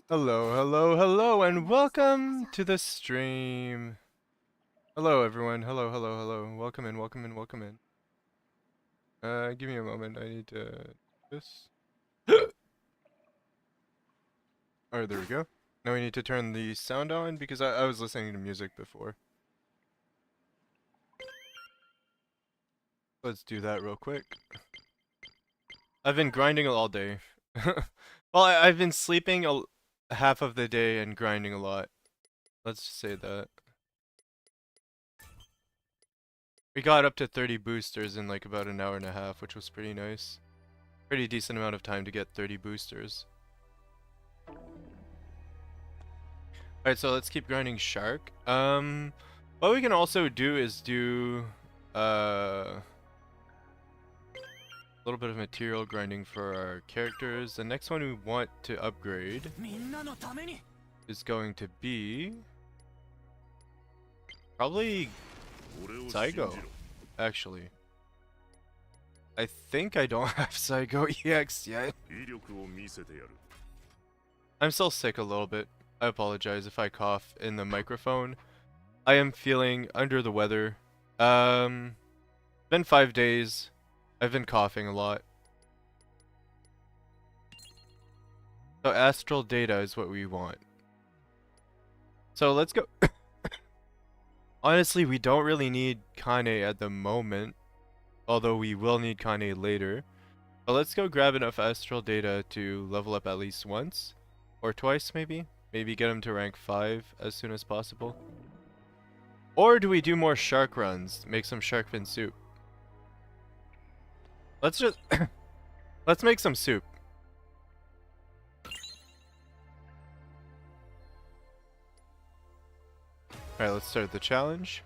Hello, hello, hello, and welcome to the stream. Hello, everyone. Hello, hello, hello. Welcome in, welcome in, welcome in. Give me a moment. I need to this. Alright, there we go. Now we need to turn the sound on because I was listening to music before. Let's do that real quick. I've been grinding all day. Well, I've been sleeping half of the day and grinding a lot. Let's just say that. We got up to 30 boosters in like about an hour and a half, which was pretty nice. Pretty decent amount of time to get 30 boosters. Alright, so let's keep grinding Shark. What we can also do is do a little bit of material grinding for our characters. The next one we want to upgrade is going to be probably Zygo, actually. I think I don't have Zygo EX yet. I'm still sick a little bit. I apologize if I cough in the microphone. I am feeling under the weather. Been 5 days. I've been coughing a lot. So astral data is what we want. So let's go. Honestly, we don't really need Kane at the moment, although we will need Kane later. But let's go grab enough astral data to level up at least once, or twice maybe. Maybe get him to rank 5 as soon as possible. Or do we do more shark runs? Make some shark fin soup. Let's just let's make some soup. Alright, let's start the challenge.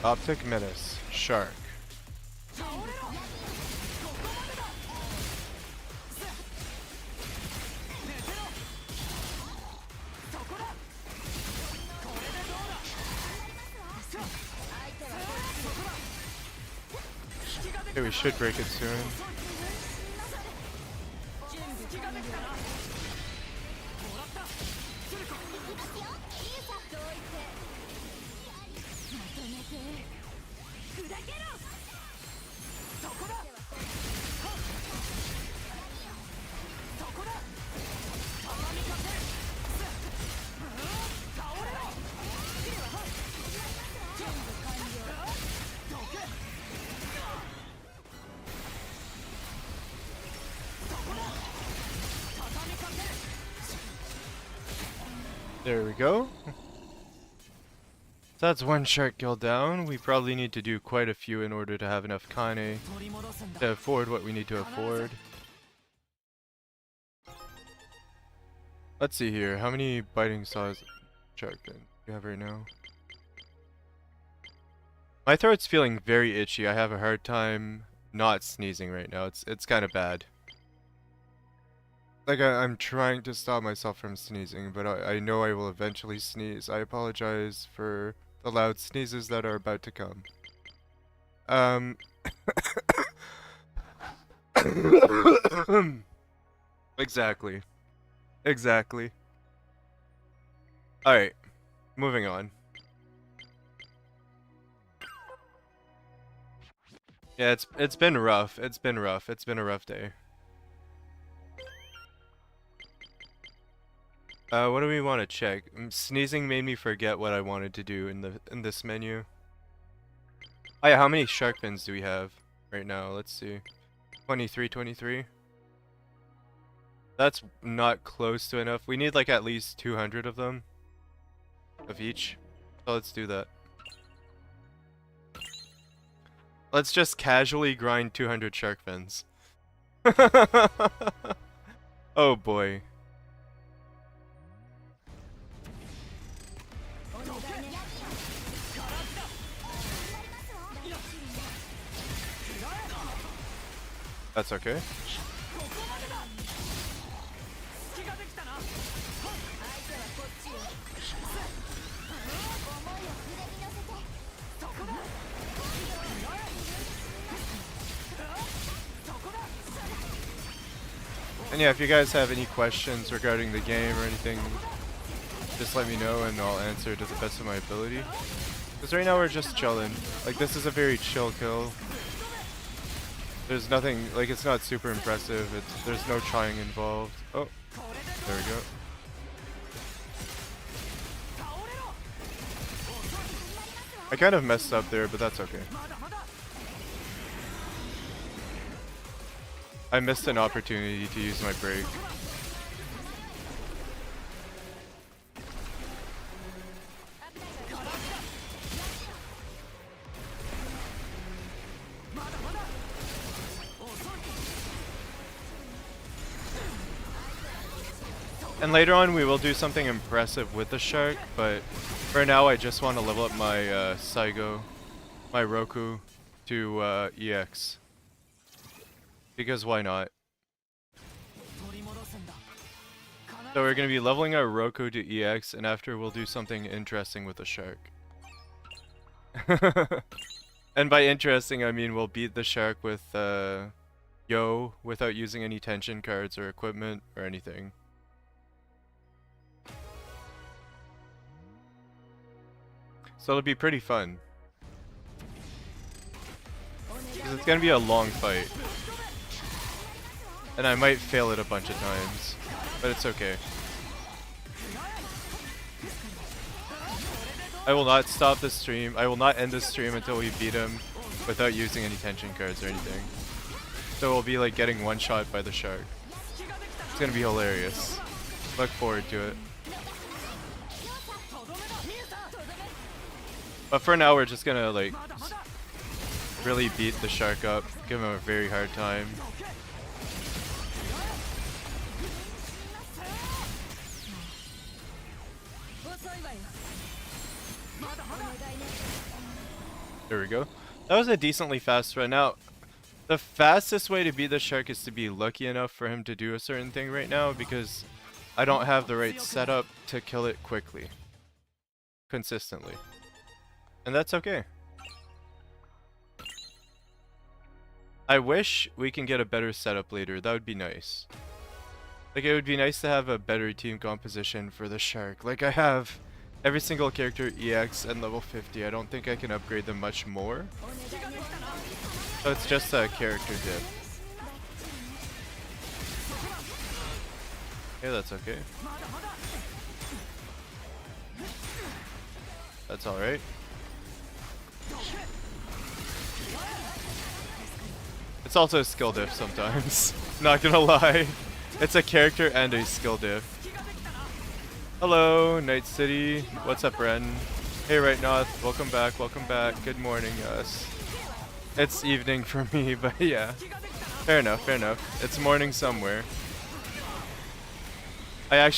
Optic Menace, Shark. Okay, we should break it soon. There we go. So that's one shark kill down. We probably need to do quite a few in order to have enough Kane to afford what we need to afford. Let's see here. How many biting saws shark fin do you have right now? My throat's feeling very itchy. I have a hard time not sneezing right now. It's kind of bad. Like, I'm trying to stop myself from sneezing, but I know I will eventually sneeze. I apologize for the loud sneezes that are about to come. Exactly. Exactly. Alright, moving on. Yeah, it's been rough. It's been rough. It's been a rough day. What do we want to check? Sneezing made me forget what I wanted to do in this menu. Oh yeah, how many shark fins do we have right now? Let's see. 23, 23. That's not close to enough. We need like at least 200 of them. Of each. So let's do that. Let's just casually grind 200 shark fins. Oh boy. That's okay. And yeah, if you guys have any questions regarding the game or anything, just let me know and I'll answer to the best of my ability. Because right now we're just chilling. Like, this is a very chill kill. There's nothing, like, it's not super impressive. There's no trying involved. Oh, there we go. I kind of messed up there, but that's okay. I missed an opportunity to use my break. And later on we will do something impressive with the shark, but for now I just want to level up my Saigo, my Roku, to EX. Because why not? So we're going to be leveling our Roku to EX, and after we'll do something interesting with the shark. And by interesting I mean we'll beat the shark with Yo without using any tension cards or equipment or anything. So it'll be pretty fun. Because it's gonna be a long fight. And I might fail it a bunch of times. But it's okay. I will not stop the stream. I will not end the stream until we beat him without using any tension cards or anything. So we'll be like getting one shot by the shark. It's gonna be hilarious. Look forward to it. But for now, we're just gonna like really beat the shark up, give him a very hard time. There we go. That was a decently fast run. Now, the fastest way to beat the shark is to be lucky enough for him to do a certain thing right now, because I don't have the right setup to kill it quickly, consistently. And that's okay. I wish we can get a better setup later. That would be nice. Like, it would be nice to have a better team composition for the shark. Like, I have every single character EX and level 50. I don't think I can upgrade them much more. So it's just a character dip. Yeah, that's okay. That's alright. It's also a skill diff sometimes. Not gonna lie. It's a character and a skill diff. Hello, Night City. What's up, Ren? Hey, Right North. Welcome back. Welcome back. Good morning, yes. It's evening for me, but yeah. Fair enough, fair enough. It's morning somewhere. I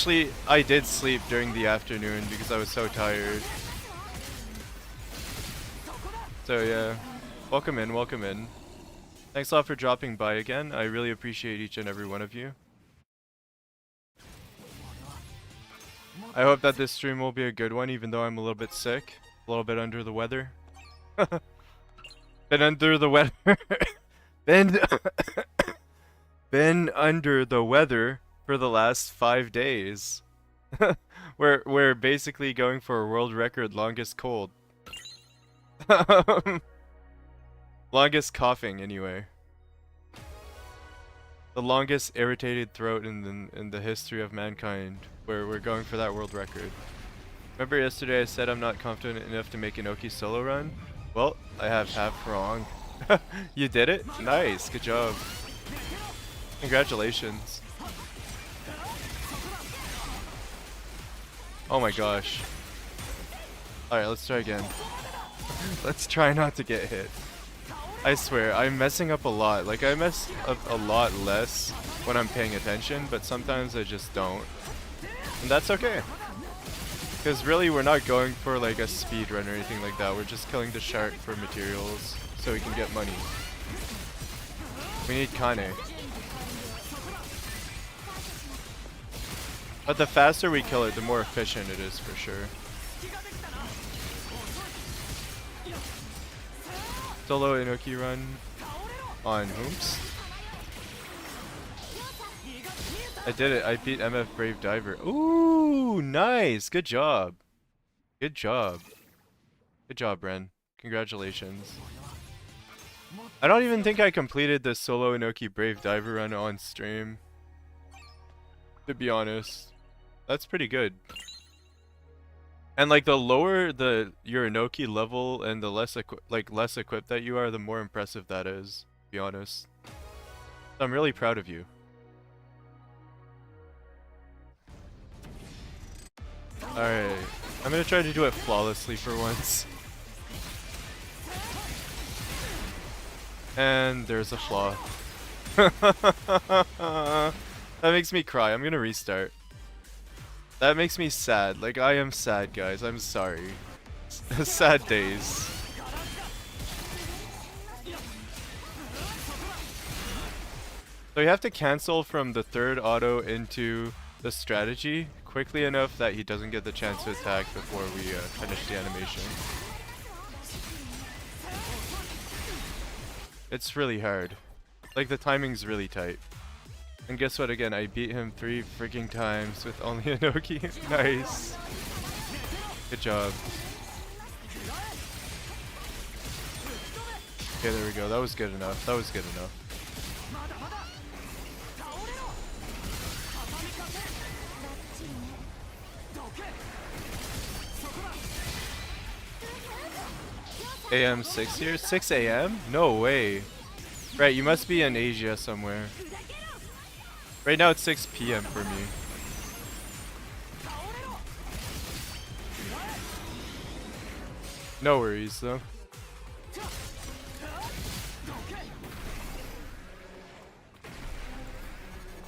did sleep during the afternoon because I was so tired. So yeah, welcome in, welcome in. Thanks a lot for dropping by again. I really appreciate each and every one of you. I hope that this stream will be a good one, even though I'm a little bit sick, a little bit under the weather. Been under the weather. been under the weather for the last 5 days. We're basically going for a world record longest cold. Longest coughing, anyway. The longest irritated throat in the history of mankind. We're going for that world record. Remember yesterday I said I'm not confident enough to make an Oki solo run? Well, I have half wrong. You did it? Nice, good job. Congratulations. Oh my gosh. Alright, let's try again. Let's try not to get hit. I swear, I'm messing up a lot. Like, I mess up a lot less when I'm paying attention, but sometimes I just don't. And that's okay. Because really, we're not going for like a speed run or anything like that. We're just killing the shark for materials so we can get money. We need Kane. But the faster we kill it, the more efficient it is for sure. Solo Inoki run on Hooms. I did it. I beat MF Brave Diver. Ooh, nice. Good job. Good job. Good job, Ren. Congratulations. I don't even think I completed the solo Inoki Brave Diver run on stream, to be honest. That's pretty good. And like the lower your Inoki level and the less equipped that you are, the more impressive that is, to be honest. So I'm really proud of you. Alright. I'm gonna try to do it flawlessly for once. And there's a flaw. That makes me cry. I'm gonna restart. That makes me sad. Like, I am sad, guys. I'm sorry. Sad days. So you have to cancel from the third auto into the strategy quickly enough that he doesn't get the chance to attack before we finish the animation. It's really hard. Like, the timing's really tight. And guess what, again, I beat him 3 freaking times with only Inoki. Nice. Good job. Okay, there we go. That was good enough. That was good enough. AM 6 here? 6 AM? No way. Right, you must be in Asia somewhere. Right now it's 6 PM for me. No worries though.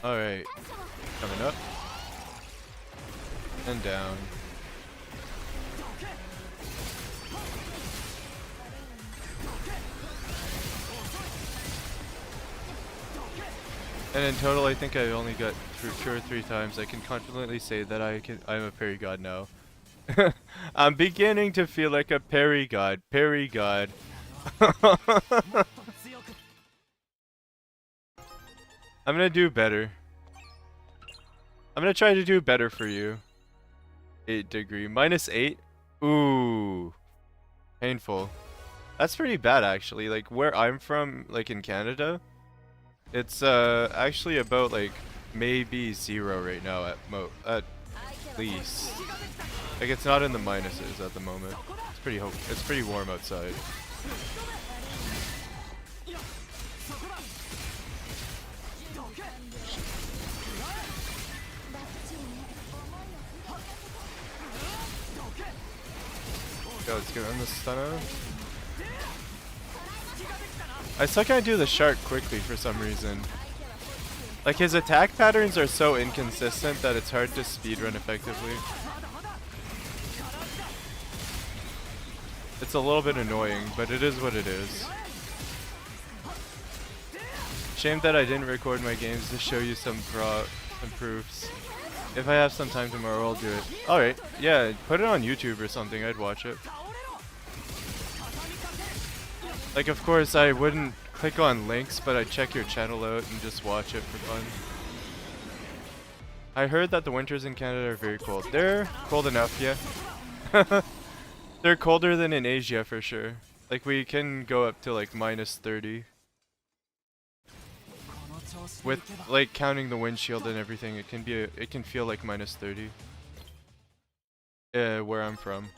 Alright. Coming up. And down. And in total, I think I only got through 2 or 3 times. I can confidently say that I'm a parry god now. I'm beginning to feel like a parry god. Parry god. I'm gonna do better. I'm gonna try to do better for you. 8 degree. -8? Ooh. Painful. That's pretty bad actually. Like where I'm from, like in Canada, it's actually about like maybe 0 right now at least. Like it's not in the minuses at the moment. It's pretty warm outside. Go, let's get on the stunner. I still can't do the shark quickly for some reason. Like his attack patterns are so inconsistent that it's hard to speedrun effectively. It's a little bit annoying, but it is what it is. Shame that I didn't record my games to show you some proofs. If I have some time tomorrow, I'll do it. Alright, yeah, put it on YouTube or something, I'd watch it. Like, of course, I wouldn't click on links, but I'd check your channel out and just watch it for fun. I heard that the winters in Canada are very cold. They're cold enough, yeah. They're colder than in Asia for sure. Like, we can go up to like -30. With like counting the windshield and everything, it can feel like -30. Where I'm from.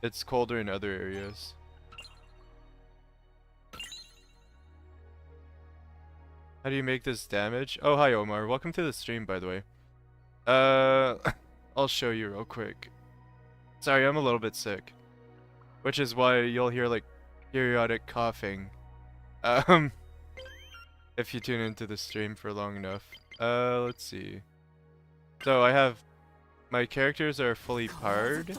It's colder in other areas. How do you make this damage? Oh, hi Omar. Welcome to the stream, by the way. I'll show you real quick. Sorry, I'm a little bit sick. Which is why you'll hear like periodic coughing. If you tune into the stream for long enough. Let's see. So I have my characters are fully parred.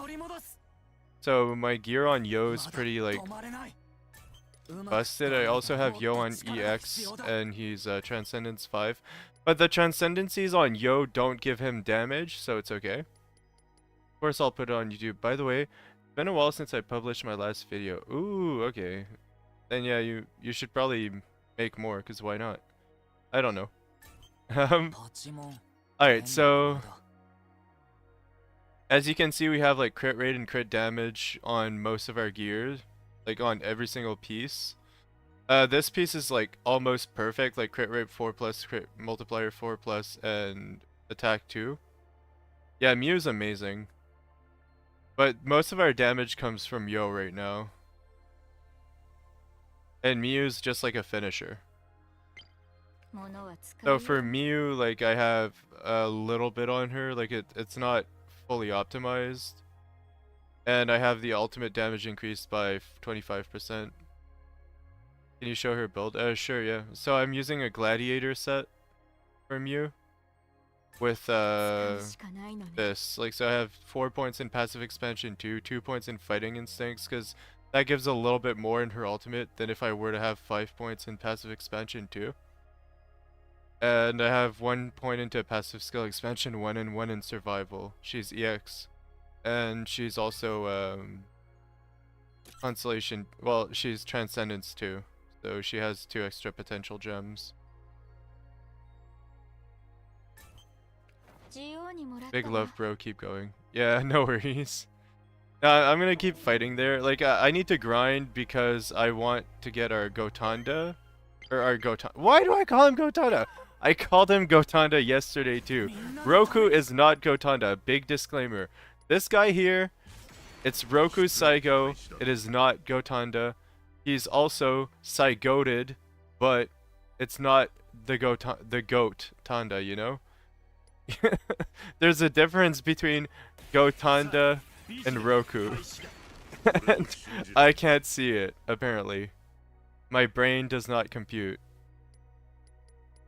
So my gear on Yo is pretty like busted. I also have Yo on EX and he's Transcendence 5. But the Transcendencies on Yo don't give him damage, so it's okay. Of course I'll put it on YouTube. By the way, it's been a while since I published my last video. Ooh, okay. Then yeah, you should probably make more, because why not? I don't know. Alright, so as you can see, we have like crit rate and crit damage on most of our gears, like on every single piece. This piece is like almost perfect, like crit rate 4 plus, crit multiplier 4 plus, and attack 2. Yeah, Mew's amazing. But most of our damage comes from Yo right now. And Mew's just like a finisher. So for Mew, like I have a little bit on her, like it's not fully optimized. And I have the ultimate damage increased by 25%. Can you show her build? Sure, yeah. So I'm using a gladiator set for Mew with this. Like, so I have 4 points in passive expansion 2 points in fighting instincts, because that gives a little bit more in her ultimate than if I were to have 5 points in passive expansion 2. And I have 1 point into passive skill expansion 1 and 1 in survival. She's EX. And she's also constellation, well, she's transcendence too. So she has 2 extra potential gems. Big love, bro. Keep going. Yeah, no worries. I'm gonna keep fighting there. Like, I need to grind because I want to get our Gotanda. Or our Gotanda. Why do I call him Gotanda? I called him Gotanda yesterday too. Roku is not Gotanda. Big disclaimer. This guy here, it's Roku Psycho. It is not Gotanda. He's also Psygoted, but it's not the goat Tanda, you know? There's a difference between Gotanda and Roku. And I can't see it, apparently. My brain does not compute.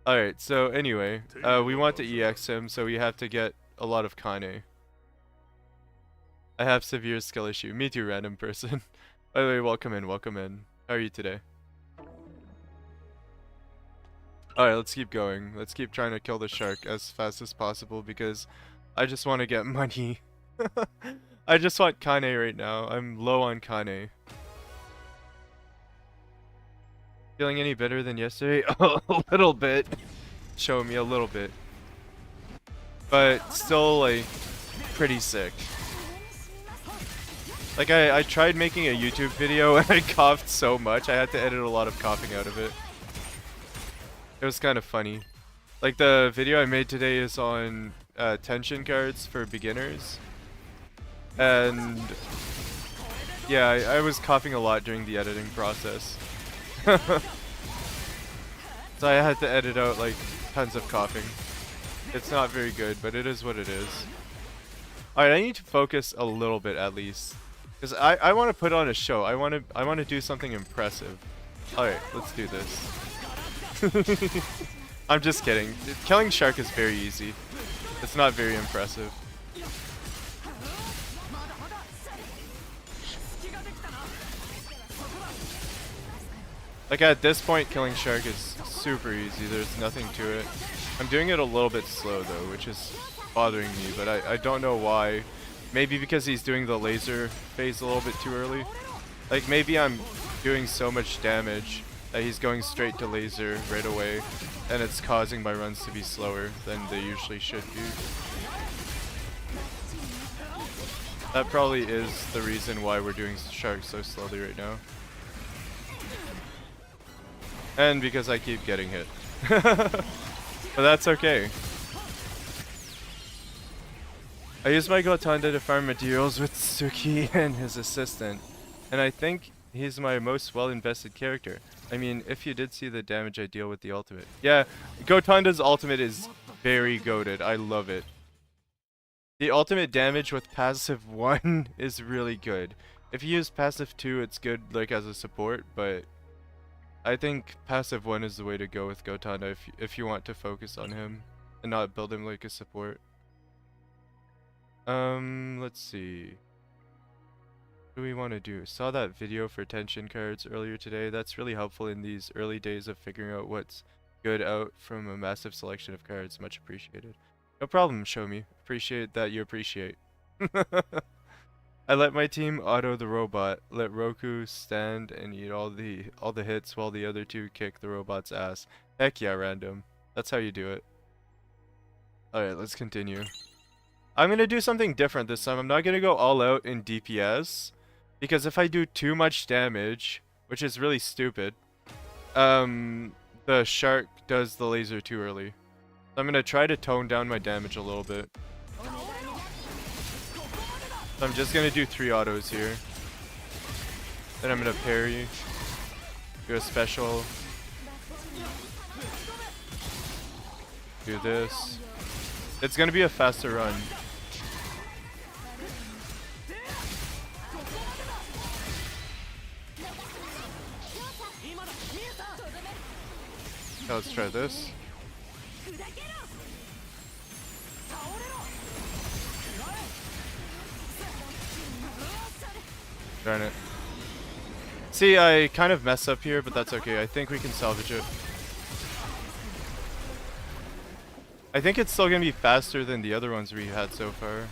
Alright, so anyway, we want to EX him, so we have to get a lot of Kane. I have severe skill issue. Me too, random person. By the way, welcome in, welcome in. How are you today? Alright, let's keep going. Let's keep trying to kill the shark as fast as possible because I just want to get money. I just want Kane right now. I'm low on Kane. Feeling any better than yesterday? A little bit. Show me a little bit. But still, like, pretty sick. Like, I tried making a YouTube video and I coughed so much, I had to edit a lot of coughing out of it. It was kind of funny. Like, the video I made today is on tension cards for beginners. And yeah, I was coughing a lot during the editing process. So I had to edit out like tons of coughing. It's not very good, but it is what it is. Alright, I need to focus a little bit at least. Because I want to put on a show. I want to do something impressive. Alright, let's do this. I'm just kidding. Killing shark is very easy. It's not very impressive. Like at this point, killing shark is super easy. There's nothing to it. I'm doing it a little bit slow though, which is bothering me, but I don't know why. Maybe because he's doing the laser phase a little bit too early. Like maybe I'm doing so much damage that he's going straight to laser right away, and it's causing my runs to be slower than they usually should be. That probably is the reason why we're doing shark so slowly right now. And because I keep getting hit. But that's okay. I use my Gotanda to farm materials with Suki and his assistant, and I think he's my most well-invested character. I mean, if you did see the damage I deal with the ultimate. Yeah, Gotanda's ultimate is very goated. I love it. The ultimate damage with passive 1 is really good. If you use passive 2, it's good like as a support, but I think passive 1 is the way to go with Gotanda if you want to focus on him and not build him like a support. Let's see. What do we want to do? Saw that video for tension cards earlier today. That's really helpful in these early days of figuring out what's good out from a massive selection of cards. Much appreciated. No problem, show me. Appreciate that you appreciate. I let my team auto the robot, let Roku stand and eat all the hits while the other two kick the robot's ass. Heck yeah, random. That's how you do it. Alright, let's continue. I'm gonna do something different this time. I'm not gonna go all out in DPS, because if I do too much damage, which is really stupid, the shark does the laser too early. So I'm gonna try to tone down my damage a little bit. So I'm just gonna do 3 autos here. Then I'm gonna parry, do a special, do this. It's gonna be a faster run. Now let's try this. Darn it. See, I kind of mess up here, but that's okay. I think we can salvage it. I think it's still gonna be faster than the other ones we had so far.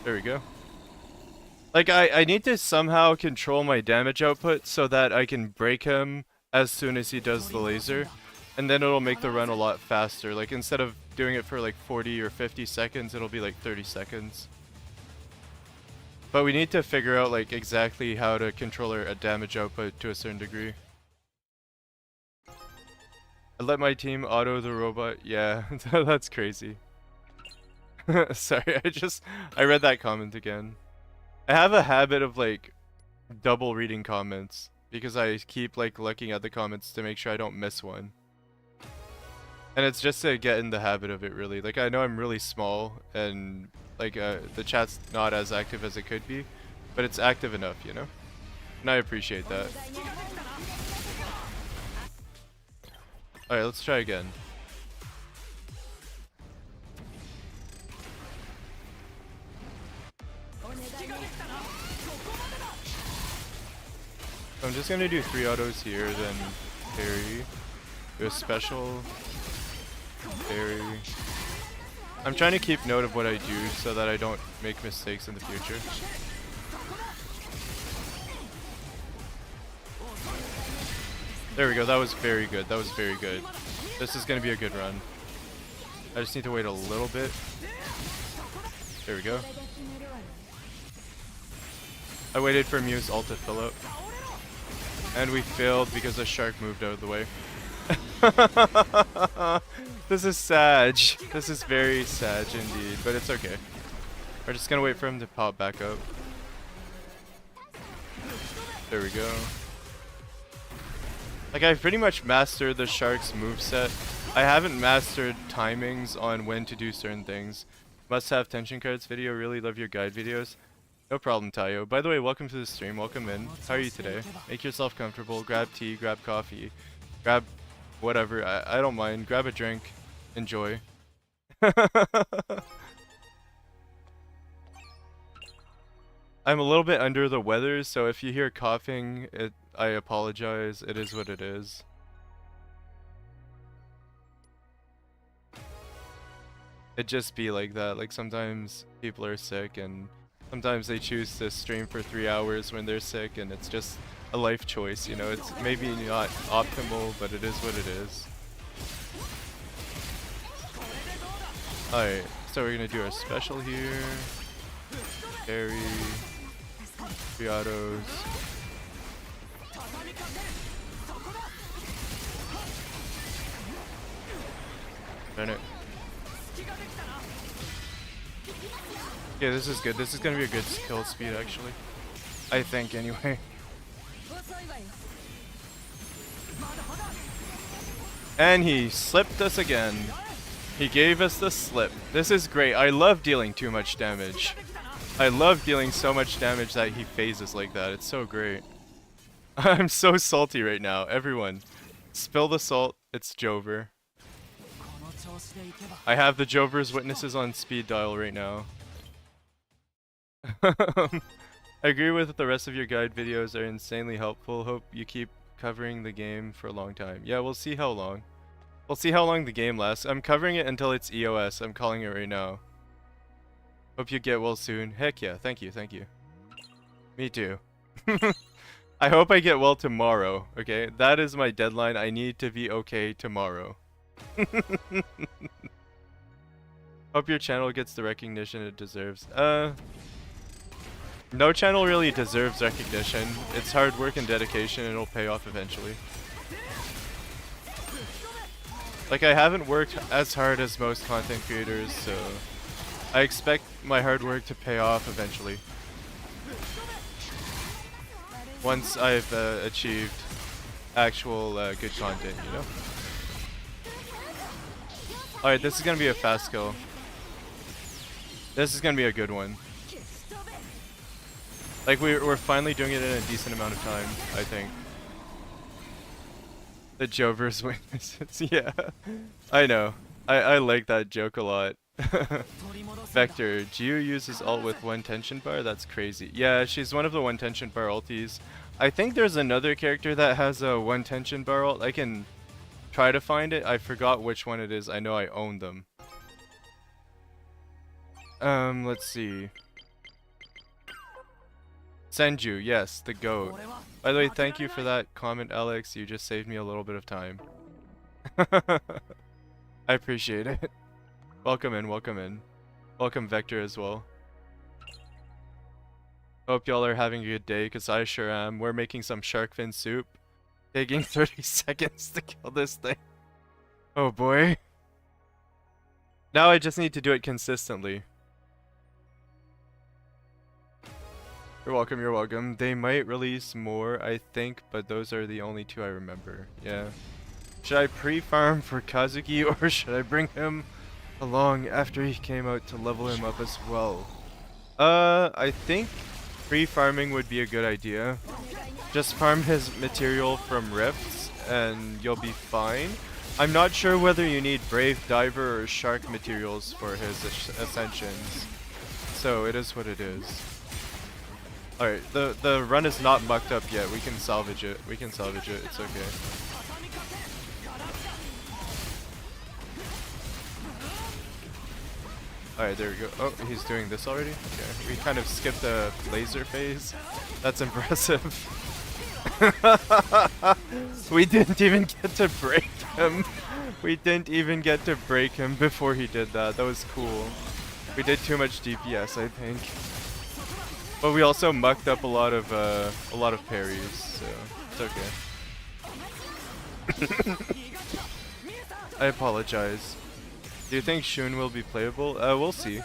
There we go. Like, I need to somehow control my damage output so that I can break him as soon as he does the laser. And then it'll make the run a lot faster. Like, instead of doing it for like 40 or 50 seconds, it'll be like 30 seconds. But we need to figure out like exactly how to control our damage output to a certain degree. I let my team auto the robot. Yeah, that's crazy. Sorry, I read that comment again. I have a habit of like double reading comments because I keep like looking at the comments to make sure I don't miss one. And it's just to get in the habit of it, really. Like, I know I'm really small and like the chat's not as active as it could be, but it's active enough, you know? And I appreciate that. Alright, let's try again. So I'm just gonna do 3 autos here, then parry, do a special, parry. I'm trying to keep note of what I do so that I don't make mistakes in the future. There we go, that was very good, that was very good. This is gonna be a good run. I just need to wait a little bit. There we go. I waited for Mew's ult to fill up. And we failed because the shark moved out of the way. This is sad. This is very sad indeed, but it's okay. We're just gonna wait for him to pop back up. There we go. Like, I've pretty much mastered the shark's moveset. I haven't mastered timings on when to do certain things. Must have tension cards video. Really love your guide videos. No problem, Tayo. By the way, welcome to the stream. Welcome in. How are you today? Make yourself comfortable. Grab tea, grab coffee, grab whatever. I don't mind. Grab a drink. Enjoy. I'm a little bit under the weather, so if you hear coughing, I apologize. It is what it is. It just be like that. Like, sometimes people are sick and sometimes they choose to stream for 3 hours when they're sick, and it's just a life choice, you know? It's maybe not optimal, but it is what it is. Alright, so we're gonna do our special here. Parry. 3 autos. Darn it. Yeah, this is good. This is gonna be a good kill speed, actually. I think, anyway. And he slipped us again. He gave us the slip. This is great. I love dealing too much damage. I love dealing so much damage that he phases like that. It's so great. I'm so salty right now. Everyone, spill the salt. It's Jover. I have the Jover's witnesses on speed dial right now. I agree with the rest of your guide videos are insanely helpful. Hope you keep covering the game for a long time. Yeah, we'll see how long. We'll see how long the game lasts. I'm covering it until it's EOS. I'm calling it right now. Hope you get well soon. Heck yeah, thank you, thank you. Me too. I hope I get well tomorrow, okay? That is my deadline. I need to be okay tomorrow. Hope your channel gets the recognition it deserves. No channel really deserves recognition. It's hard work and dedication, and it'll pay off eventually. Like, I haven't worked as hard as most content creators, so I expect my hard work to pay off eventually. Once I've achieved actual good content, you know? Alright, this is gonna be a fast kill. This is gonna be a good one. Like, we're finally doing it in a decent amount of time, I think. The Jovers witnesses, yeah. I know. I like that joke a lot. Vector, Jiu uses ult with one tension bar? That's crazy. Yeah, she's one of the one tension bar ulties. I think there's another character that has a one tension bar ult. I can try to find it. I forgot which one it is. I know I own them. Let's see. Senju, yes, the GOAT. By the way, thank you for that comment, Alex. You just saved me a little bit of time. I appreciate it. Welcome in, welcome in. Welcome Vector as well. Hope y'all are having a good day, because I sure am. We're making some shark fin soup. Taking 30 seconds to kill this thing. Oh boy. Now I just need to do it consistently. You're welcome, you're welcome. They might release more, I think, but those are the only two I remember. Yeah. Should I pre-farm for Kazuki, or should I bring him along after he came out to level him up as well? I think pre-farming would be a good idea. Just farm his material from rifts, and you'll be fine. I'm not sure whether you need Brave Diver or Shark materials for his ascensions. So, it is what it is. Alright, the run is not mucked up yet. We can salvage it. We can salvage it. It's okay. Alright, there we go. Oh, he's doing this already? Okay. We kind of skipped the laser phase. That's impressive. We didn't even get to break him. We didn't even get to break him before he did that. That was cool. We did too much DPS, I think. But we also mucked up a lot of parries, so it's okay. I apologize. Do you think Shun will be playable? We'll see.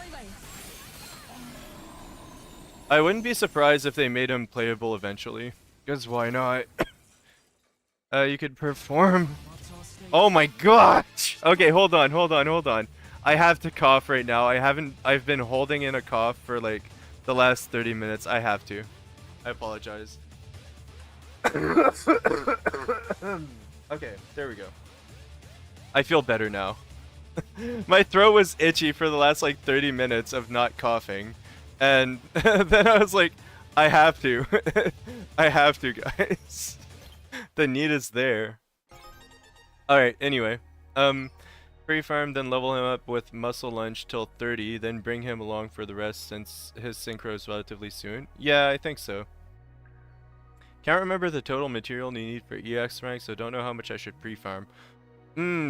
I wouldn't be surprised if they made him playable eventually. Because why not? You could perform. Oh my gosh! Okay, hold on. I have to cough right now. I've been holding in a cough for like the last 30 minutes. I have to. I apologize. Okay, there we go. I feel better now. My throat was itchy for the last like 30 minutes of not coughing. And then I was like, I have to. I have to, guys. The need is there. Alright, anyway. Pre-farm, then level him up with Muscle Lunge till 30, then bring him along for the rest since his synchro is relatively soon. Yeah, I think so. Can't remember the total material you need for EX rank, so don't know how much I should pre-farm.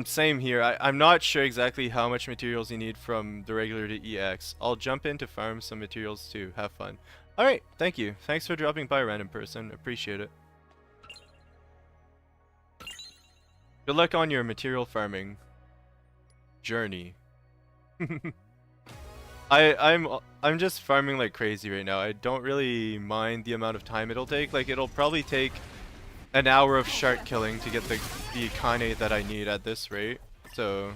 Same here. I'm not sure exactly how much materials you need from the regular to EX. I'll jump in to farm some materials too. Have fun. Alright, thank you. Thanks for dropping by, random person. Appreciate it. Good luck on your material farming journey. I'm just farming like crazy right now. I don't really mind the amount of time it'll take. Like, it'll probably take an hour of shark killing to get the Kane that I need at this rate. So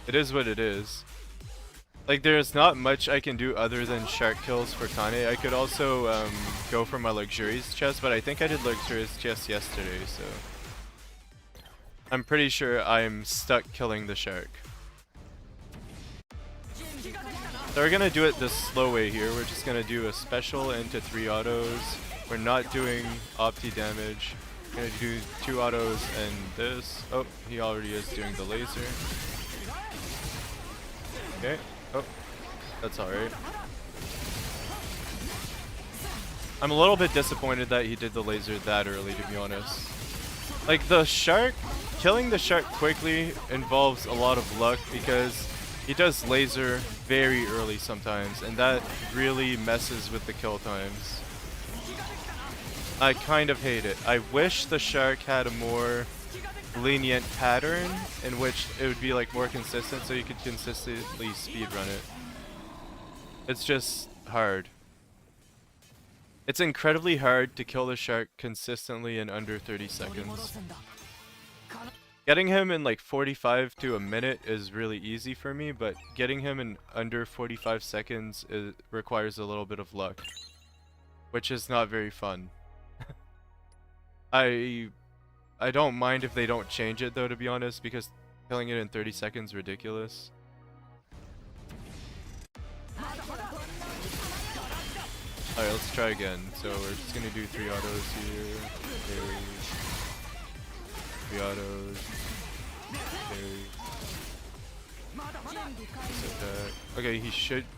it is what it is. Like, there's not much I can do other than shark kills for Kane. I could also go for my luxurious chest, but I think I did luxurious chest yesterday, so I'm pretty sure I'm stuck killing the shark. So we're gonna do it the slow way here. We're just gonna do a special into 3 autos. We're not doing opti damage. We're gonna do 2 autos and this. Oh, he already is doing the laser. Okay. Oh, that's alright. I'm a little bit disappointed that he did the laser that early, to be honest. Like, the shark, killing the shark quickly involves a lot of luck because he does laser very early sometimes, and that really messes with the kill times. I kind of hate it. I wish the shark had a more lenient pattern in which it would be like more consistent so you could consistently speedrun it. It's just hard. It's incredibly hard to kill the shark consistently in under 30 seconds. Getting him in like 45 to a minute is really easy for me, but getting him in under 45 seconds requires a little bit of luck, which is not very fun. I don't mind if they don't change it though, to be honest, because killing it in 30 seconds is ridiculous. Alright, let's try again. So we're just gonna do 3 autos here. Parry. 3 autos. Parry. Okay,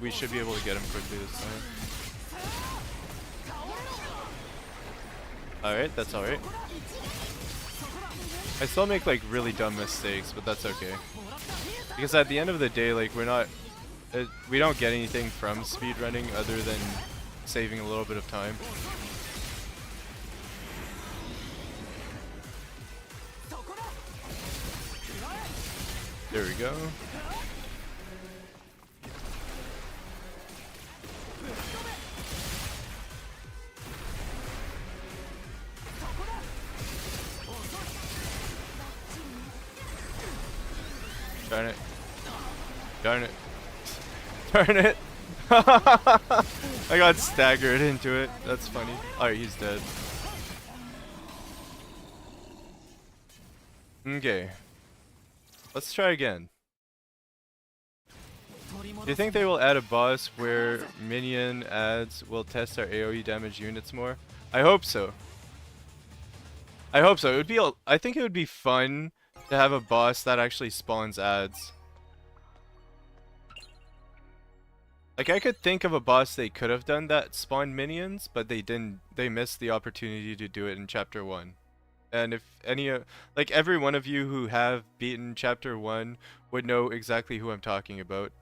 we should be able to get him quickly this time. Alright, that's alright. I still make like really dumb mistakes, but that's okay. Because at the end of the day, like we don't get anything from speedrunning other than saving a little bit of time. There we go. Darn it. Darn it. Darn it. I got staggered into it. That's funny. Alright, he's dead. Okay. Let's try again. Do you think they will add a boss where minion adds will test our AoE damage units more? I hope so. I hope so. It would be I think it would be fun to have a boss that actually spawns ads. Like, I could think of a boss they could have done that spawned minions, but they didn't. They missed the opportunity to do it in Chapter 1. And if any, like every one of you who have beaten Chapter 1 would know exactly who I'm talking about.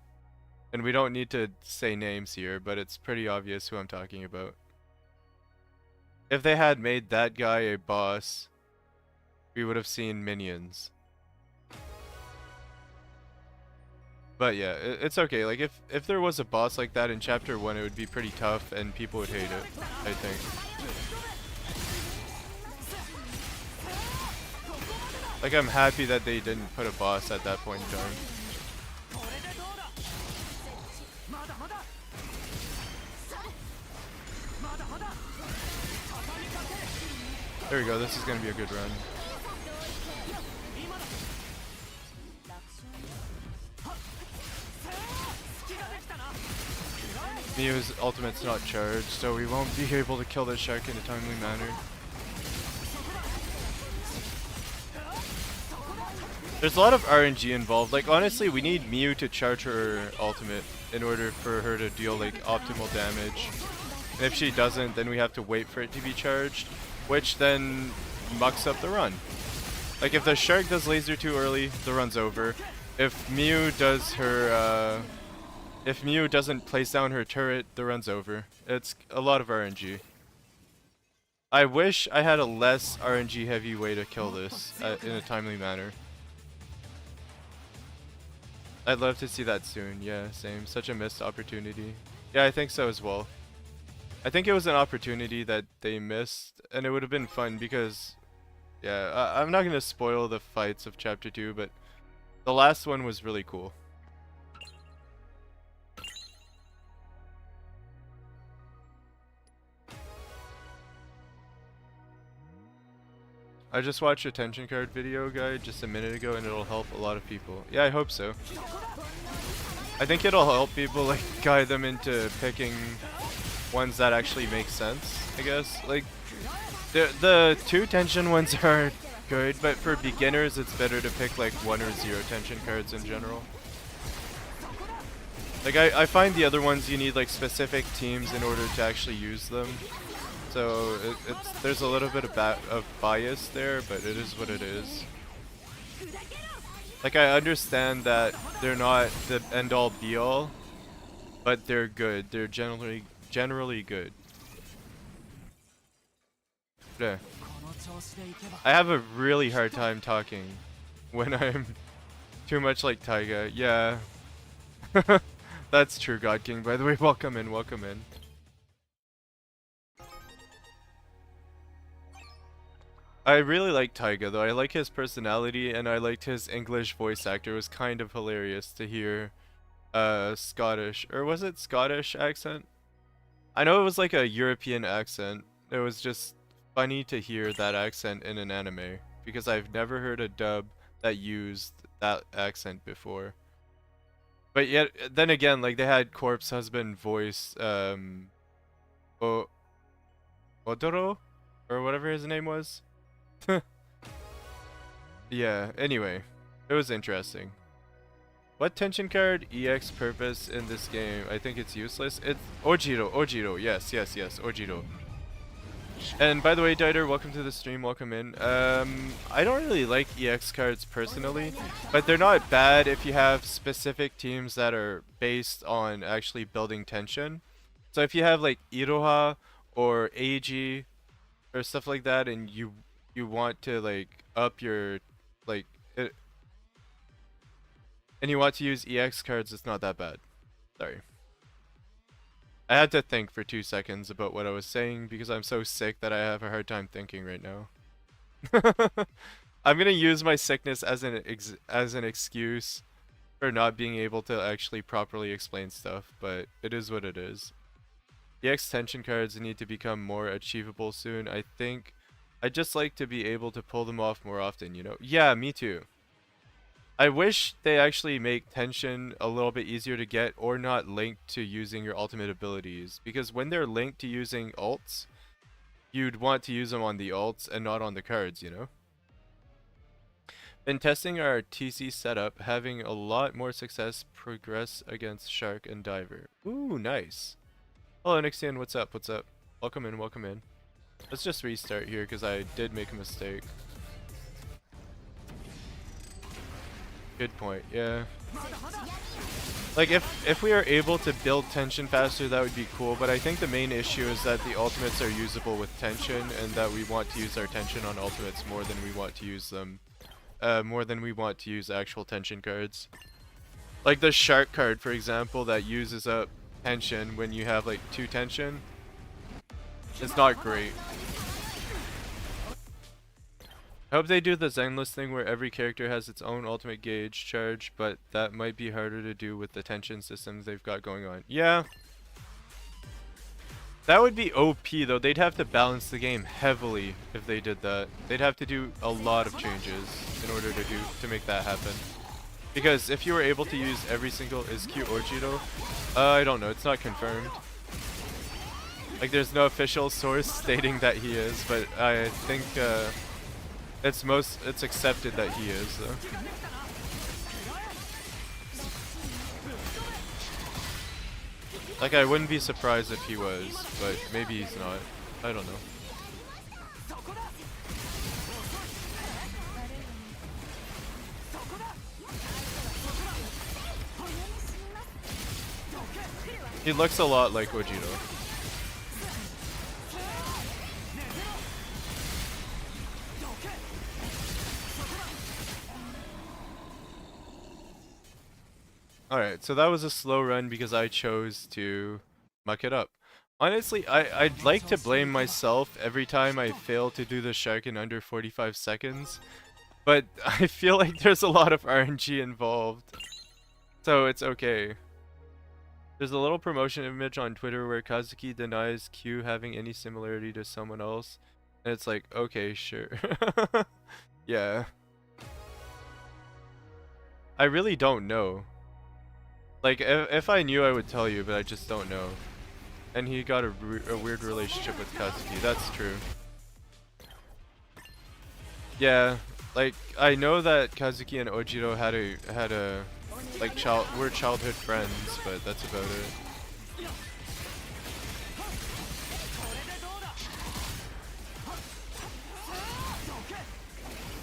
And we don't need to say names here, but it's pretty obvious who I'm talking about. If they had made that guy a boss, we would have seen minions. But yeah, it's okay. Like if there was a boss like that in Chapter 1, it would be pretty tough and people would hate it, I think. Like, I'm happy that they didn't put a boss at that point in time. There we go, this is gonna be a good run. Mio's ultimate's not charged, so we won't be able to kill this shark in a timely manner. There's a lot of RNG involved. Like, honestly, we need Miu to charge her ultimate in order for her to deal, like, optimal damage. And if she doesn't, then we have to wait for it to be charged, which then mucks up the run. Like, if the shark does laser too early, the run's over. If Miu does her, if Miu doesn't place down her turret, the run's over. It's a lot of RNG. I wish I had a less RNG heavy way to kill this in a timely manner. I'd love to see that soon. Yeah, same. Such a missed opportunity. Yeah, I think so as well. I think it was an opportunity that they missed, and it would have been fun because, yeah, I'm not going to spoil the fights of Chapter 2, but the last one was really cool. I just watched a tension card video guide just a minute ago and it'll help a lot of people. Yeah, I hope so. I think it'll help people, like, guide them into picking ones that actually make sense, I guess. Like, the 2 tension ones are good, but for beginners it's better to pick like 1 or 0 tension cards in general. Like, I find the other ones you need like specific teams in order to actually use them. so there's a little bit of bias there, but it is what it is. Like, I understand that they're not the end-all be-all, but they're good. They're generally good. Yeah. I have a really hard time talking when I'm too much like Taiga. Yeah. That's true, God King. By the way, welcome in, welcome in. I really like Taiga though. I like his personality and I liked his English voice actor. It was kind of hilarious to hear Scottish, or was it Scottish accent? I know it was like a European accent. It was just funny to hear that accent in an anime because I've never heard a dub that used that accent before. But yet, then again, like they had Corpse Husband voice, Odoro, or whatever his name was. Yeah. Anyway, it was interesting. What tension card EX purpose in this game? I think it's useless. It's Ojiro. Ojiro. Yes, yes, yes. Ojiro. And by the way, Dieter, welcome to the stream. Welcome in. I don't really like EX cards personally, but they're not bad if you have specific teams that are based on actually building tension. So if you have like Iroha or Eiji or stuff like that, and you want to like up your like and you want to use EX cards, it's not that bad. Sorry. I had to think for 2 seconds about what I was saying because I'm so sick that I have a hard time thinking right now. I'm gonna use my sickness as an excuse for not being able to actually properly explain stuff, but it is what it is. EX tension cards need to become more achievable soon. I think I'd just like to be able to pull them off more often, you know? Yeah, me too. I wish they actually make tension a little bit easier to get or not linked to using your ultimate abilities. Because when they're linked to using ults, you'd want to use them on the ults and not on the cards, you know? Been testing our TC setup, having a lot more success progress against Shark and Diver. Ooh, nice. Hello Nixian, what's up, what's up? Welcome in, welcome in. Let's just restart here because I did make a mistake. Good point, yeah. Like if we are able to build tension faster, that would be cool, but I think the main issue is that the ultimates are usable with tension and that we want to use our tension on ultimates more than we want to use them. More than we want to use actual tension cards. Like the Shark card, for example, that uses up tension when you have like 2 tension. It's not great. I hope they do the Zenless thing where every character has its own ultimate gauge charge, but that might be harder to do with the tension systems they've got going on. Yeah. That would be OP though. They'd have to balance the game heavily if they did that. They'd have to do a lot of changes in order to make that happen. Because if you were able to use every single is Q Ojiro, I don't know, it's not confirmed. Like there's no official source stating that he is, but I think it's accepted that he is though. Like I wouldn't be surprised if he was, but maybe he's not. I don't know. He looks a lot like Ojiro. Alright, so that was a slow run because I chose to muck it up. Honestly, I'd like to blame myself every time I fail to do the shark in under 45 seconds, but I feel like there's a lot of RNG involved, so it's okay. There's a little promotion image on Twitter where Kazuki denies Q having any similarity to someone else, and it's like, okay, sure. Yeah. I really don't know. Like, if I knew, I would tell you, but I just don't know. And he got a weird relationship with Kazuki. That's true. Yeah, like I know that Kazuki and Ojiro had a like we're childhood friends, but that's about it.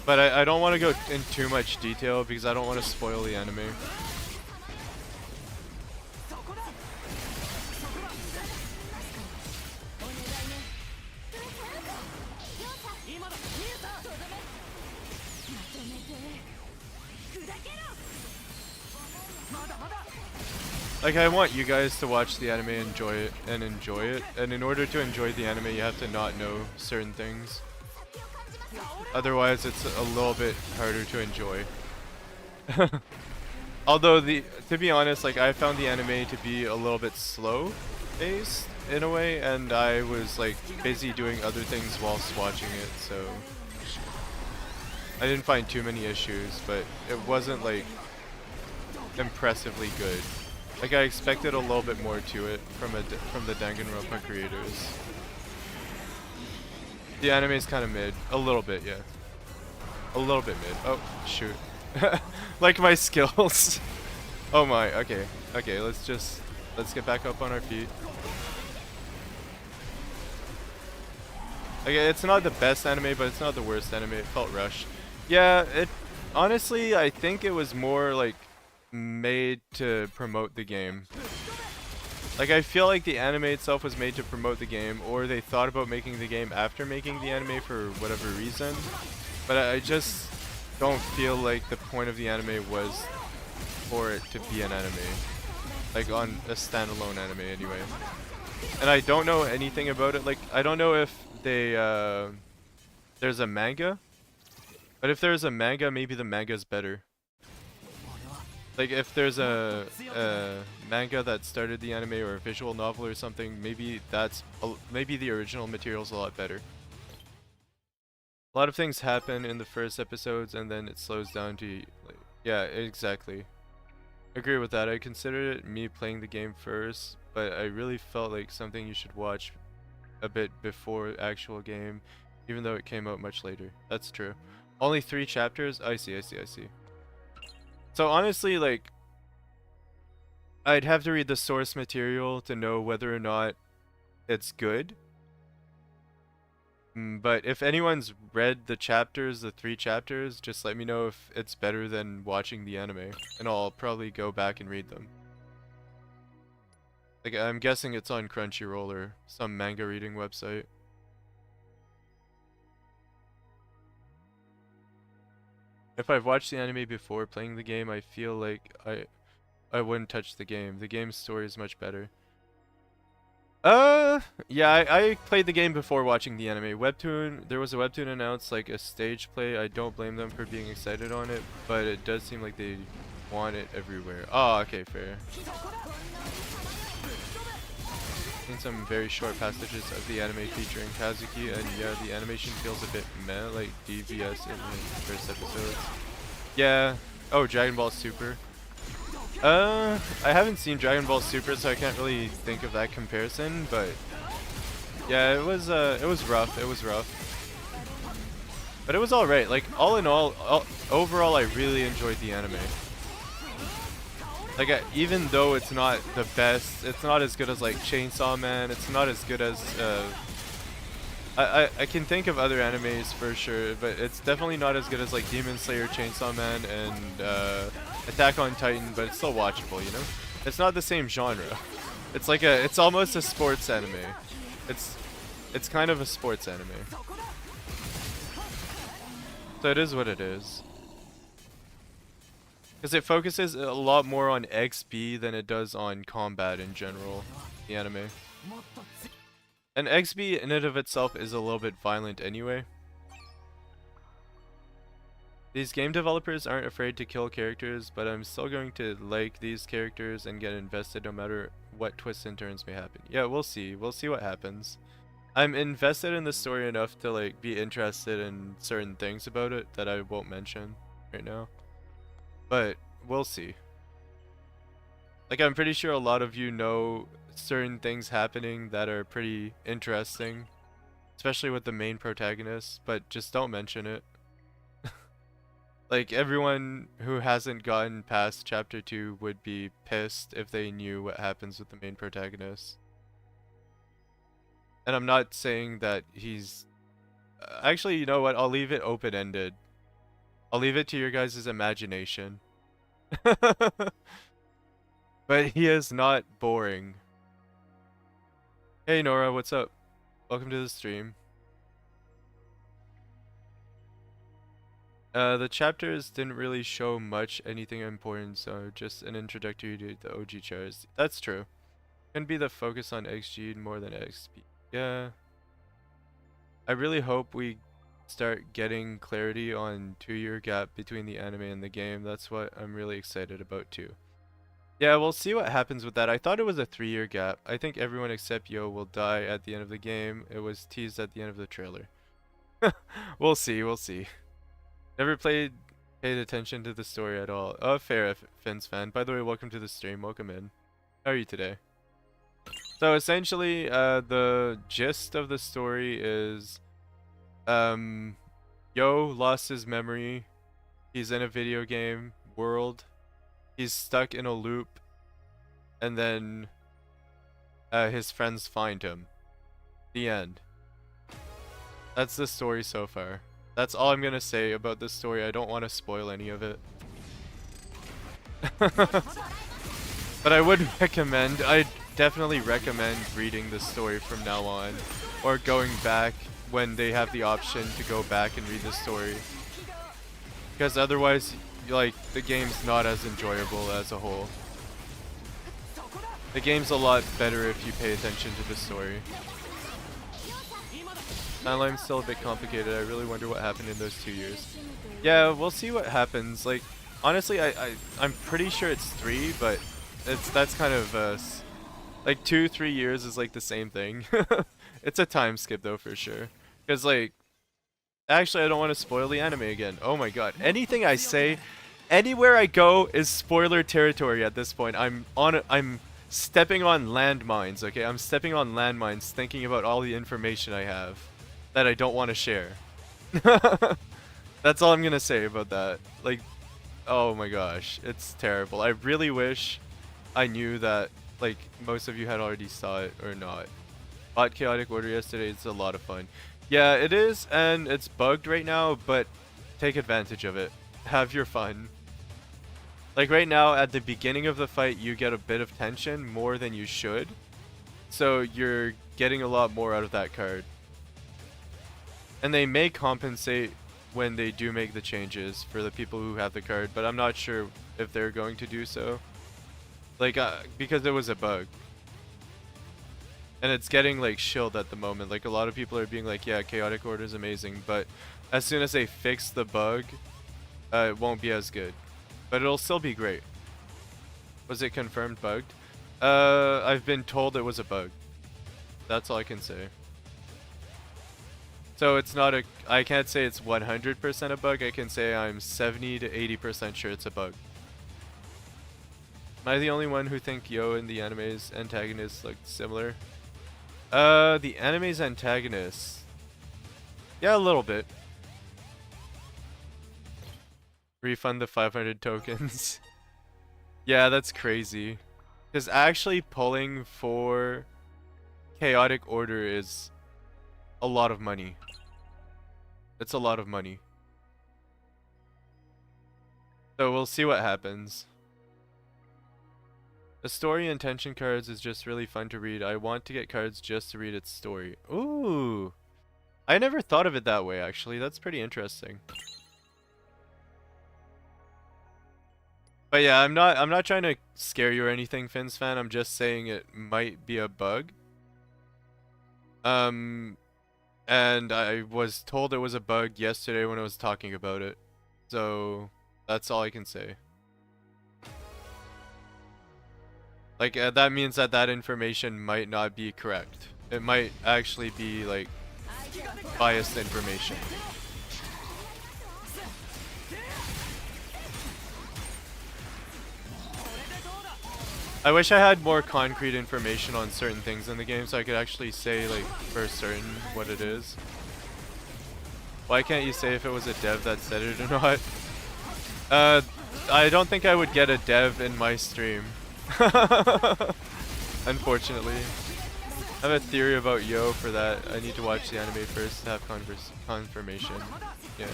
But I don't want to go in too much detail because I don't want to spoil the anime. Like, I want you guys to watch the anime and enjoy it. And in order to enjoy the anime, you have to not know certain things. Otherwise, it's a little bit harder to enjoy. Although, to be honest, like, I found the anime to be a little bit slow-paced in a way, and I was, like, busy doing other things whilst watching it, so I didn't find too many issues, but it wasn't, like, impressively good. Like, I expected a little bit more to it from the Danganronpa creators. The anime is kind of mid. A little bit, yeah. A little bit mid. Oh, shoot. Like my skills. Oh my, okay. Okay, let's get back up on our feet. Okay, it's not the best anime, but it's not the worst anime. It felt rushed. Yeah, honestly, I think it was more like made to promote the game. Like, I feel like the anime itself was made to promote the game, or they thought about making the game after making the anime for whatever reason. But I just don't feel like the point of the anime was for it to be an anime. Like, on a standalone anime anyway. And I don't know anything about it. Like, I don't know if there's a manga. But if there's a manga, maybe the manga's better. Like, if there's a manga that started the anime or a visual novel or something, maybe maybe the original material's a lot better. A lot of things happen in the first episodes and then it slows down to, like, yeah, exactly. Agree with that. I considered it me playing the game first, but I really felt like something you should watch a bit before actual game, even though it came out much later. That's true. Only 3 chapters? I see. So honestly, like, I'd have to read the source material to know whether or not it's good. But if anyone's read the 3 chapters, just let me know if it's better than watching the anime, and I'll probably go back and read them. Like, I'm guessing it's on Crunchyroll or some manga reading website. If I've watched the anime before playing the game, I feel like I wouldn't touch the game. The game's story is much better. Yeah, I played the game before watching the anime. There was a webtoon announced, like a stage play. I don't blame them for being excited on it, but it does seem like they want it everywhere. Oh, okay, fair. Seen some very short passages of the anime featuring Kazuki, and yeah, the animation feels a bit meh, like DVS in the first episodes. Yeah. Oh, Dragon Ball Super. I haven't seen Dragon Ball Super, so I can't really think of that comparison, but yeah, it was rough. It was rough. But it was alright. Like, all in all, overall, I really enjoyed the anime. Like, even though it's not the best, it's not as good as, like, Chainsaw Man, it's not as good as, I can think of other animes for sure, but it's definitely not as good as, like, Demon Slayer, Chainsaw Man, and, Attack on Titan, but it's still watchable, you know? It's not the same genre. It's like it's almost a sports anime. It's kind of a sports anime. So it is what it is. Because it focuses a lot more on XP than it does on combat in general, the anime. And XP in and of itself is a little bit violent anyway. These game developers aren't afraid to kill characters, but I'm still going to like these characters and get invested no matter what twists and turns may happen. Yeah, we'll see. We'll see what happens. I'm invested in the story enough to, like, be interested in certain things about it that I won't mention right now. But we'll see. Like, I'm pretty sure a lot of you know certain things happening that are pretty interesting, especially with the main protagonist, but just don't mention it. Like, everyone who hasn't gotten past chapter 2 would be pissed if they knew what happens with the main protagonist. And I'm not saying that he's... Actually, you know what? I'll leave it open-ended. I'll leave it to your guys' imagination. But he is not boring. Hey Nora, what's up? Welcome to the stream. The chapters didn't really show much anything important, so just an introductory to the OG chars. That's true. Can be the focus on XG more than XP. Yeah. I really hope we start getting clarity on 2-year gap between the anime and the game. That's what I'm really excited about too. Yeah, we'll see what happens with that. I thought it was a 3-year gap. I think everyone except Yo will die at the end of the game. It was teased at the end of the trailer. We'll see, we'll see. Never paid attention to the story at all. Oh, fair, Finn's fan. By the way, welcome to the stream. Welcome in. How are you today? So essentially, the gist of the story is, Yo lost his memory. He's in a video game world. He's stuck in a loop, and then his friends find him. The end. That's the story so far. That's all I'm gonna say about this story. I don't want to spoil any of it. But I would recommend, I definitely recommend reading the story from now on, or going back when they have the option to go back and read the story. Because otherwise, like, the game's not as enjoyable as a whole. The game's a lot better if you pay attention to the story. Timeline's still a bit complicated. I really wonder what happened in those 2 years. Yeah, we'll see what happens. Like, honestly, I'm pretty sure it's 3, but that's kind of like 2-3 years is like the same thing. It's a time skip though for sure. Because like, actually, I don't want to spoil the anime again. Oh my god, anything I say, anywhere I go is spoiler territory at this point. I'm stepping on landmines. Okay, I'm stepping on landmines, thinking about all the information I have that I don't want to share. That's all I'm gonna say about that. Like, oh my gosh, it's terrible. I really wish I knew that, like, most of you had already saw it or not. Bought Chaotic Order yesterday. It's a lot of fun. Yeah, it is, and it's bugged right now, but take advantage of it. Have your fun. Like right now, at the beginning of the fight, you get a bit of tension, more than you should. So you're getting a lot more out of that card. And they may compensate when they do make the changes for the people who have the card, but I'm not sure if they're going to do so. Like, because it was a bug. And it's getting, like, shilled at the moment. Like, a lot of people are being like, yeah, Chaotic Order is amazing, but as soon as they fix the bug, it won't be as good. But it'll still be great. Was it confirmed bugged? I've been told it was a bug. That's all I can say. So it's not a... I can't say it's 100% a bug. I can say I'm 70 to 80% sure it's a bug. Am I the only one who think Yo and the anime's antagonists look similar? The anime's antagonists... Yeah, a little bit. Refund the 500 tokens. Yeah, that's crazy. Because actually pulling for Chaotic Order is a lot of money. It's a lot of money. So we'll see what happens. The story and tension cards is just really fun to read. I want to get cards just to read its story. Ooh. I never thought of it that way, actually. That's pretty interesting. But yeah, I'm not trying to scare you or anything, Finn's fan. I'm just saying it might be a bug. And I was told it was a bug yesterday when I was talking about it. So that's all I can say. Like, that means that that information might not be correct. It might actually be, like, biased information. I wish I had more concrete information on certain things in the game so I could actually say, like, for certain what it is. Why can't you say if it was a dev that said it or not? I don't think I would get a dev in my stream. Unfortunately. I have a theory about Yo for that. I need to watch the anime first to have confirmation. Yeah.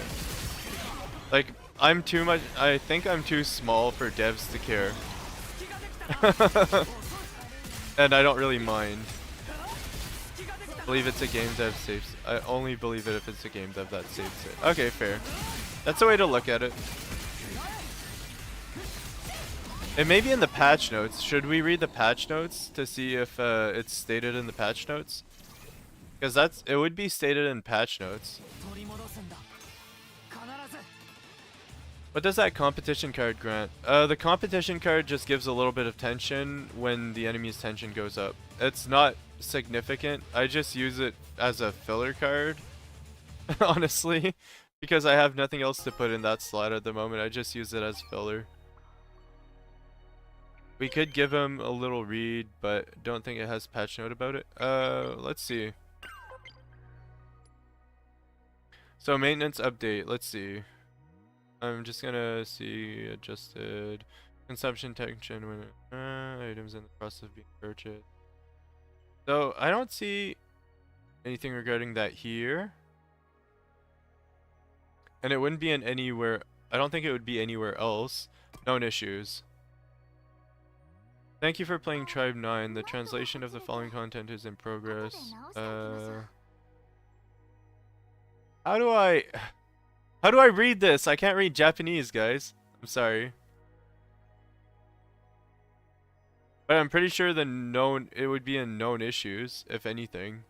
Like, I'm too much. I think I'm too small for devs to care. And I don't really mind. I believe it's a game dev saves. I only believe it if it's a game dev that saves it. Okay, fair. That's the way to look at it. It may be in the patch notes. Should we read the patch notes to see if it's stated in the patch notes? Because it would be stated in patch notes. What does that competition card grant? The competition card just gives a little bit of tension when the enemy's tension goes up. It's not significant. I just use it as a filler card, honestly, because I have nothing else to put in that slot at the moment. I just use it as filler. We could give him a little read, but don't think it has patch note about it. Let's see. So maintenance update, let's see. I'm just gonna see adjusted consumption tension when items in the process of being purchased. So I don't see anything regarding that here. And it wouldn't be in anywhere, I don't think it would be anywhere else. Known issues. Thank you for playing Tribe 9. The translation of the following content is in progress. How do I read this? I can't read Japanese, guys. I'm sorry. But I'm pretty sure it would be in known issues, if anything.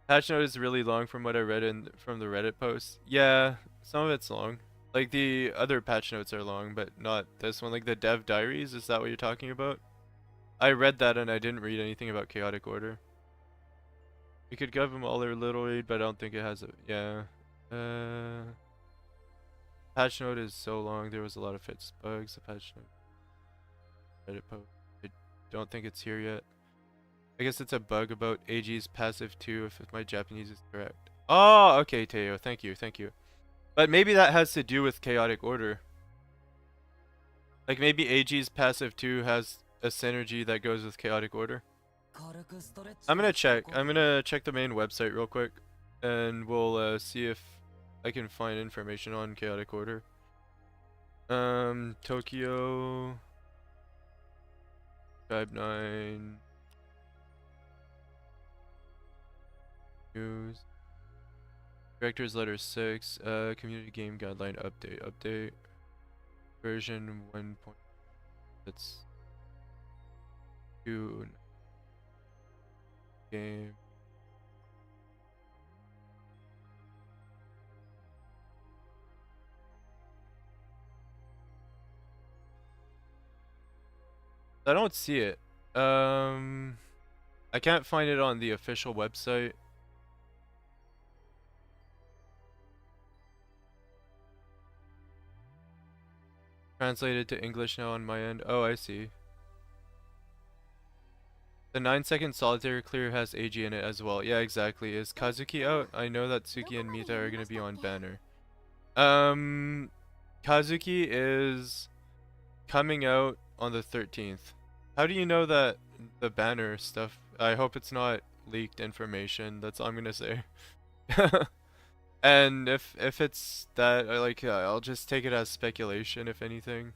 Patch note is really long from what I read from the Reddit post. Yeah, some of it's long. Like the other patch notes are long, but not this one. Like the dev diaries, is that what you're talking about? I read that and I didn't read anything about chaotic order. We could give them all their little read, but I don't think it has a yeah. Patch note is so long. There was a lot of fixed bugs. The patch note Reddit post. I don't think it's here yet. I guess it's a bug about AG's passive 2 if my Japanese is correct. Oh, okay, Teo. Thank you, thank you. But maybe that has to do with chaotic order. Like maybe AG's passive 2 has a synergy that goes with chaotic order. I'm gonna check the main website real quick, and we'll see if I can find information on chaotic order. Tokyo Tribe 9 news. Director's letter 6. Community game guideline update. Version 1. That's 2. Game. I don't see it. I can't find it on the official website. Translated to English now on my end. Oh, I see. The 9-second solitary clear has AG in it as well. Yeah, exactly. Is Kazuki out? I know that Suki and Mita are gonna be on banner. Kazuki is coming out on the 13th. How do you know that the banner stuff? I hope it's not leaked information. That's all I'm gonna say. And if it's that, I'll just take it as speculation, if anything.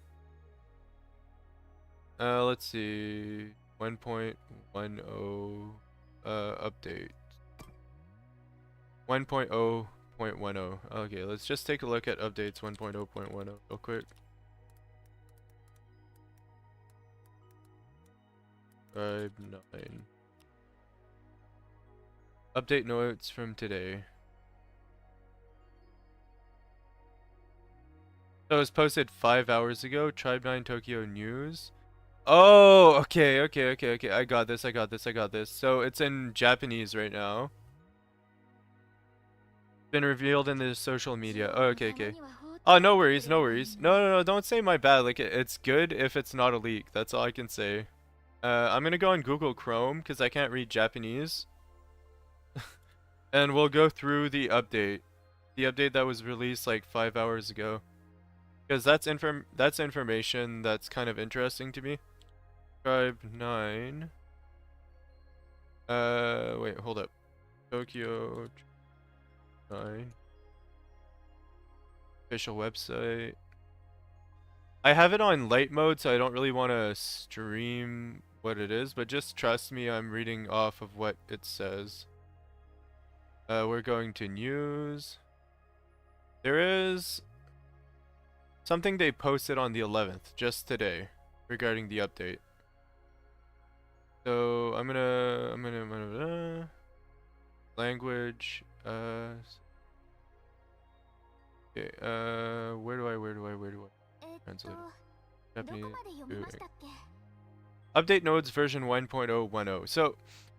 Let's see. 1.10 update. 1.0.10. Okay, let's just take a look at updates 1.0.10 real quick. Tribe 9. Update notes from today. So it was posted 5 hours ago. Tribe 9 Tokyo News. Oh, okay. I got this. So it's in Japanese right now. Been revealed in the social media. Oh, okay. Oh, no worries. No, don't say my bad. Like, it's good if it's not a leak. That's all I can say. I'm gonna go on Google Chrome because I can't read Japanese. And we'll go through the update. The update that was released like 5 hours ago. Because that's information that's kind of interesting to me. Tribe 9. Wait, hold up. Tokyo 9. Official website. I have it on light mode, so I don't really want to stream what it is, but just trust me, I'm reading off of what it says. We're going to news. There is something they posted on the 11th, just today, regarding the update. So I'm gonna language. Okay. Where do I translate it? Japanese. Update nodes version 1.010. So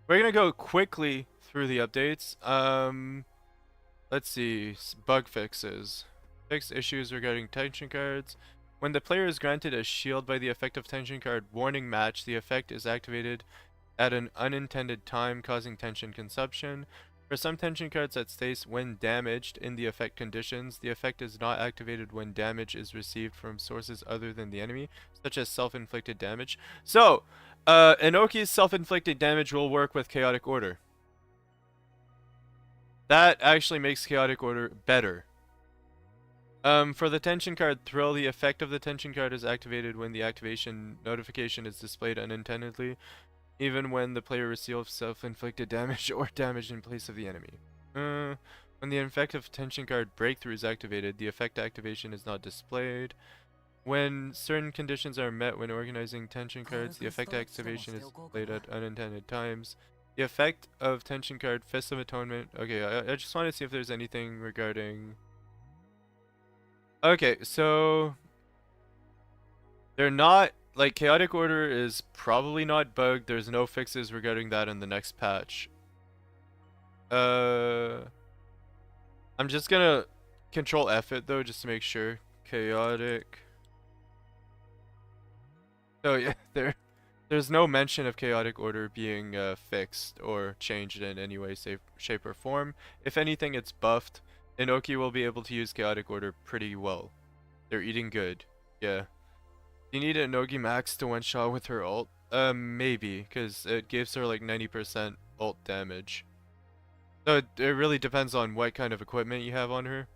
we're gonna go quickly through the updates. Let's see. Bug fixes. Fix issues regarding tension cards. When the player is granted a shield by the effective tension card warning match, the effect is activated at an unintended time, causing tension consumption. For some tension cards that states when damaged in the effect conditions, the effect is not activated when damage is received from sources other than the enemy, such as self-inflicted damage. So, Inoki's self-inflicted damage will work with Chaotic Order. That actually makes Chaotic Order better. For the tension card Thrill, the effect of the tension card is activated when the activation notification is displayed unintendedly, even when the player receives self-inflicted damage or damage in place of the enemy. When the effective tension card Breakthrough is activated, the effect activation is not displayed. When certain conditions are met when organizing tension cards, the effect activation is displayed at unintended times. The effect of tension card Fist of Atonement. Okay, I just want to see if there's anything regarding... Okay, so... They're not... Like, Chaotic Order is probably not bugged. There's no fixes regarding that in the next patch. I'm just gonna Control F it though, just to make sure. Chaotic. So yeah, there's no mention of Chaotic Order being fixed or changed in any way, shape, or form. If anything, it's buffed. Inoki will be able to use Chaotic Order pretty well. They're eating good. Yeah. Do you need Inogi Max to one-shot with her ult? Maybe, because it gives her like 90% ult damage. So it really depends on what kind of equipment you have on her.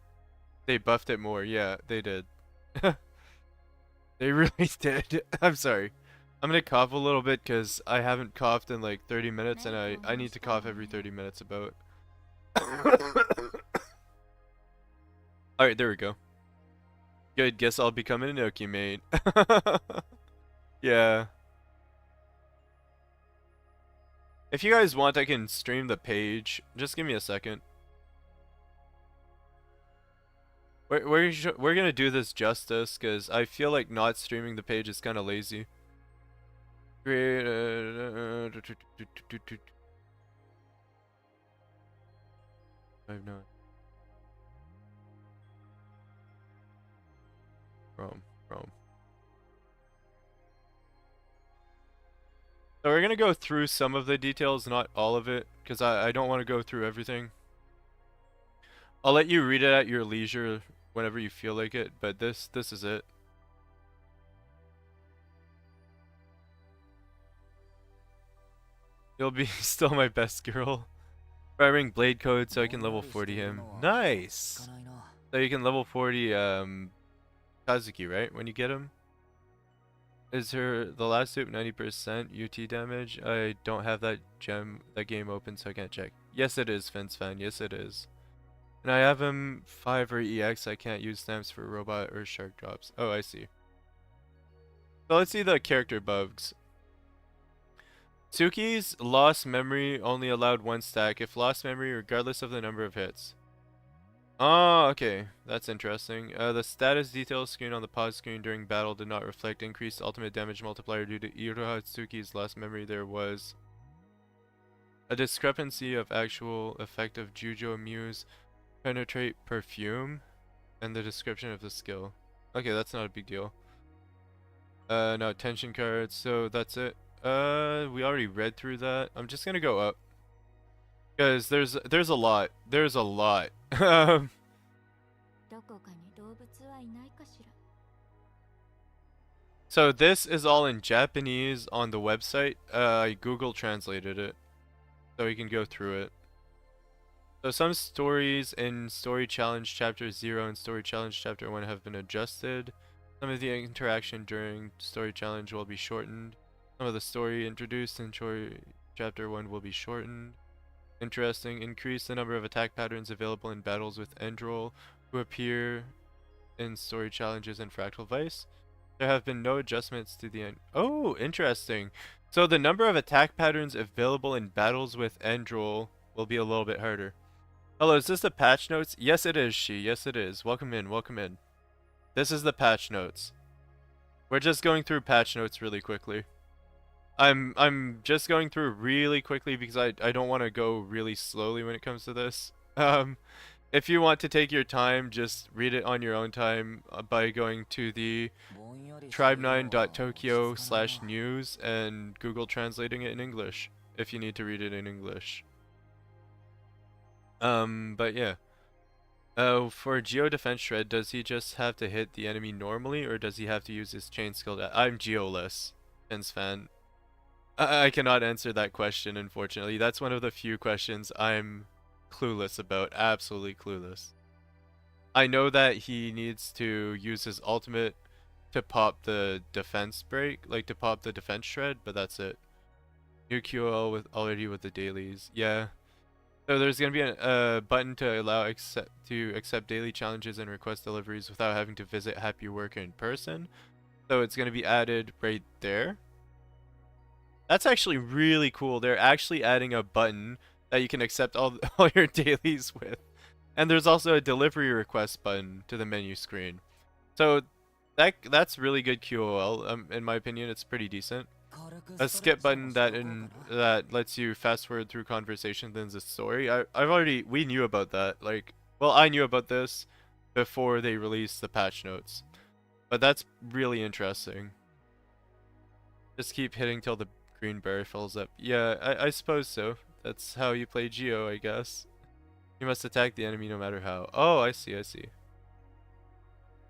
They buffed it more, yeah, they did. They really did. I'm sorry. I'm gonna cough a little bit because I haven't coughed in like 30 minutes and I need to cough every 30 minutes about. Alright, there we go. Good, guess I'll become an Inoki mate. Yeah. If you guys want, I can stream the page. Just give me a second. We're gonna do this justice because I feel like not streaming the page is kind of lazy. Create I've no. Chrome. So we're gonna go through some of the details, not all of it, because I don't want to go through everything. I'll let you read it at your leisure whenever you feel like it, but this is it. You'll be still my best girl. Firing blade code so I can level 40 him. Nice! So you can level 40 Kazuki, right? When you get him? Is her the last soup 90% UT damage? I don't have that game open, so I can't check. Yes it is, Fence Fan, yes it is. And I have him 5 or EX, I can't use stamps for robot or shark drops. Oh, I see. So let's see the character bugs. Tsuki's lost memory only allowed 1 stack if lost memory regardless of the number of hits. Oh, okay. That's interesting. The status details screen on the pause screen during battle did not reflect increased ultimate damage multiplier due to Iroha Tsuki's lost memory. There was a discrepancy of actual effect of Jujo Muse penetrate perfume and the description of the skill. Okay, that's not a big deal. No tension cards, so that's it. We already read through that. I'm just gonna go up. Because there's a lot. There's a lot. So this is all in Japanese on the website. I Google translated it. So you can go through it. So some stories in Story Challenge Chapter 0 and Story Challenge Chapter 1 have been adjusted. Some of the interaction during Story Challenge will be shortened. Some of the story introduced in Story Chapter 1 will be shortened. Interesting. Increase the number of attack patterns available in battles with Endrol, who appear in Story Challenges and Fractal Vice. There have been no adjustments to the end. Oh, interesting. So the number of attack patterns available in battles with Endrol will be a little bit harder. Hello, is this the patch notes? Yes, it is, She. Yes, it is. Welcome in, welcome in. This is the patch notes. We're just going through patch notes really quickly. I'm just going through really quickly because I don't want to go really slowly when it comes to this. If you want to take your time, just read it on your own time by going to the tribe9.tokyo/news and Google translating it in English if you need to read it in English. But yeah. For Geo Defense Shred, does he just have to hit the enemy normally, or does he have to use his chain skill? I'm Geoless, Pens fan. I cannot answer that question, unfortunately. That's one of the few questions I'm clueless about. Absolutely clueless. I know that he needs to use his ultimate to pop the defense break, like to pop the defense shred, but that's it. New QL with the dailies. Yeah. So there's gonna be a button to allow accept daily challenges and request deliveries without having to visit Happy Worker in person. So it's gonna be added right there. That's actually really cool. They're actually adding a button that you can accept all your dailies with. And there's also a delivery request button to the menu screen. So that's really good QOL. In my opinion, it's pretty decent. A skip button that lets you fast forward through conversations in the story. We knew about that. Like, well, I knew about this before they released the patch notes. But that's really interesting. Just keep hitting till the green bar fills up. Yeah, I suppose so. That's how you play Geo, I guess. You must attack the enemy no matter how. Oh, I see, I see.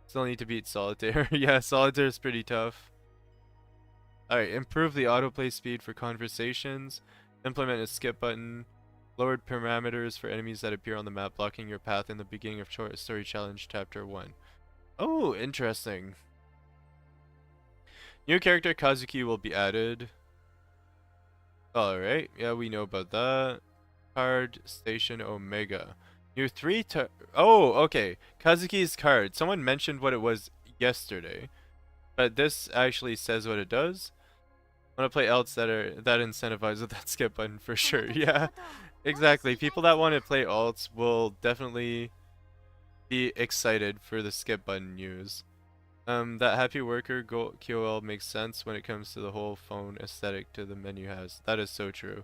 Still need to beat Solitaire. Yeah, Solitaire is pretty tough. Alright, improve the autoplay speed for conversations. Implement a skip button. Lowered parameters for enemies that appear on the map, blocking your path in the beginning of Story Challenge Chapter 1. Oh, interesting. New character Kazuki will be added. Alright, yeah, we know about that. Card Station Omega. New 3 oh, okay. Kazuki's card. Someone mentioned what it was yesterday. But this actually says what it does. I want to play alts that incentivize with that skip button for sure. Yeah, exactly. People that want to play alts will definitely be excited for the skip button use. That Happy Worker QOL makes sense when it comes to the whole phone aesthetic to the menu has. That is so true.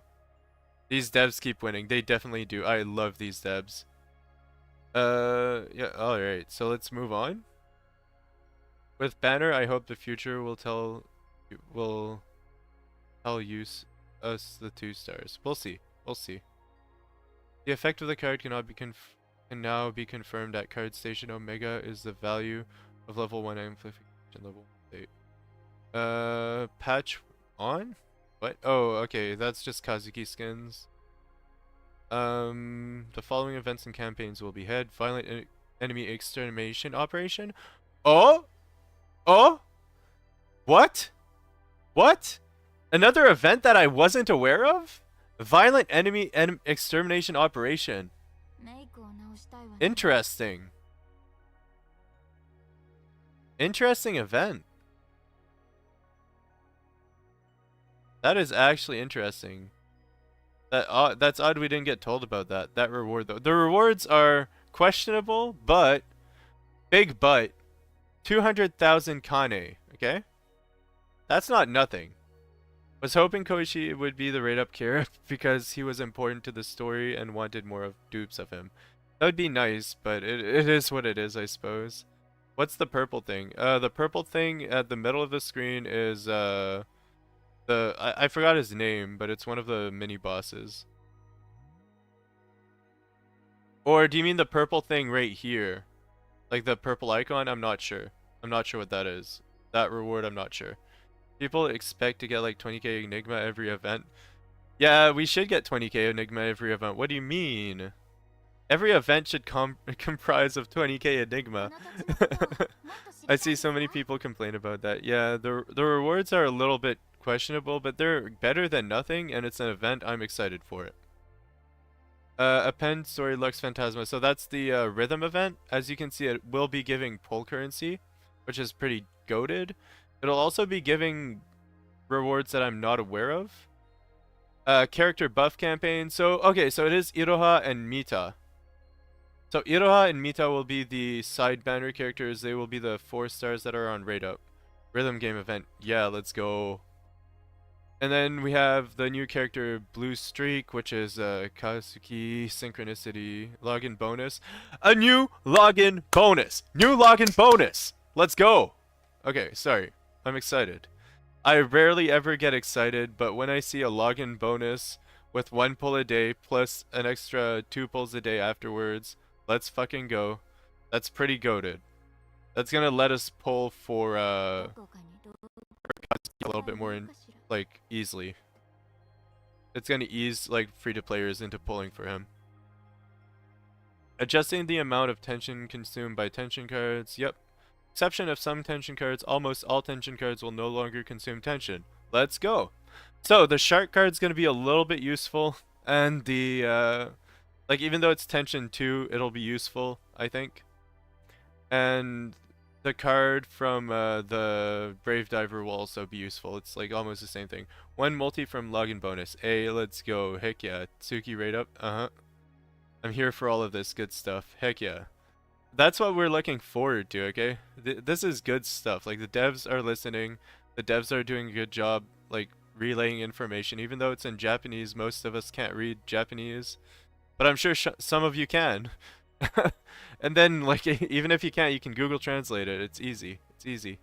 These devs keep winning. They definitely do. I love these devs. Yeah, alright. So let's move on. With Banner, I hope the future will tell us the 2 stars. We'll see. We'll see. The effect of the card can now be confirmed at Card Station Omega is the value of level 1 amplification level 8. Patch on? What? Oh, okay. That's just Kazuki skins. The following events and campaigns will be head. Violent enemy extermination operation. Oh? Oh? What? What? Another event that I wasn't aware of? Violent enemy extermination operation. Interesting. Interesting event. That is actually interesting. That's odd we didn't get told about that. That reward though. The rewards are questionable, but big but 200,000 Kane, okay? That's not nothing. Was hoping Koichi would be the rate-up cure because he was important to the story and wanted more of dupes of him. That would be nice, but it is what it is, I suppose. What's the purple thing? The purple thing at the middle of the screen is, I forgot his name, but it's one of the mini-bosses. Or do you mean the purple thing right here? Like the purple icon? I'm not sure. I'm not sure what that is. That reward, I'm not sure. People expect to get like 20k Enigma every event. Yeah, we should get 20k Enigma every event. What do you mean? Every event should comprise of 20k Enigma. I see so many people complain about that. Yeah, the rewards are a little bit questionable, but they're better than nothing, and it's an event. I'm excited for it. Append Story Lux Phantasma. So that's the rhythm event. As you can see, it will be giving pull currency, which is pretty goated. It'll also be giving rewards that I'm not aware of. Character buff campaign. So, okay, so it is Iroha and Mita. So Iroha and Mita will be the side banner characters. They will be the 4 stars that are on Raid Up. Rhythm game event. Yeah, let's go. And then we have the new character Blue Streak, which is Kazuki Synchronicity login bonus. A new login bonus! New login bonus! Let's go! Okay, sorry. I'm excited. I rarely ever get excited, but when I see a login bonus with 1 pull a day plus an extra 2 pulls a day afterwards, let's fucking go. That's pretty goated. That's gonna let us pull for Kazuki a little bit more like easily. It's gonna ease like free-to-players into pulling for him. Adjusting the amount of tension consumed by tension cards. Yep. Exception of some tension cards, almost all tension cards will no longer consume tension. Let's go. So the shark card's gonna be a little bit useful, and the like even though it's tension 2, it'll be useful, I think. And the card from the Brave Diver will also be useful. It's like almost the same thing. 1 multi from login bonus. Hey, let's go. Heck yeah. Tsuki Raid Up. I'm here for all of this good stuff. Heck yeah. That's what we're looking forward to, okay? This is good stuff. Like, the devs are listening. The devs are doing a good job, like, relaying information. Even though it's in Japanese, most of us can't read Japanese. But I'm sure some of you can. And then, like, even if you can't, you can Google Translate it. It's easy. It's easy.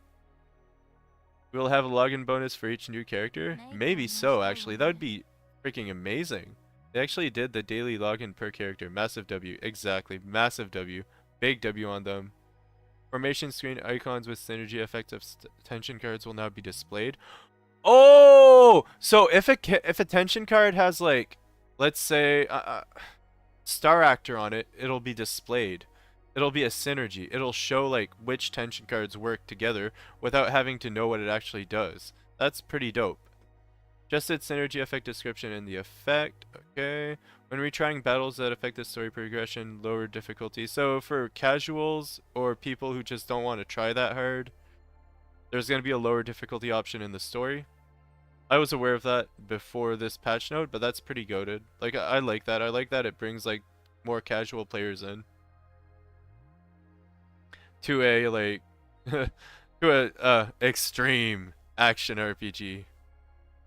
We'll have a login bonus for each new character? Maybe so, actually. That would be freaking amazing. They actually did the daily login per character. Massive W. Exactly. Massive W. Big W on them. Formation screen icons with synergy effects of tension cards will now be displayed. Oh! So if a tension card has, like, let's say, Star Actor on it, it'll be displayed. It'll be a synergy. It'll show like which tension cards work together without having to know what it actually does. That's pretty dope. Just its synergy effect description and the effect. Okay. When retrying battles that affect the story progression, lower difficulty. So for casuals or people who just don't want to try that hard, there's going to be a lower difficulty option in the story. I was aware of that before this patch note, but that's pretty goated. Like, I like that. I like that it brings, like, more casual players in. To a, like, to a, extreme action RPG.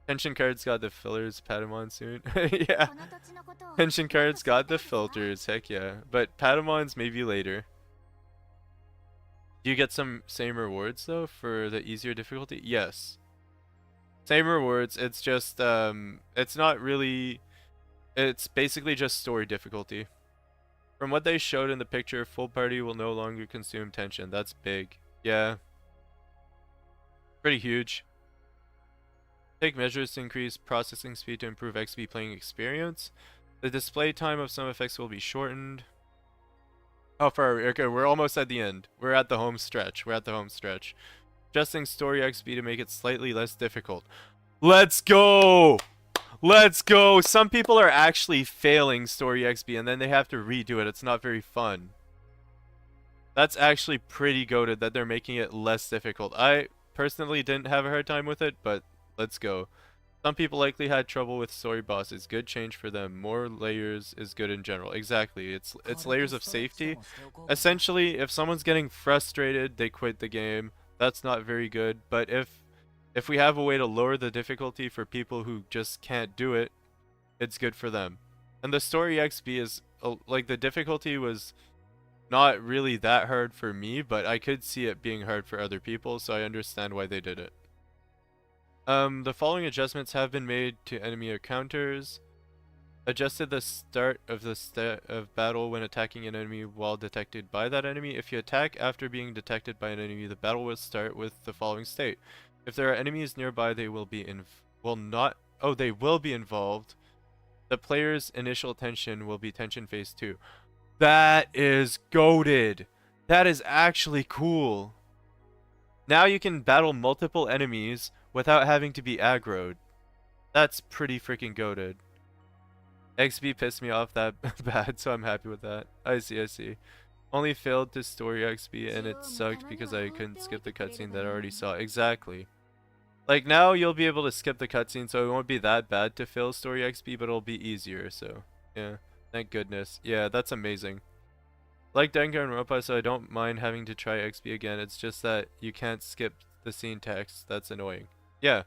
Tension cards got the fillers, Patamon soon. Yeah. Tension cards got the filters, heck yeah. But Patamons maybe later. Do you get some same rewards, though, for the easier difficulty? Yes. Same rewards, it's just, it's not really, it's basically just story difficulty. From what they showed in the picture, full party will no longer consume tension. That's big. Yeah. Pretty huge. Take measures to increase processing speed to improve XP playing experience. The display time of some effects will be shortened. How far are we? Okay, we're almost at the end. We're at the home stretch. We're at the home stretch. Adjusting story XP to make it slightly less difficult. Let's go! Let's go! Some people are actually failing story XP and then they have to redo it. It's not very fun. That's actually pretty goated that they're making it less difficult. I personally didn't have a hard time with it, but let's go. Some people likely had trouble with story bosses. Good change for them. More layers is good in general. Exactly. It's layers of safety. Essentially, if someone's getting frustrated, they quit the game. That's not very good, but if we have a way to lower the difficulty for people who just can't do it, it's good for them. And the story XP is, like, the difficulty was not really that hard for me, but I could see it being hard for other people, so I understand why they did it. The following adjustments have been made to enemy encounters. Adjusted the start of battle when attacking an enemy while detected by that enemy. If you attack after being detected by an enemy, the battle will start with the following state. If there are enemies nearby, they will be involved. The player's initial tension will be tension phase 2. That is goated. That is actually cool. Now you can battle multiple enemies without having to be aggroed. That's pretty freaking goated. XP pissed me off that bad, so I'm happy with that. I see, I see. Only failed to story XP and it sucked because I couldn't skip the cutscene that I already saw. Exactly. Like now you'll be able to skip the cutscene, so it won't be that bad to fail story XP, but it'll be easier, so yeah. Thank goodness. Yeah, that's amazing. Like Danganronpa, so I don't mind having to try XP again. It's just that you can't skip the scene text. That's annoying. Yeah.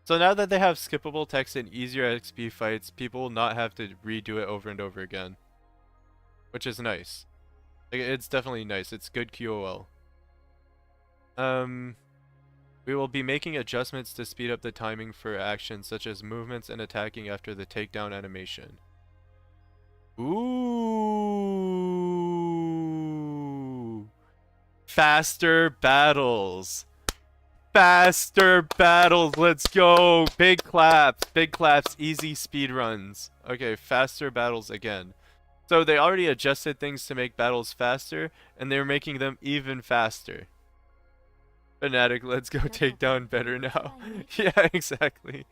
So now that they have skippable text and easier XP fights, people will not have to redo it over and over again. Which is nice. Like, it's definitely nice. It's good QOL. We will be making adjustments to speed up the timing for actions such as movements and attacking after the takedown animation. Ooh. Faster battles. Faster battles. Let's go. Big claps. Big claps. Easy speed runs. Okay, faster battles again. So they already adjusted things to make battles faster, and they're making them even faster. Fanatic, let's go take down better now. Yeah, exactly.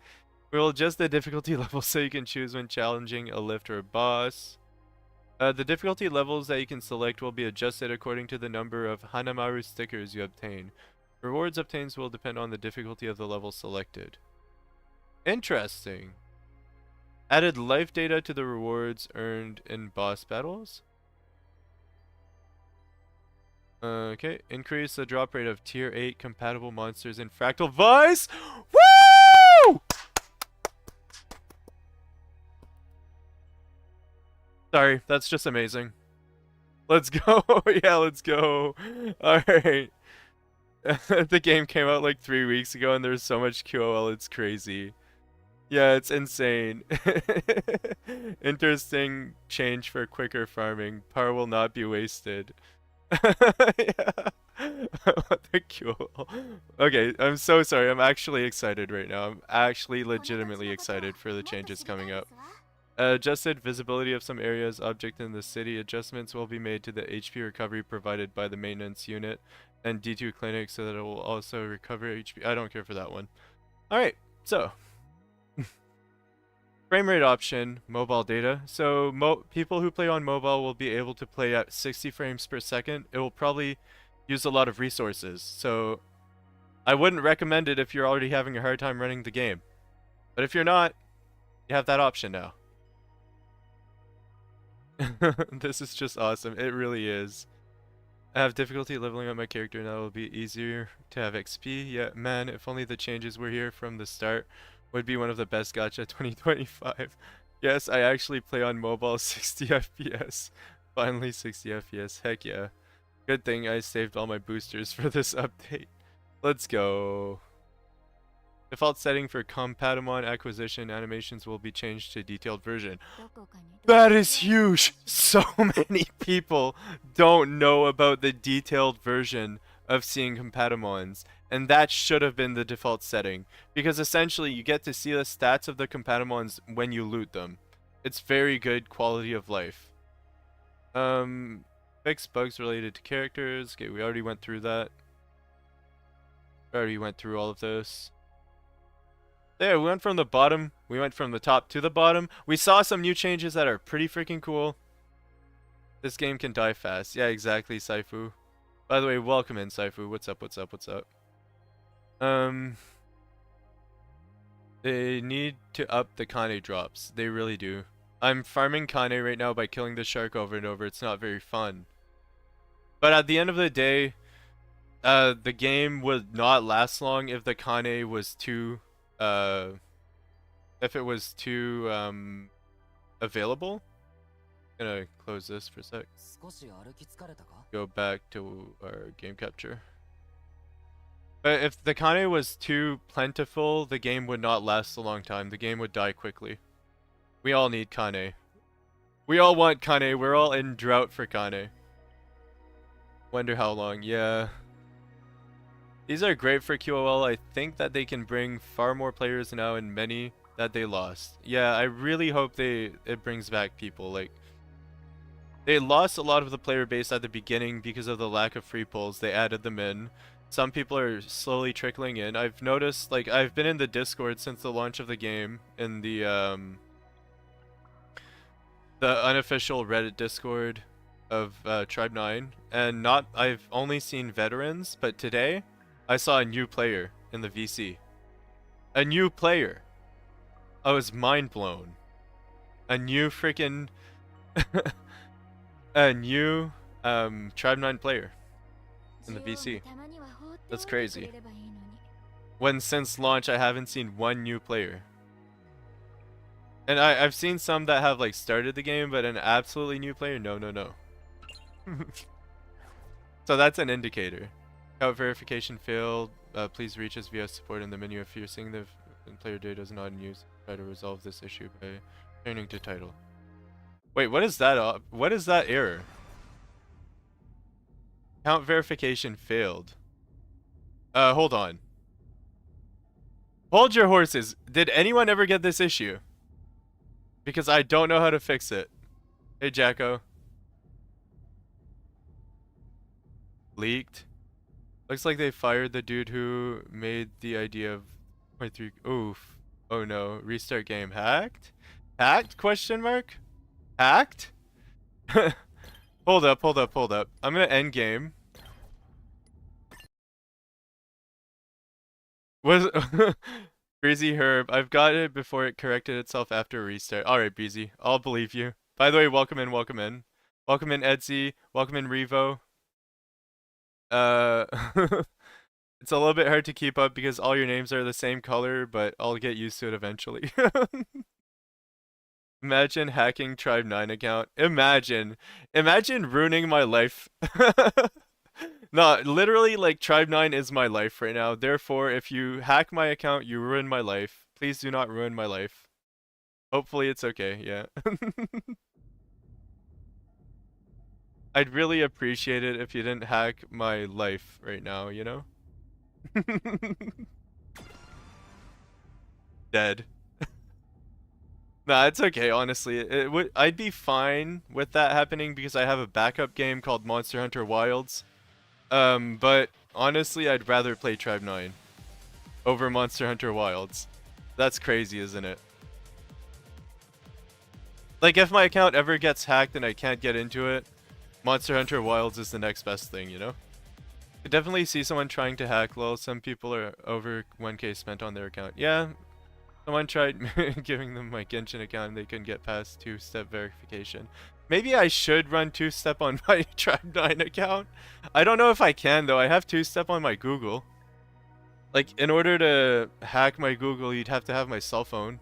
We'll adjust the difficulty level so you can choose when challenging a lift or a boss. The difficulty levels that you can select will be adjusted according to the number of Hanamaru stickers you obtain. Rewards obtained will depend on the difficulty of the level selected. Interesting. Added life data to the rewards earned in boss battles. Okay, increase the drop rate of tier 8 compatible monsters in Fractal Vice. Woo! Sorry, that's just amazing. Let's go. Yeah, let's go. Alright. The game came out like 3 weeks ago and there's so much QOL, it's crazy. Yeah, it's insane. Interesting change for quicker farming. Power will not be wasted. Yeah. What the QOL. Okay, I'm so sorry. I'm actually excited right now. I'm actually legitimately excited for the changes coming up. Adjusted visibility of some areas, object in the city. Adjustments will be made to the HP recovery provided by the maintenance unit and D2 clinic so that it will also recover HP. I don't care for that one. Alright, so frame rate option, mobile data. So people who play on mobile will be able to play at 60 frames per second. It will probably use a lot of resources. So I wouldn't recommend it if you're already having a hard time running the game. But if you're not, you have that option now. This is just awesome. It really is. I have difficulty leveling up my character now. It will be easier to have XP. Yeah, man, if only the changes were here from the start. Would be one of the best gacha 2025. Yes, I actually play on mobile 60 FPS. Finally 60 FPS. Heck yeah. Good thing I saved all my boosters for this update. Let's go. Default setting for Compatamon acquisition animations will be changed to detailed version. That is huge! So many people don't know about the detailed version of seeing Compatamons, and that should have been the default setting, because essentially you get to see the stats of the Compatamons when you loot them. It's very good quality of life. Fix bugs related to characters. Okay, we already went through that. We already went through all of those. There, we went from the bottom, we went from the top to the bottom. We saw some new changes that are pretty freaking cool. This game can die fast. Yeah, exactly, Saifu. By the way, welcome in, Saifu. What's up, what's up, what's up? They need to up the Kane drops. They really do. I'm farming Kane right now by killing the shark over and over. It's not very fun. But at the end of the day, the game would not last long if the Kane was too... if it was too available. I'm gonna close this for a sec. Go back to our game capture. But if the Kane was too plentiful, the game would not last a long time. The game would die quickly. We all need Kane. We all want Kane. We're all in drought for Kane. Wonder how long. Yeah. These are great for QOL. I think that they can bring far more players now and many that they lost. Yeah, I really hope it brings back people. Like, They lost a lot of the player base at the beginning because of the lack of free pulls. They added them in. Some people are slowly trickling in. I've noticed, like, I've been in the Discord since the launch of the game, in the unofficial Reddit Discord of Tribe 9, and I've only seen veterans, but today I saw a new player in the VC. A new player. I was mind blown. A new freaking a new Tribe 9 player in the VC. That's crazy. When since launch I haven't seen one new player. And I've seen some that have like started the game, but an absolutely new player, no. So that's an indicator. Account verification failed. Please reach us via support in the menu if you're seeing the player data is not in use. Try to resolve this issue by turning to title. Wait, what is that? What is that error? Account verification failed. Hold on. Hold your horses. Did anyone ever get this issue? Because I don't know how to fix it. Hey, Jacko. Leaked. Looks like they fired the dude who made the idea of 0.3. Oof. Oh no. Restart game. Hacked? Hacked? Question mark? Hacked? Hold up. I'm gonna end game. Was Breezy Herb, I've got it before it corrected itself after restart. Alright, Breezy. I'll believe you. By the way, welcome in. Welcome in, Edsy. Welcome in, Revo. It's a little bit hard to keep up because all your names are the same color, but I'll get used to it eventually. Imagine hacking Tribe 9 account. Imagine ruining my life. No, literally, like, Tribe 9 is my life right now. Therefore, if you hack my account, you ruin my life. Please do not ruin my life. Hopefully it's okay, yeah. I'd really appreciate it if you didn't hack my life right now, you know? Dead. Nah, it's okay, honestly. I'd be fine with that happening because I have a backup game called Monster Hunter Wilds. But honestly, I'd rather play Tribe 9 over Monster Hunter Wilds. That's crazy, isn't it? Like, if my account ever gets hacked and I can't get into it, Monster Hunter Wilds is the next best thing, you know? I definitely see someone trying to hack lol. Some people are over 1k spent on their account. Yeah, someone tried giving them my Genshin account and they couldn't get past 2-step verification. Maybe I should run 2-step on my Tribe 9 account. I don't know if I can though. I have 2-step on my Google. Like, in order to hack my Google, you'd have to have my cell phone,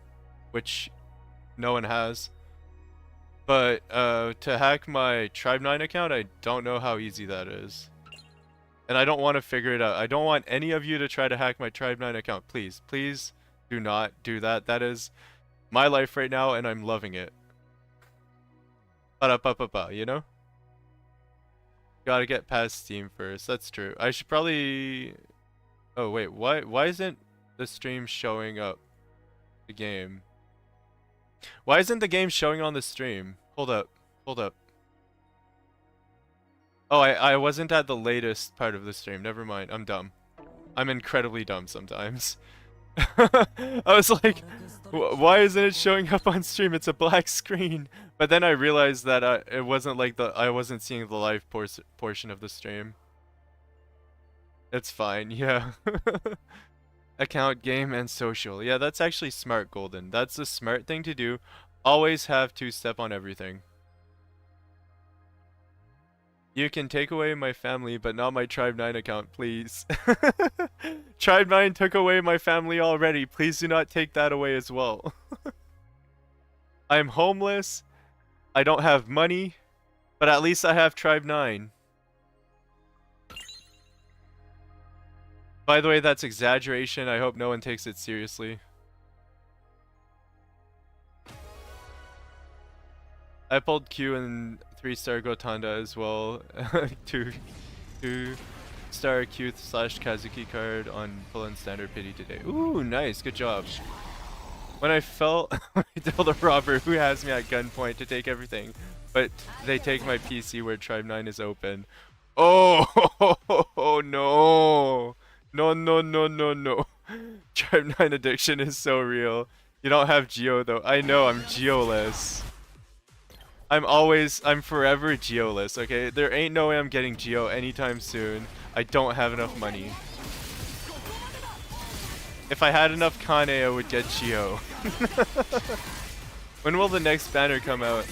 which no one has. But to hack my Tribe 9 account, I don't know how easy that is. And I don't want to figure it out. I don't want any of you to try to hack my Tribe 9 account. Please, please do not do that. That is my life right now and I'm loving it. Ba-da-ba-ba-ba, you know? Gotta get past Steam first. That's true. I should probably... Oh, wait. Why isn't the stream showing up? The game. Why isn't the game showing on the stream? Hold up. Oh, I wasn't at the latest part of the stream. Never mind. I'm dumb. I'm incredibly dumb sometimes. I was like, why isn't it showing up on stream? It's a black screen. But then I realized that it wasn't like I wasn't seeing the live portion of the stream. It's fine, yeah. Account, game, and social. Yeah, that's actually smart, Golden. That's the smart thing to do. Always have 2-step on everything. You can take away my family, but not my Tribe 9 account, please. Tribe 9 took away my family already. Please do not take that away as well. I'm homeless. I don't have money, but at least I have Tribe 9. By the way, that's exaggeration. I hope no one takes it seriously. I pulled Q and 3-star Gotanda as well. 2-star Q/Kazuki card on full and standard pity today. Ooh, nice. Good job. When I fell, I told a robber who has me at gunpoint to take everything, but they take my PC where Tribe 9 is open. Oh, no. No, no, no, no, no. Tribe 9 addiction is so real. You don't have Geo though. I know, I'm Geoless. I'm forever Geoless, okay? There ain't no way I'm getting Geo anytime soon. I don't have enough money. If I had enough Kane, I would get Geo. When will the next banner come out?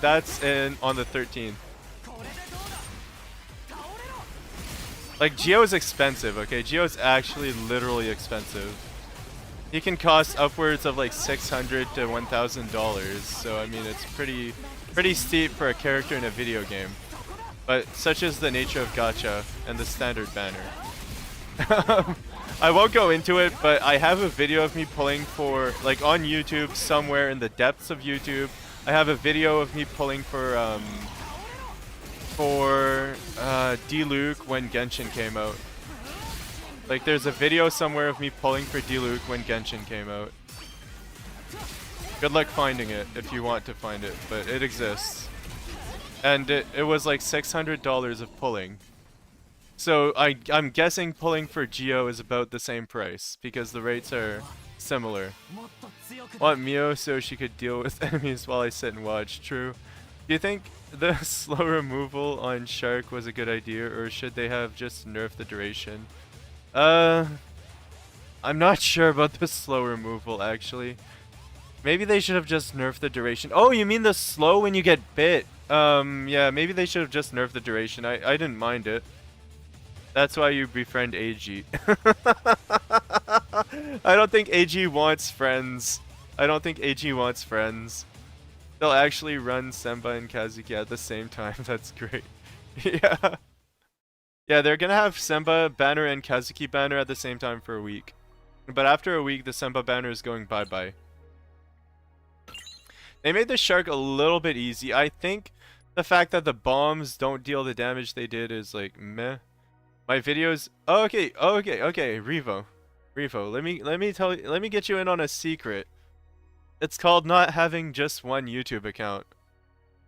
That's on the 13th. Like, Geo is expensive, okay? Geo is actually literally expensive. He can cost upwards of like $600 to $1,000, so I mean it's pretty steep for a character in a video game. But such is the nature of gacha and the standard banner. I won't go into it, but I have a video of me pulling for, like on YouTube, somewhere in the depths of YouTube, I have a video of me pulling for D-Luke when Genshin came out. Like there's a video somewhere of me pulling for D-Luke when Genshin came out. Good luck finding it if you want to find it, but it exists. And it was like $600 of pulling. So I'm guessing pulling for Geo is about the same price because the rates are similar. Want Mio so she could deal with enemies while I sit and watch. True. Do you think the slow removal on Shark was a good idea, or should they have just nerfed the duration? I'm not sure about the slow removal actually. Maybe they should have just nerfed the duration. Oh, you mean the slow when you get bit? Yeah, maybe they should have just nerfed the duration. I didn't mind it. That's why you befriend AG. I don't think AG wants friends. I don't think AG wants friends. They'll actually run Senba and Kazuki at the same time. That's great. Yeah. Yeah, they're gonna have Senba banner and Kazuki banner at the same time for a week. But after a week, the Senba banner is going bye-bye. They made the Shark a little bit easy. I think the fact that the bombs don't deal the damage they did is like meh. My videos. Oh, okay, Revo, let me get you in on a secret. It's called not having just one YouTube account.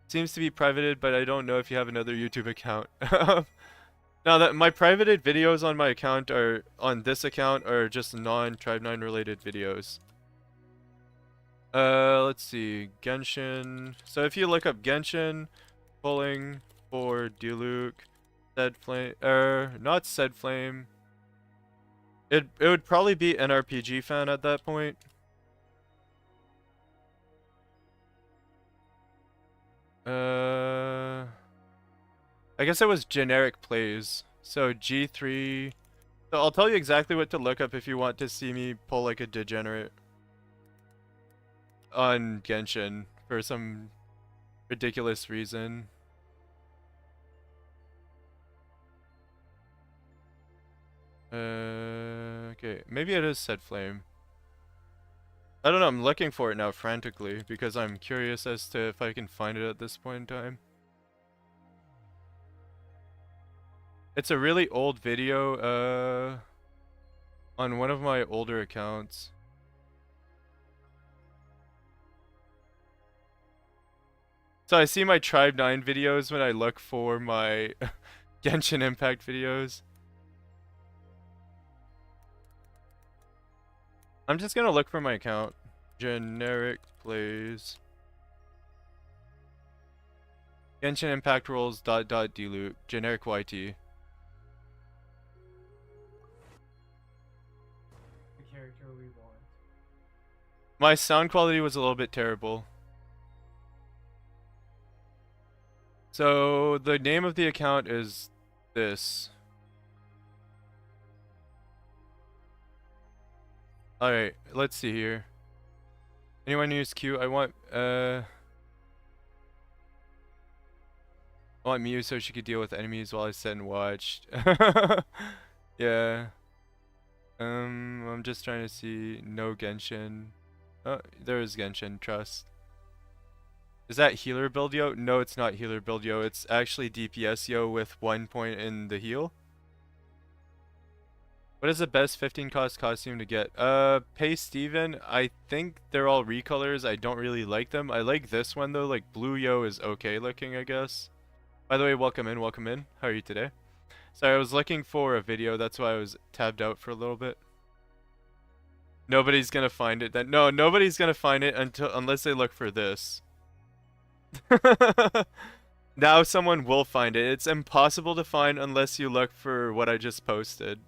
Seems to be privated, but I don't know if you have another YouTube account. Now that my privated videos on my account are on this account are just non-Tribe 9 related videos. Let's see, Genshin. So if you look up Genshin, pulling for Diluc, Said Flame, not Said Flame. It would probably be an RPG fan at that point. I guess it was generic plays. So G3. So I'll tell you exactly what to look up if you want to see me pull like a degenerate on Genshin for some ridiculous reason. Okay, maybe it is Said Flame. I don't know, I'm looking for it now frantically because I'm curious as to if I can find it at this point in time. It's a really old video, on one of my older accounts. So I see my Tribe 9 videos when I look for my Genshin Impact videos. I'm just gonna look for my account. Generic plays. Genshin Impact rolls ... Dilute. Generic YT. Character we want. My sound quality was a little bit terrible. So the name of the account is this. Alright, let's see here. Anyone use Q? I want Miyu so she could deal with enemies while I sit and watched. Yeah. I'm just trying to see. No Genshin. Oh, there is Genshin. Trust. Is that healer build yo? No, it's not healer build yo. It's actually DPS yo with 1 point in the heal. What is the best 15 cost costume to get? Pay Steven. I think they're all recolors. I don't really like them. I like this one though. Like Blue Yo is okay looking, I guess. By the way, welcome in, welcome in. How are you today? Sorry, I was looking for a video. That's why I was tabbed out for a little bit. Nobody's gonna find it then. No, nobody's gonna find it unless they look for this. Now someone will find it. It's impossible to find unless you look for what I just posted.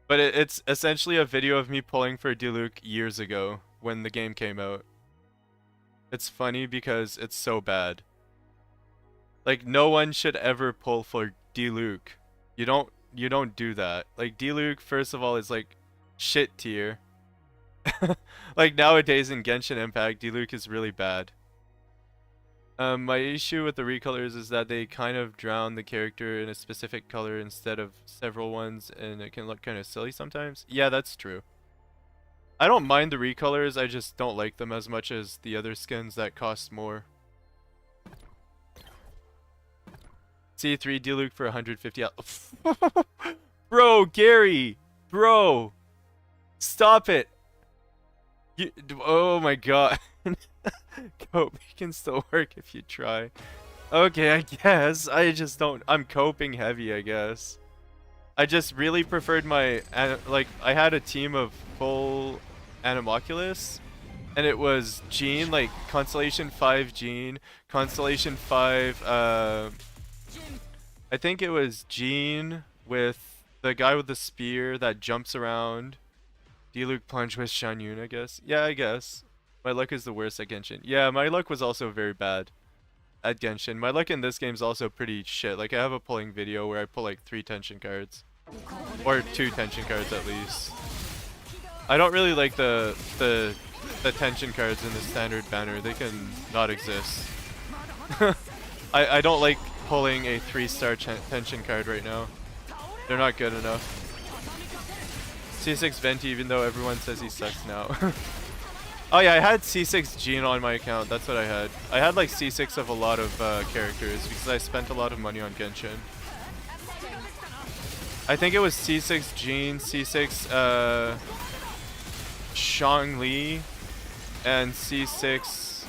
But it's essentially a video of me pulling for Diluc years ago when the game came out. It's funny because it's so bad. Like no one should ever pull for Diluc. You don't do that. Like Diluc first of all is like shit tier. Like nowadays in Genshin Impact, Diluc is really bad. My issue with the recolors is that they kind of drown the character in a specific color instead of several ones, and it can look kind of silly sometimes. Yeah, that's true. I don't mind the recolors, I just don't like them as much as the other skins that cost more. C3 Diluc for 150. Bro, Gary! Bro! Stop it! Oh my god. Cope can still work if you try. Okay, I guess. I just don't. I'm coping heavy, I guess. I just really preferred my. Like, I had a team of full Anemoculus, and it was Jean, like Constellation 5 Jean, Constellation 5. I think it was Jean with the guy with the spear that jumps around. Diluc Plunge with Shanyun, I guess. Yeah, I guess. My luck is the worst at Genshin. Yeah, my luck was also very bad at Genshin. My luck in this game is also pretty shit. Like, I have a pulling video where I pull like 3 tension cards. Or 2 tension cards at least. I don't really like the tension cards in the standard banner. They can not exist. I don't like pulling a 3-star tension card right now. They're not good enough. C6 Venti, even though everyone says he sucks now. Oh yeah, I had C6 Jean on my account. That's what I had. I had like C6 of a lot of characters because I spent a lot of money on Genshin. I think it was C6 Jean, C6 Shangli, and C6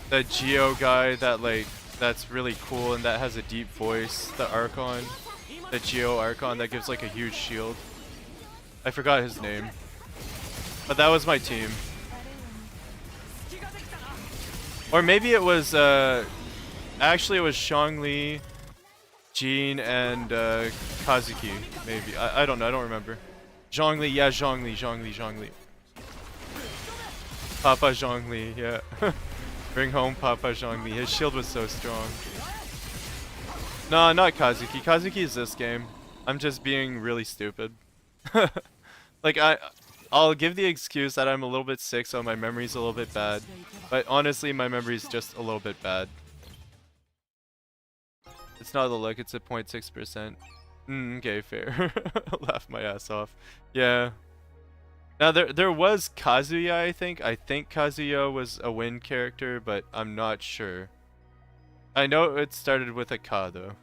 the Geo guy that's really cool and that has a deep voice, the Archon. The Geo Archon that gives like a huge shield. I forgot his name. But that was my team. Or maybe it was actually it was Shangli, Jean, and Kazuki, maybe. I don't know, I don't remember. Zhongli, yeah, Zhongli. Papa Zhongli, yeah. Bring home Papa Zhongli. His shield was so strong. No, not Kazuki. Kazuki is this game. I'm just being really stupid. Like, I'll give the excuse that I'm a little bit sick, so my memory's a little bit bad. But honestly, my memory's just a little bit bad. It's not the luck, it's at 0.6%. Okay, fair. Laugh my ass off. Yeah. Now, there was Kazuya, I think. I think Kazuya was a win character, but I'm not sure. I know it started with a Ka, though.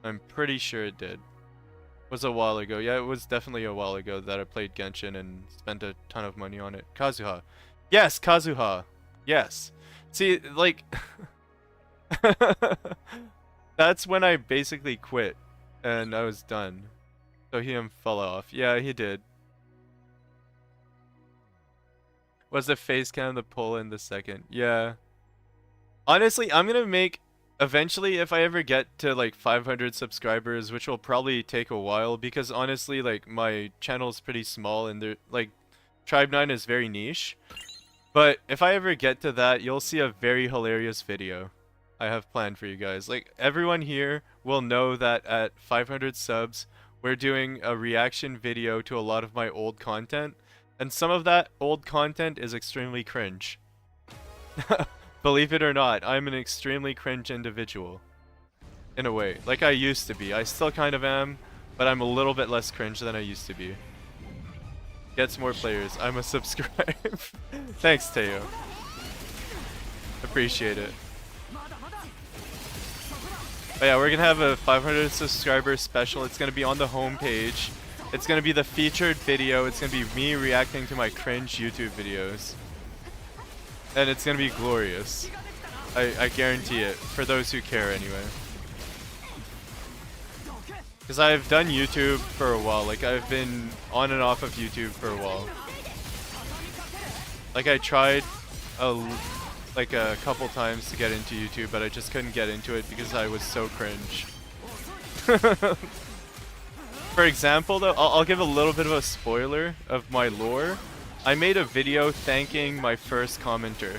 I'm pretty sure it did. It was a while ago. Yeah, it was definitely a while ago that I played Genshin and spent a ton of money on it. Kazuha. Yes, Kazuha. Yes. See, like... That's when I basically quit. And I was done. So he fell off. Yeah, he did. Was the face cam the pull in the second? Yeah. Honestly, I'm gonna make... Eventually, if I ever get to like 500 subscribers, which will probably take a while, because honestly, like, my channel's pretty small and they're like, Tribe 9 is very niche. But if I ever get to that, you'll see a very hilarious video I have planned for you guys. Like, everyone here will know that at 500 subs, we're doing a reaction video to a lot of my old content, and some of that old content is extremely cringe. Believe it or not, I'm an extremely cringe individual. In a way. Like I used to be. I still kind of am, but I'm a little bit less cringe than I used to be. Gets more players. I'm a subscribe. Thanks, Teo. Appreciate it. But yeah, we're gonna have a 500 subscriber special. It's gonna be on the homepage. It's gonna be the featured video. It's gonna be me reacting to my cringe YouTube videos. And it's gonna be glorious. I guarantee it, for those who care anyway. Because I've done YouTube for a while, like I've been on and off of YouTube for a while. Like I tried like a couple times to get into YouTube, but I just couldn't get into it because I was so cringe. For example though, I'll give a little bit of a spoiler of my lore. I made a video thanking my first commenter.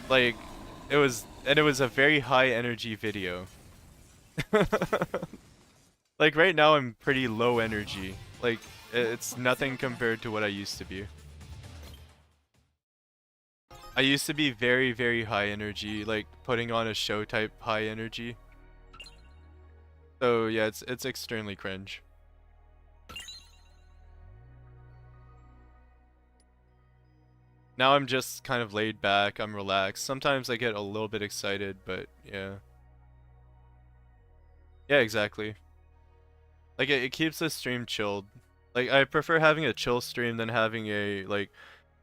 Like, it was a very high energy video. Like right now I'm pretty low energy. Like, it's nothing compared to what I used to be. I used to be very, very high energy, like putting on a show type high energy. So yeah, it's extremely cringe. Now I'm just kind of laid back, I'm relaxed. Sometimes I get a little bit excited, but yeah. Yeah, exactly. Like it keeps the stream chilled. Like I prefer having a chill stream than having a like,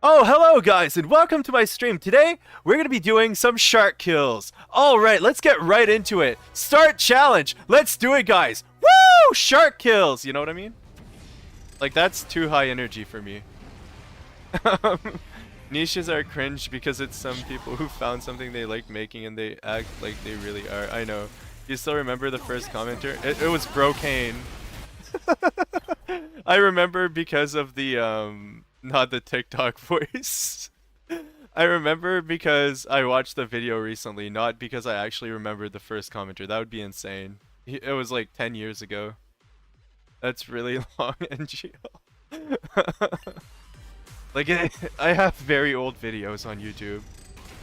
oh hello guys and welcome to my stream. Today we're gonna be doing some shark kills. Alright, let's get right into it. Start challenge! Let's do it guys! Woo! Shark kills! You know what I mean? Like that's too high energy for me. Niches are cringe because it's some people who found something they like making and they act like they really are. I know. You still remember the first commenter? It was Brocane. I remember because of the not the TikTok voice. I remember because I watched the video recently, not because I actually remembered the first commenter. That would be insane. It was like 10 years ago. That's really long, NGL. Like, I have very old videos on YouTube.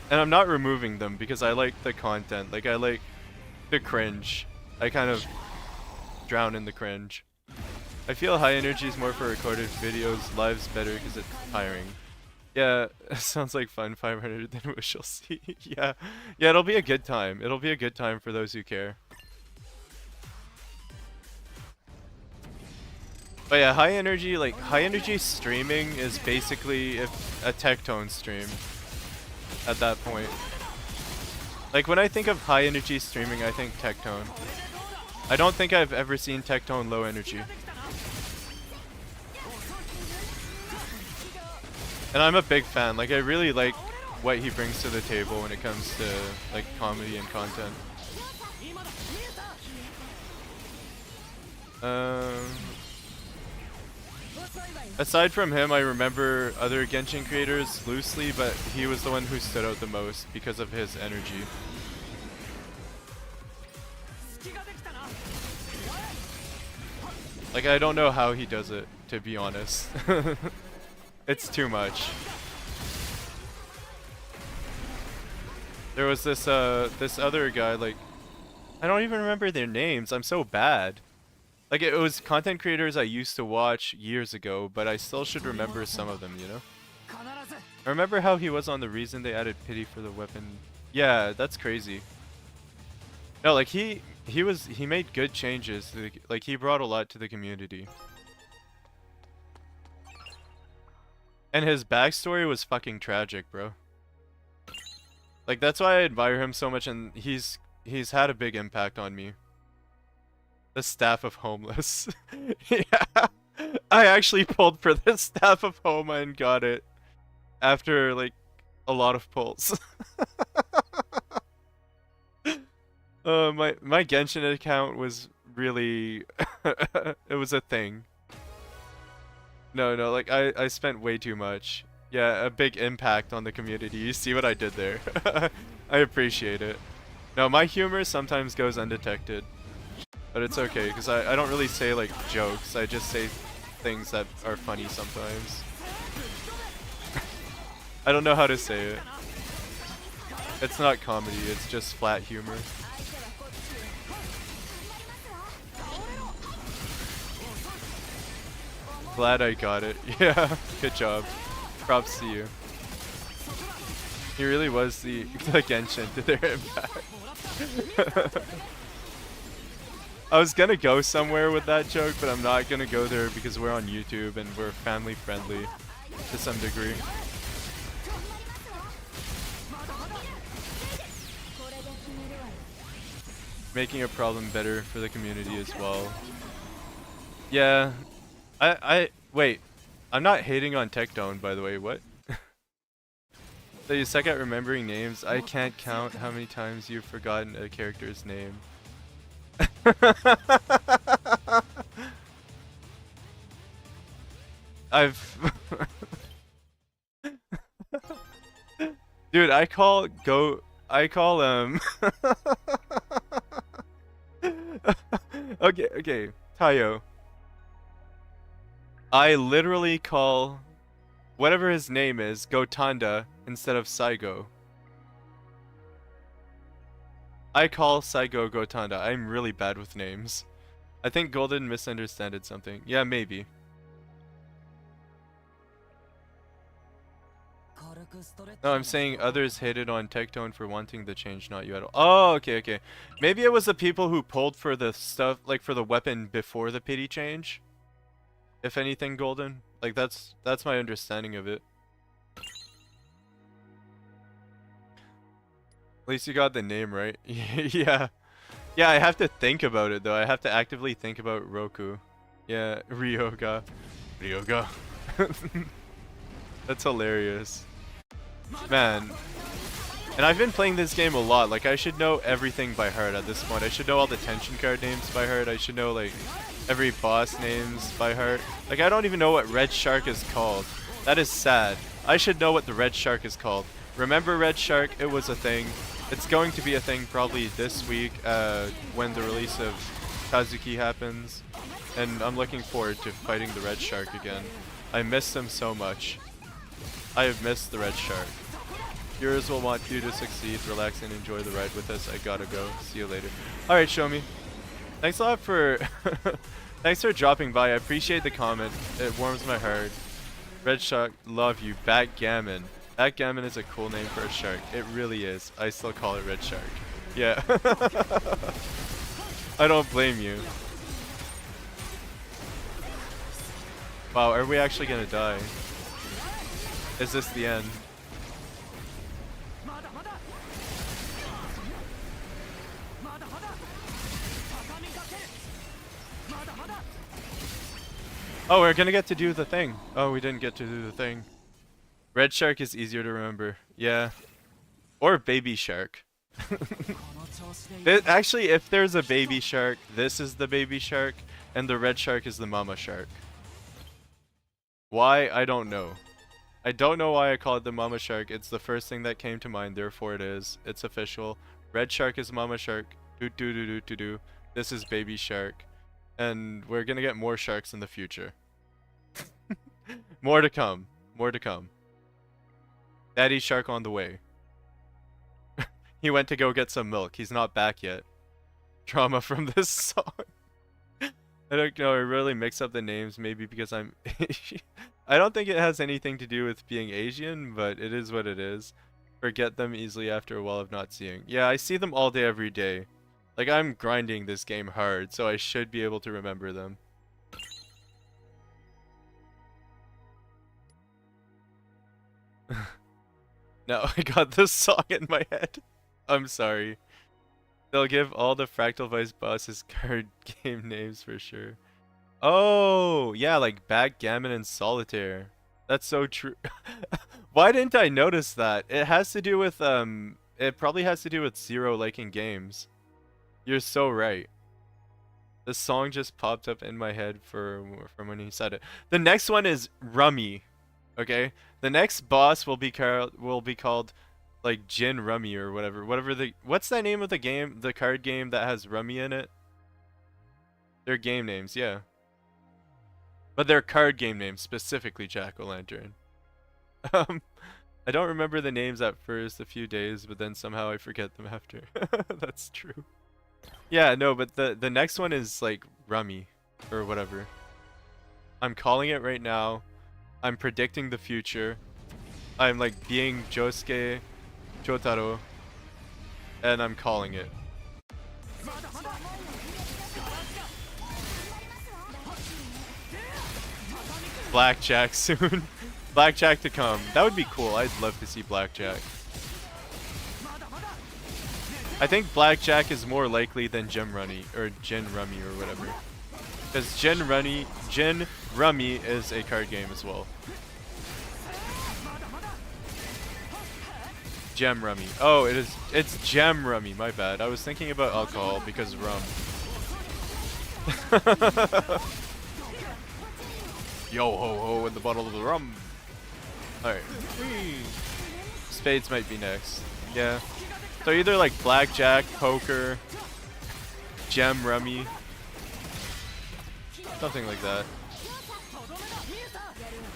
And I'm not removing them because I like the content. Like, I like the cringe. I kind of drown in the cringe. I feel high energy is more for recorded videos. Live's better because it's tiring. Yeah, sounds like fun. 500, then we shall see. Yeah, it'll be a good time. It'll be a good time for those who care. But yeah, high energy streaming is basically a Tectone stream at that point. Like when I think of high energy streaming, I think Tectone. I don't think I've ever seen Tectone low energy. And I'm a big fan. Like I really like what he brings to the table when it comes to like comedy and content. Aside from him, I remember other Genshin creators loosely, but he was the one who stood out the most because of his energy. Like, I don't know how he does it, to be honest. It's too much. There was this other guy, like, I don't even remember their names, I'm so bad. Like, it was content creators I used to watch years ago, but I still should remember some of them, you know? I remember how he was on the reason they added pity for the weapon. Yeah, that's crazy. No, like, he made good changes. Like, he brought a lot to the community. And his backstory was fucking tragic, bro. Like, that's why I admire him so much, and he's had a big impact on me. The Staff of Homeless. Yeah, I actually pulled for the Staff of Homa and got it after like a lot of pulls. My Genshin account was really it was a thing. No, like I spent way too much. Yeah, a big impact on the community. You see what I did there? I appreciate it. No, my humor sometimes goes undetected. But it's okay, because I don't really say, like, jokes. I just say things that are funny sometimes. I don't know how to say it. It's not comedy, it's just flat humor. Glad I got it. Yeah, good job. Props to you. He really was the Genshin to their impact. I was gonna go somewhere with that joke, but I'm not gonna go there because we're on YouTube and we're family friendly to some degree. Making a problem better for the community as well. Yeah, wait. I'm not hating on Tectone, by the way. What? So you suck at remembering names? I can't count how many times you've forgotten a character's name. I've... Dude, I call okay, Tayo. I literally call whatever his name is Gotanda instead of Saigo. I call Saigo Gotanda. I'm really bad with names. I think Golden misunderstood something. Yeah, maybe. No, I'm saying others hated on Tectone for wanting the change, not you at all. Oh, okay. Maybe it was the people who pulled for the stuff, like for the weapon before the pity change. If anything, Golden. Like that's my understanding of it. At least you got the name right. Yeah. Yeah, I have to think about it though. I have to actively think about Roku. Yeah, Ryoga. That's hilarious. Man. And I've been playing this game a lot. Like, I should know everything by heart at this point. I should know all the tension card names by heart. I should know, like, every boss names by heart. Like, I don't even know what Red Shark is called. That is sad. I should know what the Red Shark is called. Remember Red Shark? It was a thing. It's going to be a thing probably this week when the release of Kazuki happens. And I'm looking forward to fighting the Red Shark again. I missed him so much. I have missed the Red Shark. Viewers will want you to succeed. Relax and enjoy the ride with us. I gotta go. See you later. Alright, show me. Thanks a lot for... Thanks for dropping by. I appreciate the comment. It warms my heart. Red Shark, love you. Backgammon. Backgammon is a cool name for a shark. It really is. I still call it Red Shark. Yeah. I don't blame you. Wow, are we actually gonna die? Is this the end? Oh, we're gonna get to do the thing. Oh, we didn't get to do the thing. Red Shark is easier to remember. Yeah. Or Baby Shark. Actually, if there's a Baby Shark, this is the Baby Shark, and the Red Shark is the Mama Shark. Why? I don't know. I don't know why I call it the Mama Shark. It's the first thing that came to mind, therefore it is. It's official. Red Shark is Mama Shark. Do. This is Baby Shark. And we're gonna get more sharks in the future. More to come. More to come. Daddy Shark on the way. He went to go get some milk. He's not back yet. Drama from this song. I don't know, I really mix up the names, maybe because I'm Asian. I don't think it has anything to do with being Asian, but it is what it is. Forget them easily after a while of not seeing. Yeah, I see them all day every day. Like, I'm grinding this game hard, so I should be able to remember them. No, I got this song in my head. I'm sorry. They'll give all the Fractal Vice bosses card game names for sure. Oh, yeah, like Backgammon and Solitaire. That's so true. Why didn't I notice that? It has to do with, it probably has to do with Zero liking games. You're so right. The song just popped up in my head from when he said it. The next one is Rummy. Okay? The next boss will be called like Gin Rummy or whatever. What's that name of the game? The card game that has Rummy in it? They're game names, yeah. But they're card game names, specifically Jack-O-Lantern. I don't remember the names at first a few days, but then somehow I forget them after. That's true. Yeah, no, but the next one is like Rummy or whatever. I'm calling it right now. I'm predicting the future. I'm like being Josuke Jotaro, and I'm calling it. Blackjack soon. Blackjack to come. That would be cool. I'd love to see Blackjack. I think Blackjack is more likely than Gin Rummy or whatever. Because Gin Rummy is a card game as well. Gem Rummy. Oh, it's Gem Rummy, my bad. I was thinking about alcohol because rum. Yo ho ho in the bottle of the rum. Alright. Spades might be next. Yeah. So either like Blackjack, Poker, Gem Rummy. Something like that.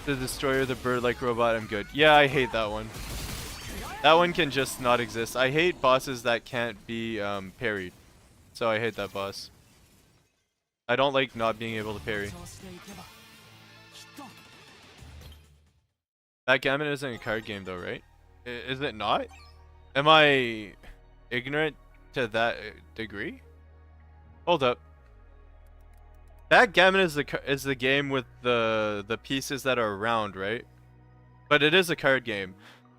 The Destroyer, the bird-like robot, I'm good. Yeah, I hate that one. That one can just not exist. I hate bosses that can't be parried. So I hate that boss. I don't like not being able to parry. Backgammon isn't a card game though, right? Is it not? Am I ignorant to that degree? Hold up. Backgammon is the game with the pieces that are round, right? But it is a card game.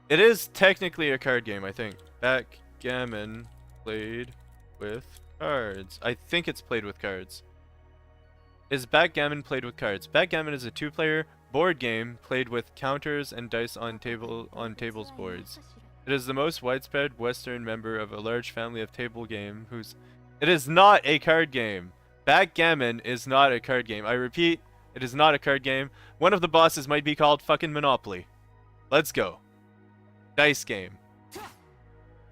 It is technically a card game, I think. Backgammon played with cards. I think it's played with cards. Is backgammon played with cards? Backgammon is a two-player board game played with counters and dice on tables boards. It is the most widespread Western member of a large family of table game whose... It is not a card game. Backgammon is not a card game. I repeat, it is not a card game. One of the bosses might be called fucking Monopoly. Let's go. Dice game.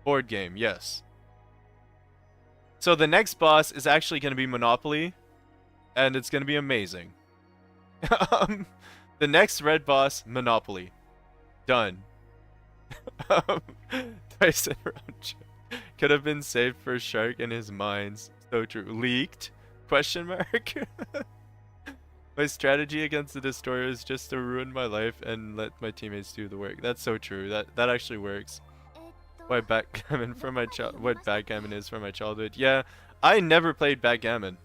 Board game, yes. So the next boss is actually going to be Monopoly. And it's going to be amazing. The next red boss, Monopoly. Done. Tyson Roach could have been saved for Shark in his mines. So true. Leaked? Question mark? My strategy against the Destroyer is just to ruin my life and let my teammates do the work. That's so true. That actually works. Why backgammon from my what backgammon is from my childhood? Yeah, I never played backgammon.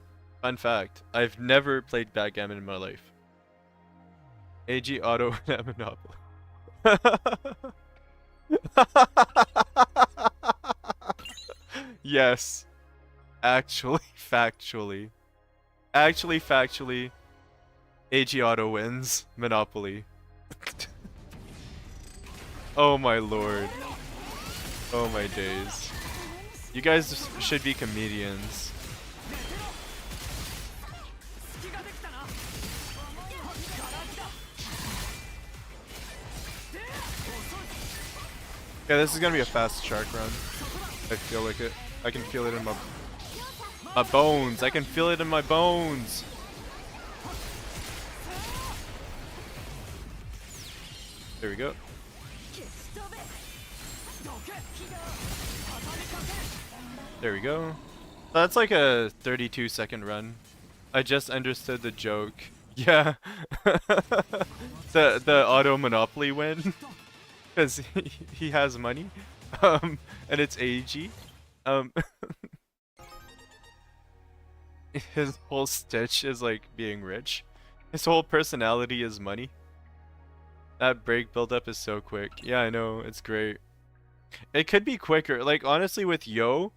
Fun fact, I've never played backgammon in my life. AG Auto at Monopoly. Yes. Actually, factually. AG Auto wins Monopoly. Oh my lord. Oh my days. You guys should be comedians. Yeah, this is gonna be a fast shark run. I feel like it. I can feel it in my bones. I can feel it in my bones. There we go. There we go. That's like a 32-second run. I just understood the joke. Yeah. the auto Monopoly win. Because he has money. And it's AG. His whole stitch is like being rich. His whole personality is money. That break buildup is so quick. Yeah, I know. It's great. It could be quicker. Like, honestly, with Yo,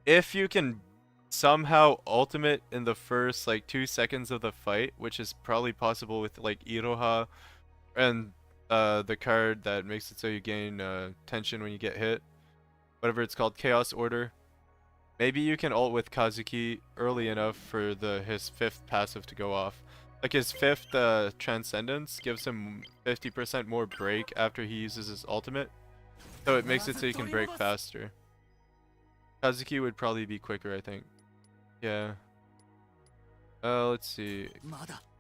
if you can somehow ultimate in the first, like, 2 seconds of the fight, which is probably possible with, like, Iroha and the card that makes it so you gain tension when you get hit. Whatever it's called. Chaos Order. Maybe you can ult with Kazuki early enough for his 5th passive to go off. Like his 5th Transcendence gives him 50% more break after he uses his ultimate. So it makes it so you can break faster. Kazuki would probably be quicker, I think. Yeah. Let's see.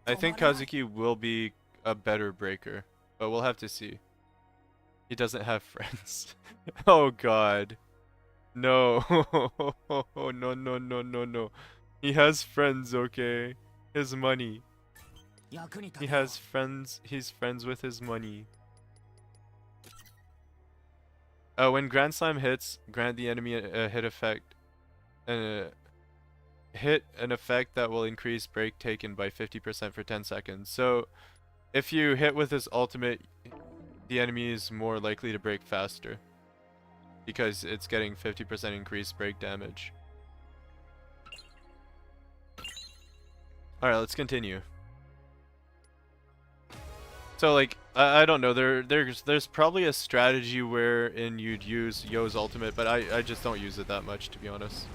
I think Kazuki will be a better breaker. But we'll have to see. He doesn't have friends. Oh god. No. No. He has friends, okay? His money. He has friends. He's friends with his money. When Grand Slam hits, grant the enemy a hit effect. Hit an effect that will increase break taken by 50% for 10 seconds. So, If you hit with his ultimate, the enemy is more likely to break faster. Because it's getting 50% increased break damage. Alright, let's continue. So like, I don't know, there's probably a strategy wherein you'd use Yo's ultimate, but I just don't use it that much, to be honest.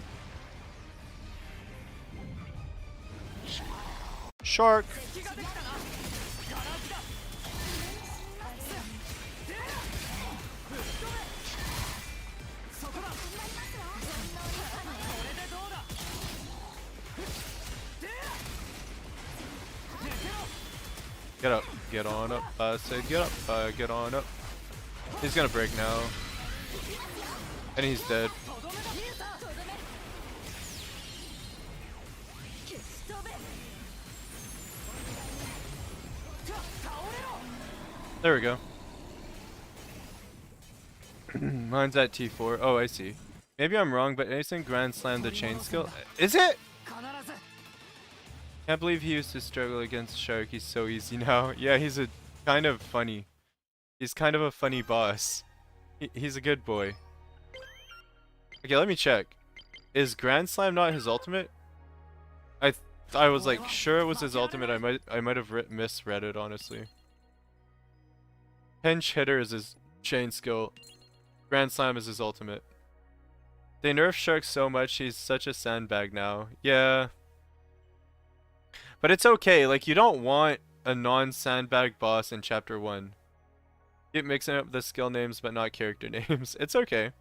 Shark! Get up, get on up, I said get up, get on up. He's gonna break now. And he's dead. There we go. Mine's at T4. Oh, I see. Maybe I'm wrong, but isn't Grand Slam the chain skill? Is it? Can't believe he used to struggle against Shark. He's so easy now. Yeah, he's a kind of funny. He's kind of a funny boss. He's a good boy. Okay, let me check. Is Grand Slam not his ultimate? I was like sure it was his ultimate. I might have misread it, honestly. Pinch hitter is his chain skill. Grand Slam is his ultimate. They nerf Shark so much, he's such a sandbag now. Yeah. But it's okay, like you don't want a non-sandbag boss in chapter 1. Keep mixing up the skill names but not character names. It's okay.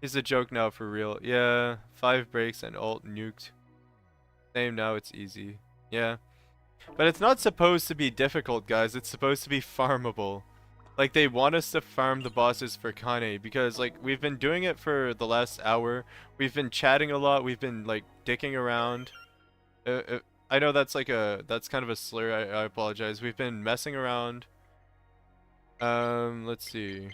He's a joke now for real. Yeah, 5 breaks and ult nuked. Same now, it's easy. Yeah. But it's not supposed to be difficult, guys. It's supposed to be farmable. Like, they want us to farm the bosses for Kane because, like, we've been doing it for the last hour. We've been chatting a lot. We've been, like, dicking around. I know that's like that's kind of a slur. I apologize. We've been messing around. Let's see.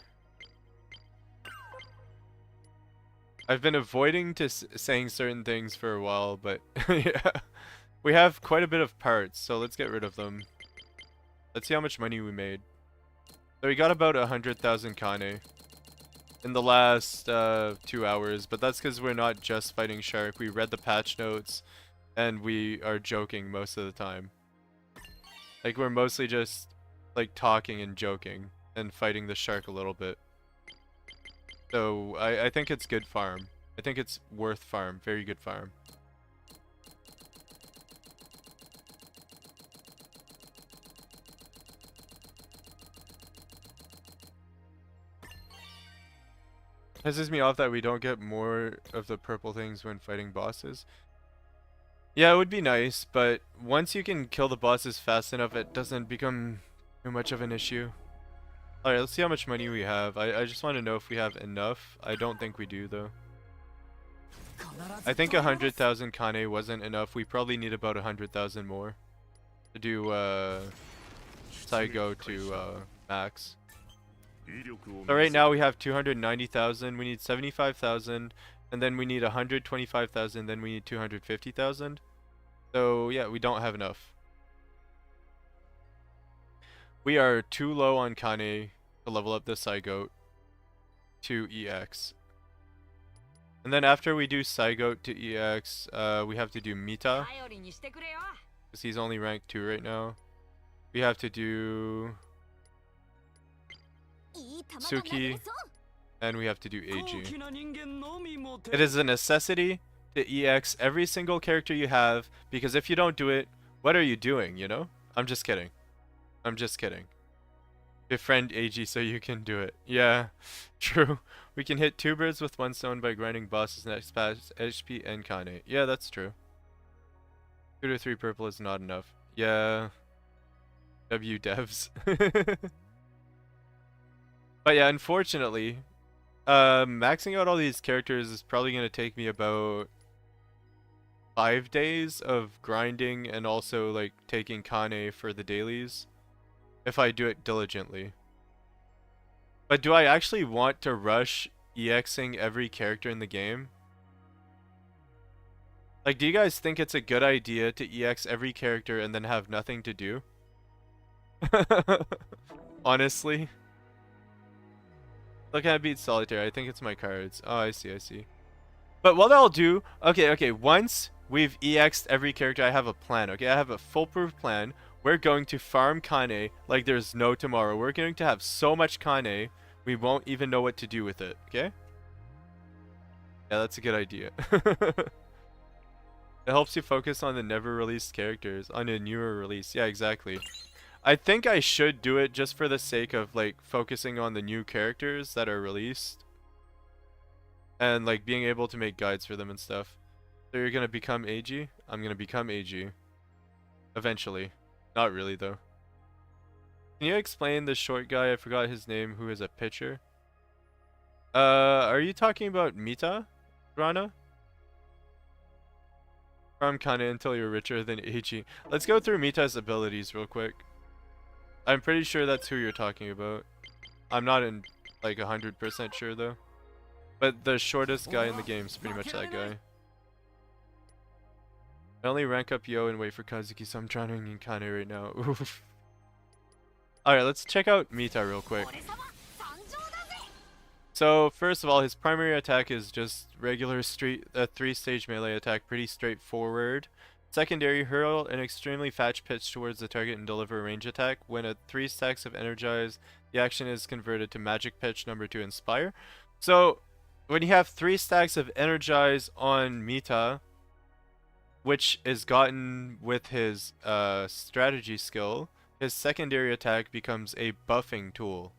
I've been avoiding saying certain things for a while, but yeah. We have quite a bit of parts, so let's get rid of them. Let's see how much money we made. So we got about 100,000 Kane in the last 2 hours, but that's because we're not just fighting Shark. We read the patch notes. And we are joking most of the time. Like, we're mostly just, like, talking and joking. And fighting the Shark a little bit. So, I think it's good farm. I think it's worth farm. Very good farm. Pisses me off that we don't get more of the purple things when fighting bosses. Yeah, it would be nice, but once you can kill the bosses fast enough, it doesn't become too much of an issue. Alright, let's see how much money we have. I just want to know if we have enough. I don't think we do, though. I think 100,000 Kane wasn't enough. We probably need about 100,000 more to do Saigo to max. So right now we have 290,000. We need 75,000. And then we need 125,000, then we need 250,000. So yeah, we don't have enough. We are too low on Kane to level up the Saigoat to EX. And then after we do Saigoat to EX, we have to do Mita. Because he's only rank 2 right now. We have to do Suki. And we have to do AG. It is a necessity to EX every single character you have, because if you don't do it, what are you doing, you know? I'm just kidding. I'm just kidding. Befriend AG so you can do it. Yeah, true. We can hit 2 birds with 1 stone by grinding bosses next patch, HP and Kane. Yeah, that's true. 2 to 3 purple is not enough. Yeah. W devs. But yeah, unfortunately, maxing out all these characters is probably going to take me about 5 days of grinding and also like taking Kane for the dailies if I do it diligently. But do I actually want to rush EXing every character in the game? Like, do you guys think it's a good idea to EX every character and then have nothing to do? Honestly. Look, I beat Solitaire. I think it's my cards. Oh, I see, I see. But what I'll do, okay, once we've EX'd every character, I have a plan, okay? I have a foolproof plan. We're going to farm Kane like there's no tomorrow. We're going to have so much Kane, we won't even know what to do with it, okay? Yeah, that's a good idea. It helps you focus on the never released characters, on a newer release. Yeah, exactly. I think I should do it just for the sake of, like, focusing on the new characters that are released. And, like, being able to make guides for them and stuff. So you're gonna become AG? I'm gonna become AG. Eventually. Not really, though. Can you explain the short guy, I forgot his name, who is a pitcher? Are you talking about Mita? Rana? Farm Kana until you're richer than AG. Let's go through Mita's abilities real quick. I'm pretty sure that's who you're talking about. I'm not in, like, 100% sure, though. But the shortest guy in the game is pretty much that guy. I only rank up Yo and wait for Kazuki, so I'm drowning in Kane right now. Oof. Alright, let's check out Mita real quick. So, first of all, his primary attack is just regular 3-stage melee attack, pretty straightforward. Secondary, hurl an extremely fast pitch towards the target and deliver a range attack. When at 3 stacks of energize, the action is converted to magic pitch number 2 inspire. So, when you have 3 stacks of energize on Mita, which is gotten with his strategy skill, his secondary attack becomes a buffing tool.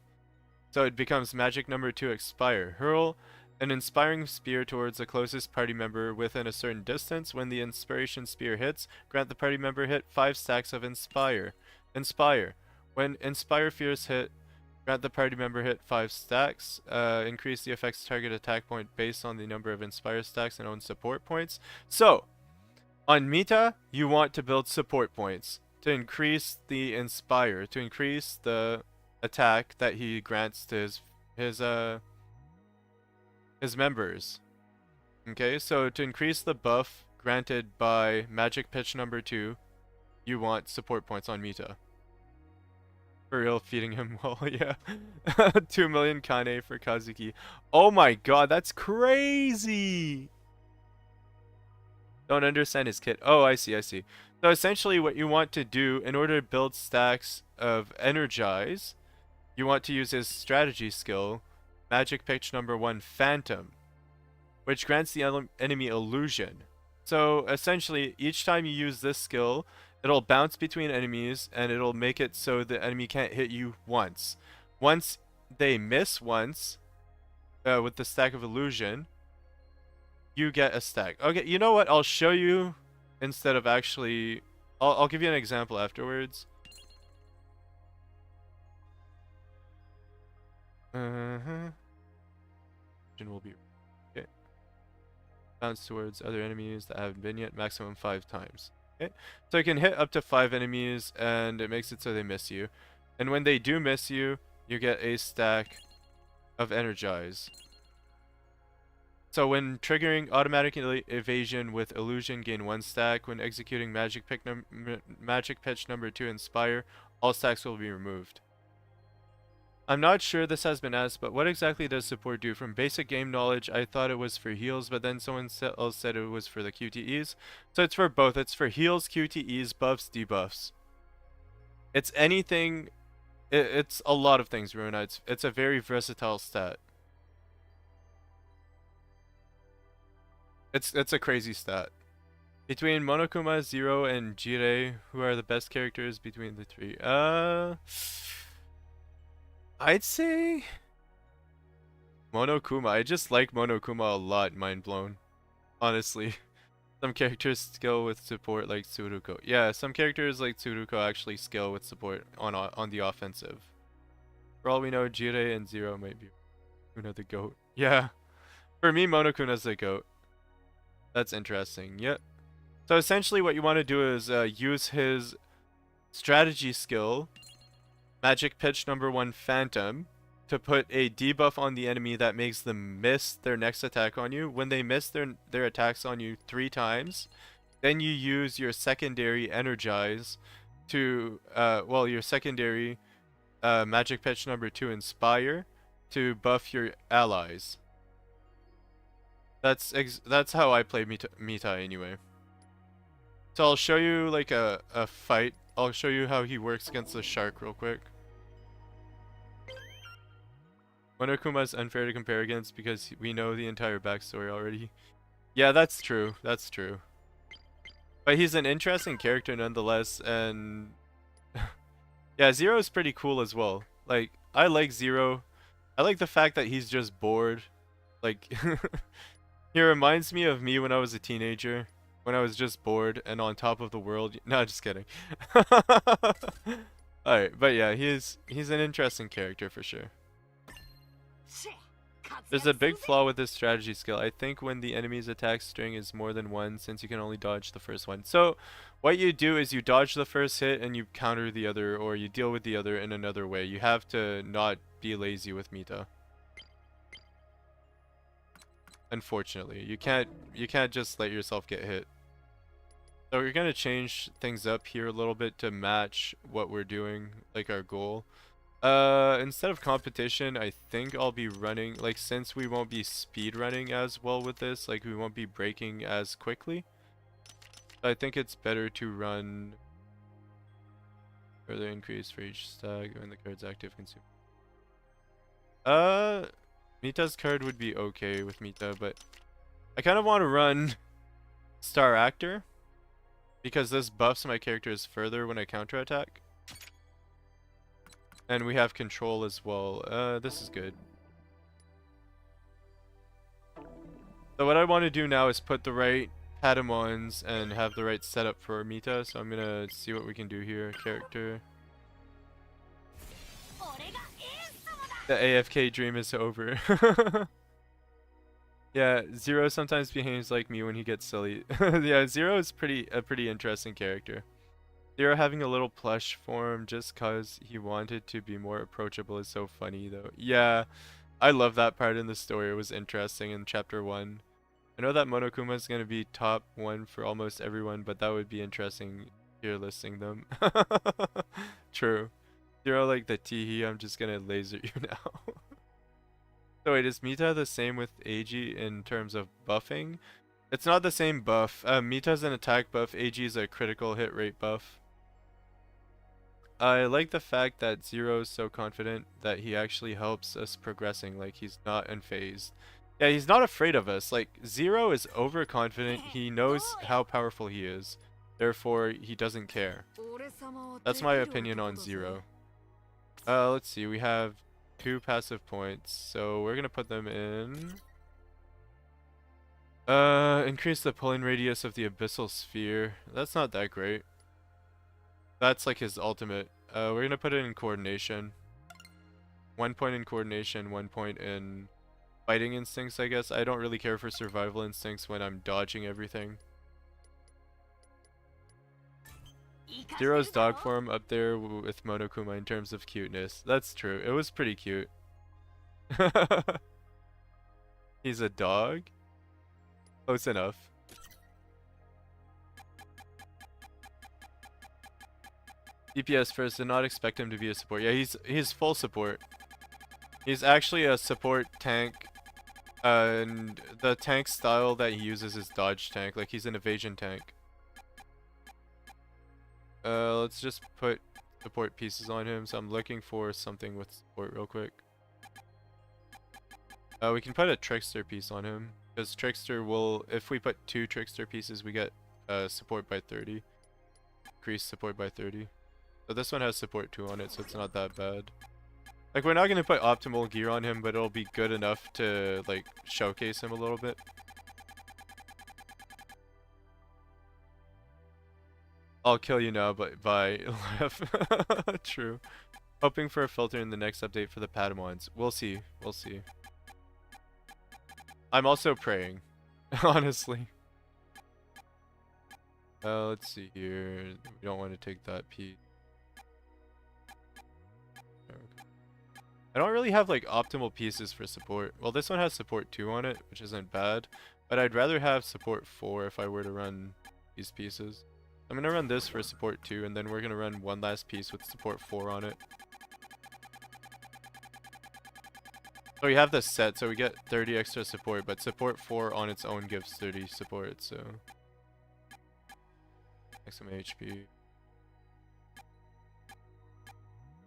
So it becomes magic number 2 expire. Hurl an inspiring spear towards the closest party member within a certain distance. When the inspiration spear hits, grant the party member hit 5 stacks of inspire. Inspire. When inspire fears hit, grant the party member hit 5 stacks. Increase the effect's target attack point based on the number of inspire stacks and own support points. So, on Mita, you want to build support points to increase the inspire, to increase the attack that he grants to his members. Okay, so to increase the buff granted by magic pitch number 2, you want support points on Mita. For real, feeding him well, yeah. 2 million Kane for Kazuki. Oh my god, that's crazy! Don't understand his kit. Oh, I see, I see. So essentially what you want to do in order to build stacks of energize, you want to use his strategy skill, magic pitch number 1 Phantom, which grants the enemy illusion. So essentially, each time you use this skill, it'll bounce between enemies and it'll make it so the enemy can't hit you once. Once they miss once, with the stack of illusion, you get a stack. Okay, you know what? I'll show you instead of actually... I'll give you an example afterwards. Will be okay. Bounce towards other enemies that haven't been yet, maximum 5 times. Okay, so you can hit up to 5 enemies, and it makes it so they miss you. And when they do miss you, you get a stack of energize. So when triggering automatic evasion with illusion, gain 1 stack. When executing magic pitch number 2 inspire, all stacks will be removed. I'm not sure this has been asked, but what exactly does support do? From basic game knowledge, I thought it was for heals, but then someone else said it was for the QTEs. So it's for both. It's for heals, QTEs, buffs, debuffs. It's anything. It's a lot of things, Runa. It's a very versatile stat. It's a crazy stat. Between Monokuma, Zero, and Jirei, who are the best characters between the 3? I'd say Monokuma. I just like Monokuma a lot, mind blown. Honestly. Some characters scale with support like Tsuruko. Yeah, some characters like Tsuruko actually scale with support on the offensive. For all we know, Jirei and Zero might be Monokuna the GOAT. Yeah. For me, Monokuna's the GOAT. That's interesting. Yep. So essentially what you want to do is use his strategy skill, magic pitch number 1 Phantom, to put a debuff on the enemy that makes them miss their next attack on you. When they miss their attacks on you 3 times, then you use your secondary energize to well, your secondary magic pitch number 2, Inspire, to buff your allies. That's how I play Mita anyway. So I'll show you like a fight. I'll show you how he works against the shark real quick. Monokuma is unfair to compare against because we know the entire backstory already. Yeah, that's true. That's true. But he's an interesting character nonetheless, and yeah, Zero is pretty cool as well. Like, I like Zero. I like the fact that he's just bored. Like, he reminds me of me when I was a teenager, when I was just bored and on top of the world. No, just kidding. Alright, but yeah, he's an interesting character for sure. There's a big flaw with this strategy skill. I think when the enemy's attack string is more than one, since you can only dodge the first one. So, what you do is you dodge the first hit and you counter the other, or you deal with the other in another way. You have to not be lazy with Mita. Unfortunately, you can't just let yourself get hit. So we're gonna change things up here a little bit to match what we're doing, like our goal. Instead of competition, I think I'll be running, like, since we won't be speed running as well with this, like we won't be braking as quickly. I think it's better to run further increase for each stack when the card's active consume. Mita's card would be okay with Mita, but I kind of want to run Star Actor because this buffs my characters further when I counterattack. And we have control as well. This is good. So what I want to do now is put the right Patamons and have the right setup for Mita. So I'm gonna see what we can do here. Character. The AFK dream is over. Yeah, Zero sometimes behaves like me when he gets silly. Yeah, Zero is a pretty interesting character. Zero having a little plush form just cause he wanted to be more approachable is so funny though. Yeah, I love that part in the story. It was interesting in chapter 1. I know that Monokuma is going to be top 1 for almost everyone, but that would be interesting here listing them. True. Zero like the teehee, I'm just gonna laser you now. So wait, is Mita the same with AG in terms of buffing? It's not the same buff. Mita's an attack buff, AG is a critical hit rate buff. I like the fact that Zero is so confident that he actually helps us progressing, like he's not unfazed. Yeah, he's not afraid of us. Like, Zero is overconfident, he knows how powerful he is, therefore he doesn't care. That's my opinion on Zero. Let's see, we have 2 passive points, so we're gonna put them in. Increase the pulling radius of the abyssal sphere. That's not that great. That's like his ultimate. We're gonna put it in coordination. 1 point in coordination, 1 point in fighting instincts, I guess. I don't really care for survival instincts when I'm dodging everything. Zero's dog form up there with Monokuma in terms of cuteness. That's true. It was pretty cute. He's a dog? Close enough. DPS first, did not expect him to be a support. Yeah, he's full support. He's actually a support tank. And the tank style that he uses is dodge tank. Like, he's an evasion tank. Let's just put support pieces on him. So I'm looking for something with support real quick. We can put a trickster piece on him. Because trickster will, if we put 2 trickster pieces, we get support by 30. Increase support by 30. So this one has support 2 on it, so it's not that bad. Like, we're not going to put optimal gear on him, but it'll be good enough to, like, showcase him a little bit. I'll kill you now, but bye. True. Hoping for a filter in the next update for the Patamons. We'll see. We'll see. I'm also praying. Honestly. Let's see here. We don't want to take that piece. I don't really have like optimal pieces for support. Well, this one has support 2 on it, which isn't bad. But I'd rather have support 4 if I were to run these pieces. I'm gonna run this for support 2, and then we're gonna run one last piece with support 4 on it. So we have this set, so we get 30 extra support, but support 4 on its own gives 30 support, so... Maximum HP.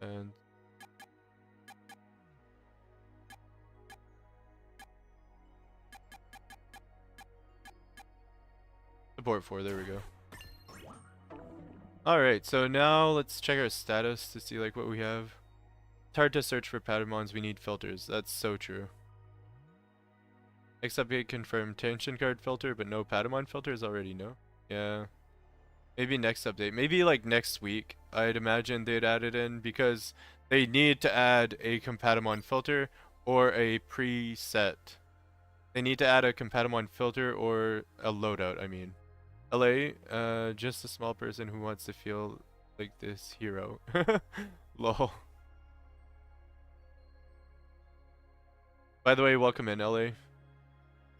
And... Support 4, there we go. Alright, so now let's check our status to see like what we have. It's hard to search for Patamons, we need filters. That's so true. Next update confirmed tension card filter, but no Patamon filters already, no? Yeah. Maybe next update. Maybe like next week. I'd imagine they'd add it in because they need to add a Compatamon filter or a preset. They need to add a Compatamon filter or a loadout, I mean. LA, just a small person who wants to feel like this hero. Lol. By the way, welcome in, LA.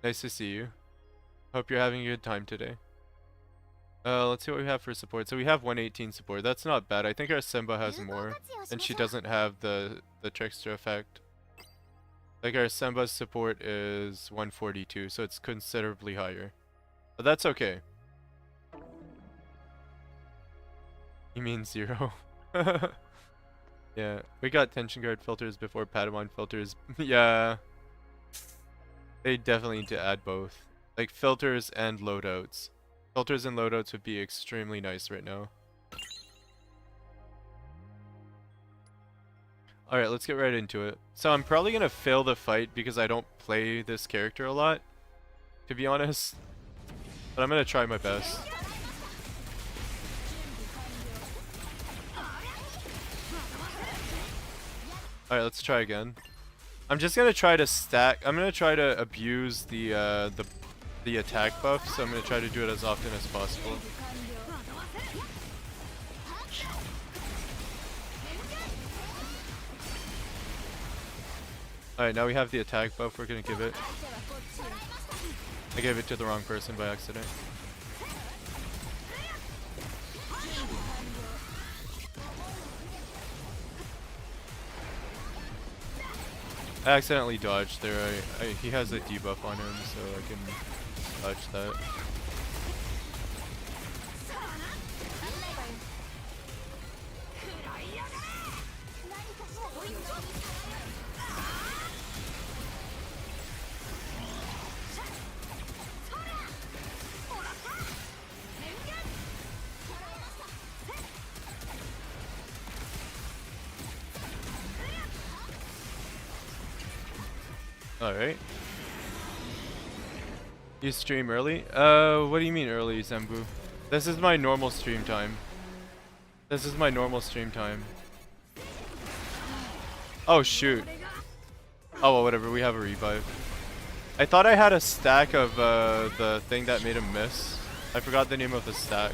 Nice to see you. Hope you're having a good time today. Let's see what we have for support. So we have 118 support. That's not bad. I think our Simba has more, and she doesn't have the trickster effect. Like our Simba's support is 142, so it's considerably higher. But that's okay. You mean 0? Yeah, we got tension guard filters before Patamon filters. Yeah. They definitely need to add both. Like filters and loadouts. Filters and loadouts would be extremely nice right now. Alright, let's get right into it. So I'm probably gonna fail the fight because I don't play this character a lot, to be honest. But I'm gonna try my best. Alright, let's try again. I'm just gonna try to stack. I'm gonna try to abuse the attack buff, so I'm gonna try to do it as often as possible. Alright, now we have the attack buff. We're gonna give it. I gave it to the wrong person by accident. I accidentally dodged there. He has a debuff on him, so I can dodge that. Alright. You stream early? What do you mean early, Zembu? This is my normal stream time. This is my normal stream time. Oh shoot. Oh well, whatever, we have a revive. I thought I had a stack of the thing that made him miss. I forgot the name of the stack.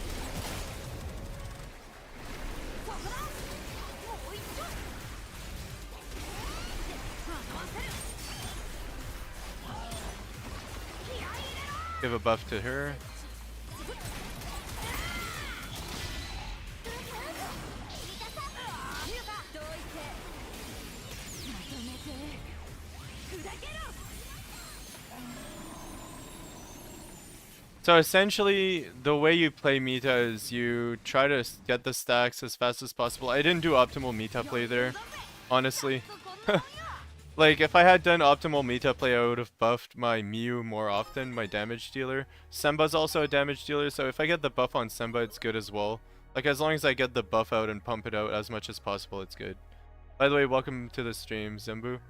Give a buff to her. So essentially, the way you play meta is you try to get the stacks as fast as possible. I didn't do optimal meta play there, honestly. Like, if I had done optimal meta play, I would have buffed my Mew more often, my damage dealer. Semba's also a damage dealer, so if I get the buff on Semba, it's good as well. Like, as long as I get the buff out and pump it out as much as possible, it's good. By the way, welcome to the stream, Zembu.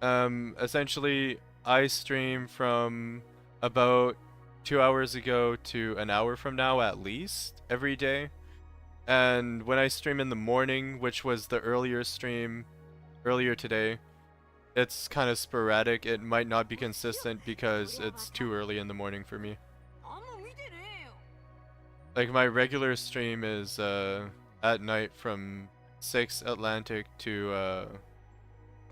Essentially, I stream from about 2 hours ago to an hour from now at least, every day. And when I stream in the morning, which was the earlier stream, earlier today, it's kind of sporadic. It might not be consistent because it's too early in the morning for me. Like my regular stream is at night from 6 Atlantic to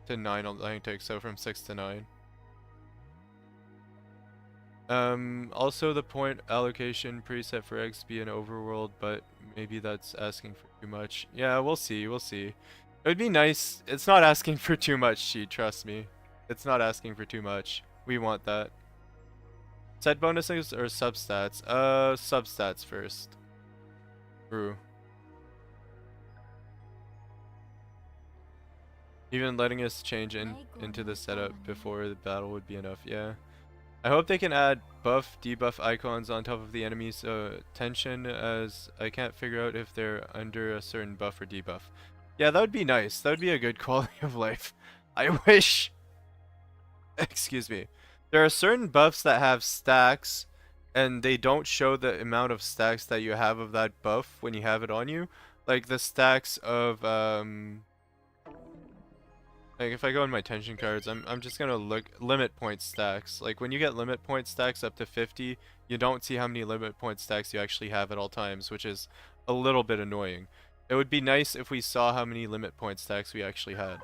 9 Atlantic, so from 6 to 9. Also the point allocation preset for XP and overworld, but maybe that's asking for too much. Yeah, we'll see, we'll see. It would be nice. It's not asking for too much, Cheat, trust me. It's not asking for too much. We want that. Set bonuses or substats? Substats first. True. Even letting us change into the setup before the battle would be enough, yeah. I hope they can add buff, debuff icons on top of the enemy's tension, as I can't figure out if they're under a certain buff or debuff. Yeah, that would be nice. That would be a good quality of life. I wish. Excuse me. There are certain buffs that have stacks, and they don't show the amount of stacks that you have of that buff when you have it on you. Like the stacks of like if I go in my tension cards, I'm just gonna look limit point stacks. Like when you get limit point stacks up to 50, you don't see how many limit point stacks you actually have at all times, which is a little bit annoying. It would be nice if we saw how many limit point stacks we actually had.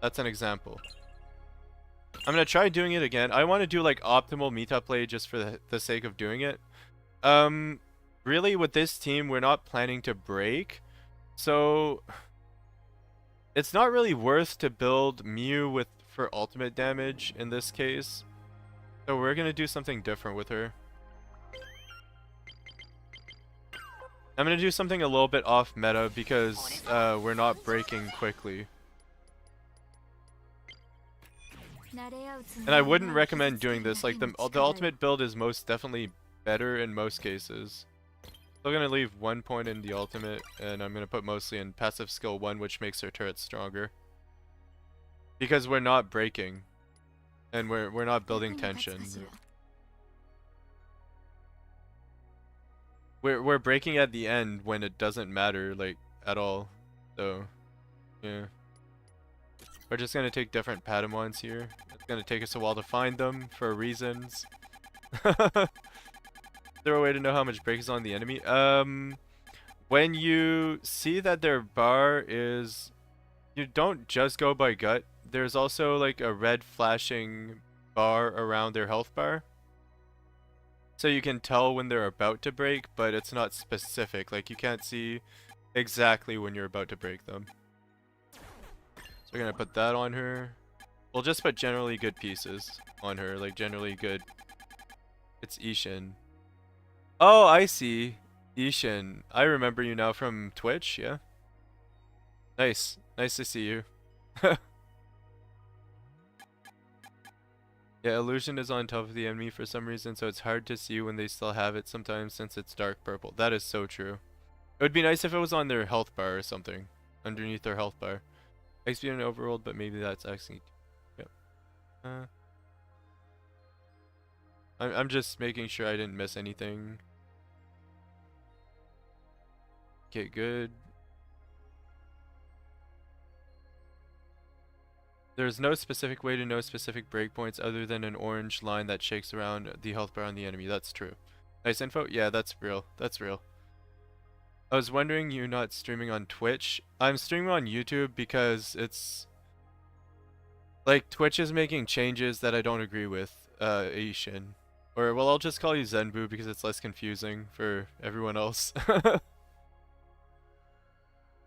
That's an example. I'm gonna try doing it again. I want to do like optimal meta play just for the sake of doing it. Really with this team, we're not planning to break, so it's not really worth to build Mew for ultimate damage in this case. So we're gonna do something different with her. I'm gonna do something a little bit off meta because we're not breaking quickly. And I wouldn't recommend doing this. Like the ultimate build is most definitely better in most cases. Still gonna leave 1 point in the ultimate, and I'm gonna put mostly in passive skill 1, which makes her turret stronger. Because we're not breaking, and we're not building tension. We're breaking at the end when it doesn't matter, like at all. So yeah, we're just gonna take different Padawans here. It's gonna take us a while to find them for reasons. Is there a way to know how much break is on the enemy? When you see that their bar is, you don't just go by gut. There's also like a red flashing bar around their health bar. So you can tell when they're about to break, but it's not specific. Like you can't see exactly when you're about to break them. So we're gonna put that on her. We'll just put generally good pieces on her, like generally good. It's Ishin. Oh, I see. Ishin. I remember you now from Twitch, yeah? Nice. Nice to see you. Yeah, illusion is on top of the enemy for some reason, so it's hard to see when they still have it sometimes since it's dark purple. That is so true. It would be nice if it was on their health bar or something. Underneath their health bar. XP and overworld, but maybe that's actually... Yep. I'm just making sure I didn't miss anything. Okay, good. There's no specific way to know specific breakpoints other than an orange line that shakes around the health bar on the enemy. That's true. Nice info? Yeah, that's real. That's real. I was wondering you're not streaming on Twitch. I'm streaming on YouTube because it's... like, Twitch is making changes that I don't agree with, Ishin. Or, well, I'll just call you Zenbu because it's less confusing for everyone else. Look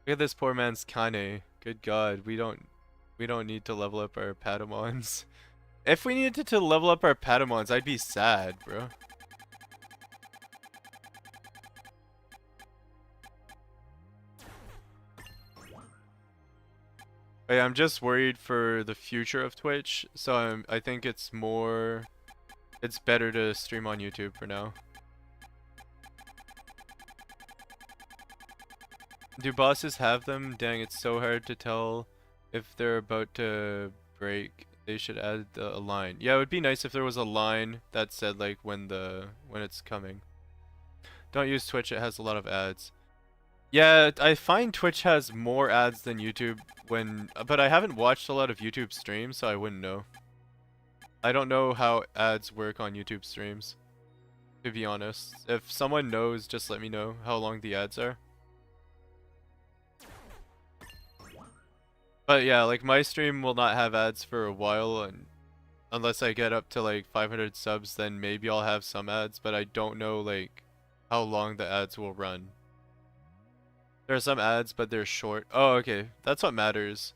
at this poor man's Kane. Good god, we don't need to level up our Padawans. If we needed to level up our Padawans, I'd be sad, bro. But yeah, I'm just worried for the future of Twitch, so I think it's better to stream on YouTube for now. Do bosses have them? Dang, it's so hard to tell if they're about to break. They should add a line. Yeah, it would be nice if there was a line that said like when it's coming. Don't use Twitch, it has a lot of ads. Yeah, I find Twitch has more ads than YouTube but I haven't watched a lot of YouTube streams, so I wouldn't know. I don't know how ads work on YouTube streams, to be honest. If someone knows, just let me know how long the ads are. But yeah, like my stream will not have ads for a while, and Unless I get up to like 500 subs, then maybe I'll have some ads, but I don't know like how long the ads will run. There are some ads, but they're short. Oh, okay. That's what matters.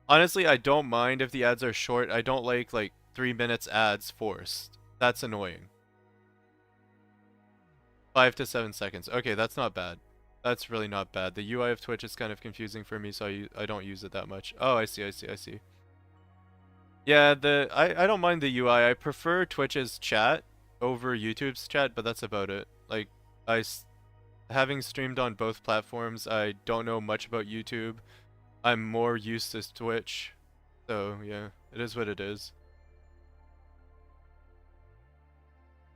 Honestly, I don't mind if the ads are short. I don't like 3 minutes ads forced. That's annoying. 5 to 7 seconds. Okay, that's not bad. That's really not bad. The UI of Twitch is kind of confusing for me, so I don't use it that much. Oh, I see. Yeah, I don't mind the UI. I prefer Twitch's chat over YouTube's chat, but that's about it. Like, having streamed on both platforms, I don't know much about YouTube. I'm more used to Twitch. So, yeah, it is what it is.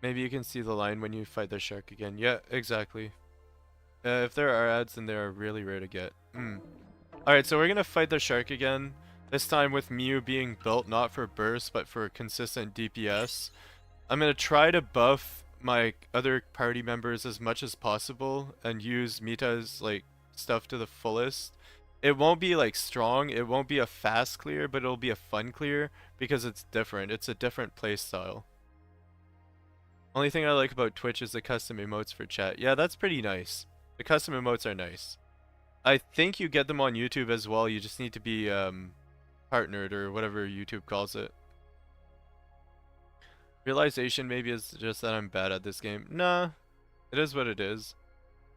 Maybe you can see the line when you fight the shark again. Yeah, exactly. If there are ads, then they are really rare to get. Alright, so we're gonna fight the shark again. This time with Mew being built not for burst, but for consistent DPS. I'm gonna try to buff my other party members as much as possible and use Mita's stuff to the fullest. It won't be strong, it won't be a fast clear, but it'll be a fun clear because it's different. It's a different playstyle. Only thing I like about Twitch is the custom emotes for chat. Yeah, that's pretty nice. The custom emotes are nice. I think you get them on YouTube as well. You just need to be partnered or whatever YouTube calls it. Realization maybe is just that I'm bad at this game. Nah, it is what it is.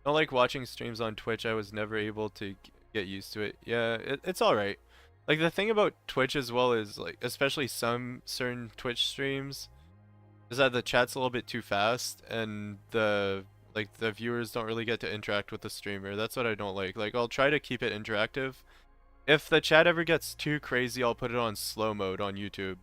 I don't like watching streams on Twitch. I was never able to get used to it. Yeah, it's alright. Like, the thing about Twitch as well is, especially some certain Twitch streams, is that the chat's a little bit too fast, and the viewers don't really get to interact with the streamer. That's what I don't like. I'll try to keep it interactive. If the chat ever gets too crazy, I'll put it on slow mode on YouTube.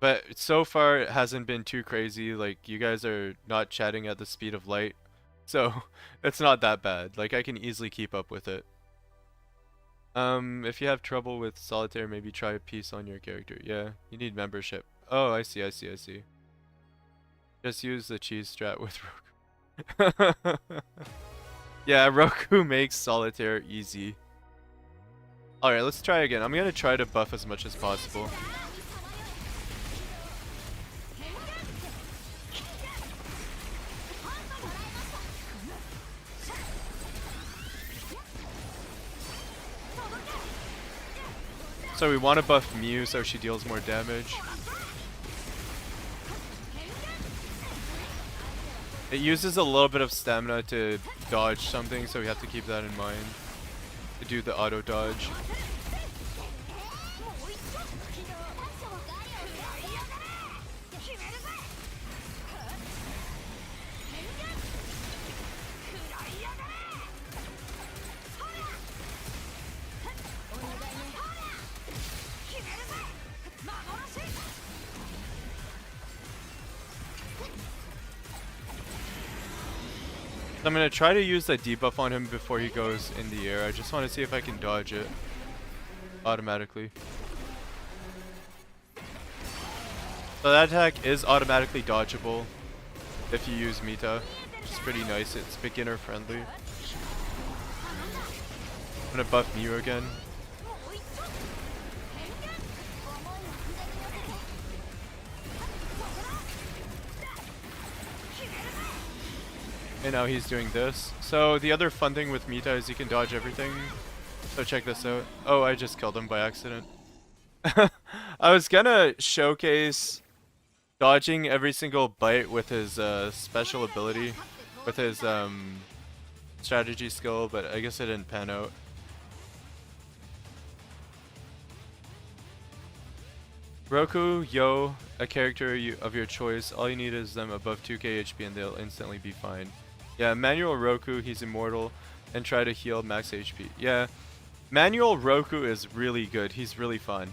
But so far, it hasn't been too crazy. You guys are not chatting at the speed of light. So, it's not that bad. I can easily keep up with it. If you have trouble with solitaire, maybe try a piece on your character. Yeah, you need membership. Oh, I see. Just use the cheese strat with Roku. Yeah, Roku makes solitaire easy. Alright, let's try again. I'm gonna try to buff as much as possible. So we want to buff Mew so she deals more damage. It uses a little bit of stamina to dodge something, so we have to keep that in mind. To do the auto dodge. I'm gonna try to use the debuff on him before he goes in the air. I just want to see if I can dodge it automatically. So that attack is automatically dodgeable if you use Mita, which is pretty nice. It's beginner friendly. I'm gonna buff Mew again. And now he's doing this. So the other fun thing with Mita is you can dodge everything. So check this out. Oh, I just killed him by accident. I was gonna showcase dodging every single bite with his special ability, with his strategy skill, but I guess it didn't pan out. Roku, Yo, a character of your choice. All you need is them above 2k HP and they'll instantly be fine. Yeah, Manual Roku, he's immortal, and try to heal max HP. Yeah, Manual Roku is really good. He's really fun.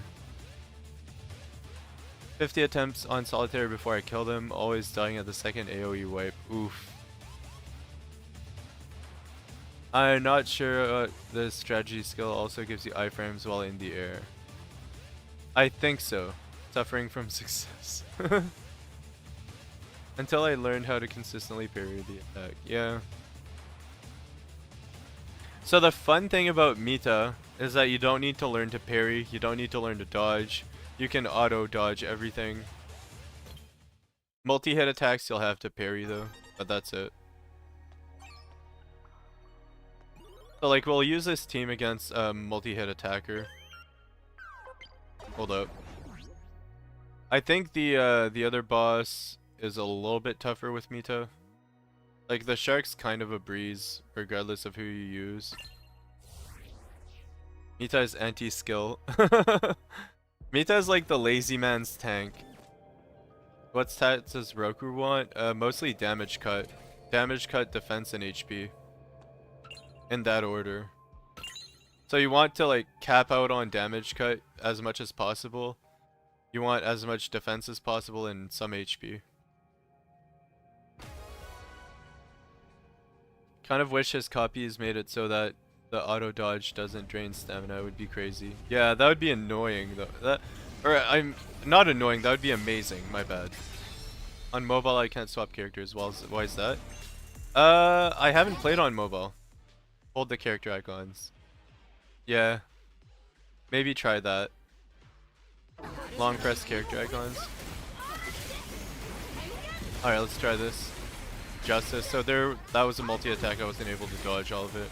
50 attempts on solitaire before I killed him, always dying at the second AoE wipe. Oof. I'm not sure the strategy skill also gives you iframes while in the air. I think so. Suffering from success. Until I learned how to consistently parry the attack. Yeah. So the fun thing about Mita is that you don't need to learn to parry, you don't need to learn to dodge. You can auto dodge everything. Multi-hit attacks you'll have to parry though, but that's it. So like we'll use this team against a multi-hit attacker. Hold up. I think the other boss is a little bit tougher with Mita. Like the shark's kind of a breeze, regardless of who you use. Mita is anti-skill. Mita is like the lazy man's tank. What stats does Roku want? Mostly damage cut. Damage cut, defense, and HP. In that order. So you want to like cap out on damage cut as much as possible. You want as much defense as possible and some HP. Kind of wish his copies made it so that the auto dodge doesn't drain stamina. It would be crazy. Yeah, that would be annoying though. I'm not annoying, that would be amazing, my bad. On mobile I can't swap characters. Why is that? I haven't played on mobile. Hold the character icons. Yeah. Maybe try that. Long press character icons. Alright, let's try this. Justice. So that was a multi-attack. I wasn't able to dodge all of it.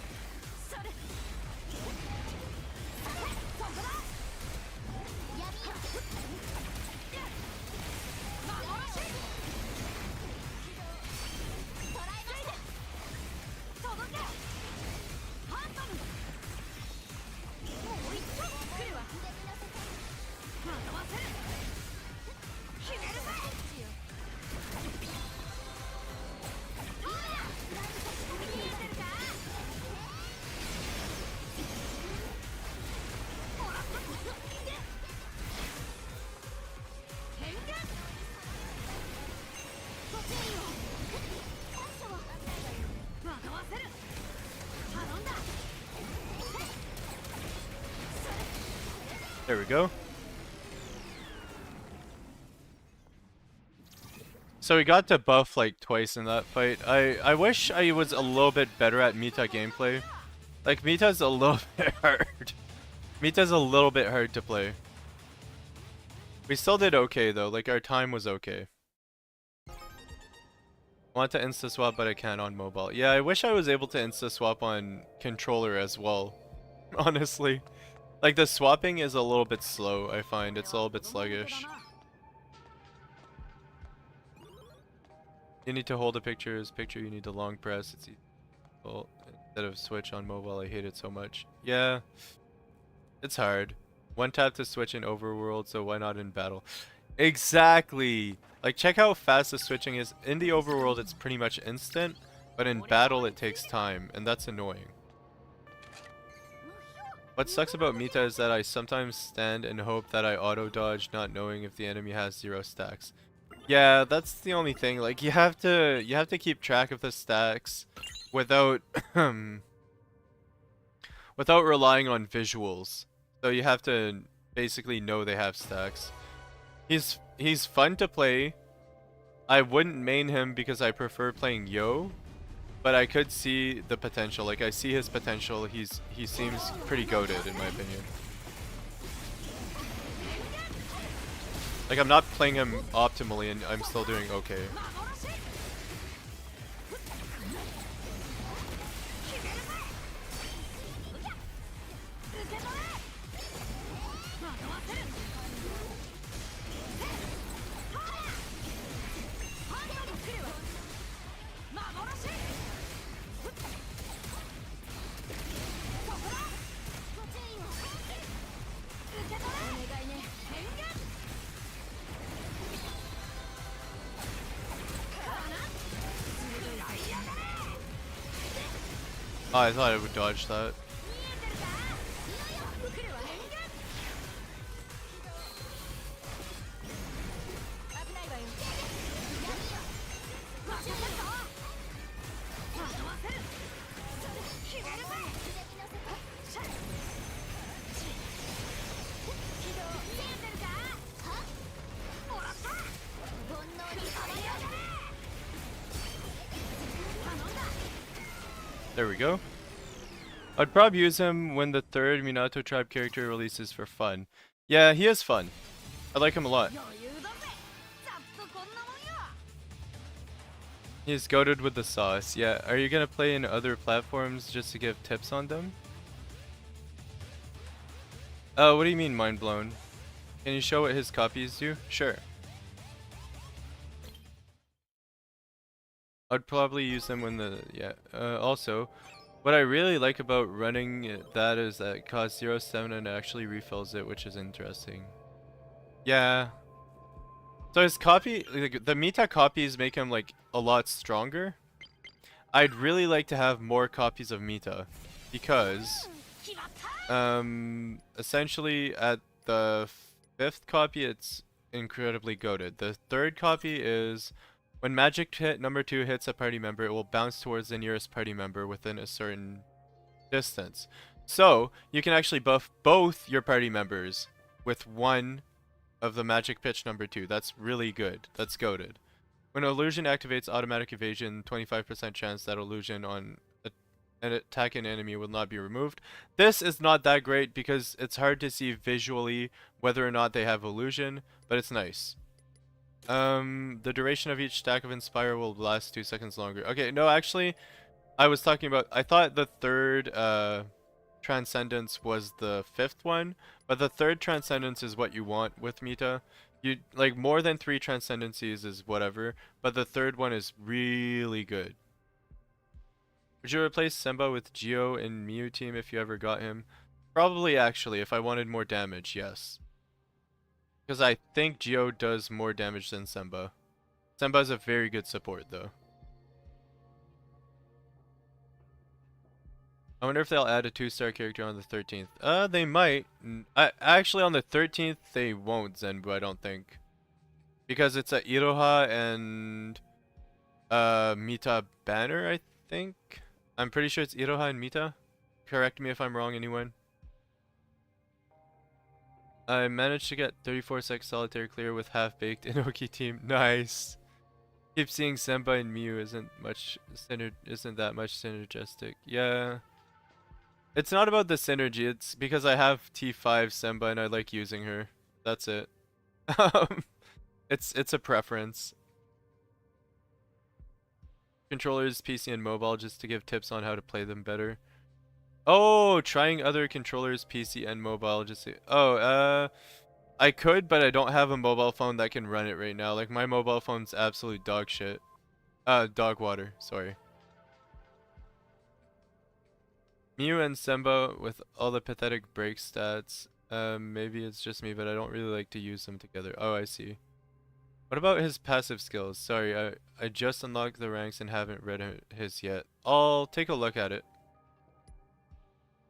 There we go. So we got to buff like twice in that fight. I wish I was a little bit better at Mita gameplay. Like Mita's a little bit hard. Mita's a little bit hard to play. We still did okay though, like our time was okay. I want to insta swap but I can't on mobile. Yeah, I wish I was able to insta swap on controller as well. Honestly. Like the swapping is a little bit slow, I find. It's a little bit sluggish. You need to hold a picture you need to long press. It's easy. Well, instead of switch on mobile, I hate it so much. Yeah. It's hard. One tap to switch in overworld, so why not in battle? Exactly! Like check how fast the switching is. In the overworld it's pretty much instant, but in battle it takes time, and that's annoying. What sucks about Mita is that I sometimes stand and hope that I auto dodge, not knowing if the enemy has 0 stacks. Yeah, that's the only thing. Like you have to keep track of the stacks without without relying on visuals. So you have to basically know they have stacks. He's fun to play. I wouldn't main him because I prefer playing Yo. But I could see the potential. Like I see his potential. He seems pretty goated in my opinion. Like I'm not playing him optimally and I'm still doing okay. Oh, I thought I would dodge that. There we go. I'd probably use him when the third Minato tribe character releases for fun. Yeah, he is fun. I like him a lot. He's goated with the sauce. Yeah, are you gonna play in other platforms just to give tips on them? What do you mean mind blown? Can you show what his copies do? Sure. I'd probably use them when the, yeah. Also, what I really like about running that is that it costs 0.7 and it actually refills it, which is interesting. Yeah. So his copy, like, the Mita copies make him like a lot stronger. I'd really like to have more copies of Mita because essentially at the 5th copy it's incredibly goated. The 3rd copy is when magic hit number 2 hits a party member, it will bounce towards the nearest party member within a certain distance. So you can actually buff both your party members with one of the magic pitch number 2. That's really good. That's goated. When an illusion activates automatic evasion, 25% chance that illusion on an attacking enemy will not be removed. This is not that great because it's hard to see visually whether or not they have illusion, but it's nice. The duration of each stack of Inspire will last 2 seconds longer. Okay, no, actually, I was talking about, I thought the 3rd Transcendence was the 5th one, but the 3rd Transcendence is what you want with Mita. You, like, more than 3 Transcendencies is whatever, but the 3rd one is really good. Would you replace Semba with Geo in Mew team if you ever got him? Probably, actually, if I wanted more damage, yes. Because I think Geo does more damage than Semba. Semba is a very good support, though. I wonder if they'll add a 2-star character on the 13th. They might. Actually, on the 13th, they won't, Zenbu, I don't think. Because it's a Iroha and Mita banner, I think. I'm pretty sure it's Iroha and Mita. Correct me if I'm wrong, anyone. I managed to get 34 sec solitaire clear with half-baked Inoki team. Nice. Keep seeing Senpai and Mew isn't that much synergistic. Yeah. It's not about the synergy, it's because I have T5 Senpai and I like using her. That's it. It's a preference. Controllers, PC and mobile, just to give tips on how to play them better. Oh, trying other controllers, PC and mobile, just to, I could, but I don't have a mobile phone that can run it right now. Like, my mobile phone's absolute dog shit. Dog water, sorry. Mew and Semba with all the pathetic break stats. Maybe it's just me, but I don't really like to use them together. Oh, I see. What about his passive skills? Sorry, I just unlocked the ranks and haven't read his yet. I'll take a look at it.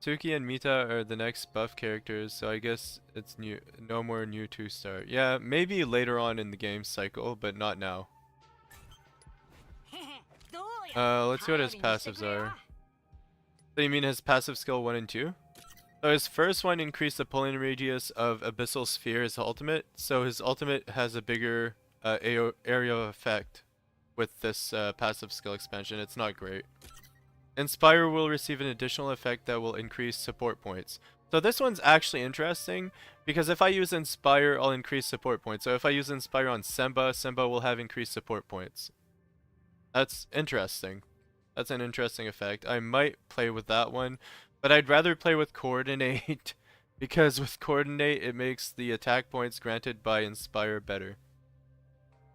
Tsuki and Mita are the next buff characters, so I guess it's new. No more new 2-star. Yeah, maybe later on in the game cycle, but not now. Let's see what his passives are. So you mean his passive skill 1 and 2? So his first one increased the pulling radius of Abyssal Sphere, his ultimate. So his ultimate has a bigger area of effect with this passive skill expansion. It's not great. Inspire will receive an additional effect that will increase support points. So this one's actually interesting because if I use Inspire, I'll increase support points. So if I use Inspire on Semba, Semba will have increased support points. That's interesting. That's an interesting effect. I might play with that one, but I'd rather play with Coordinate because with Coordinate it makes the attack points granted by Inspire better.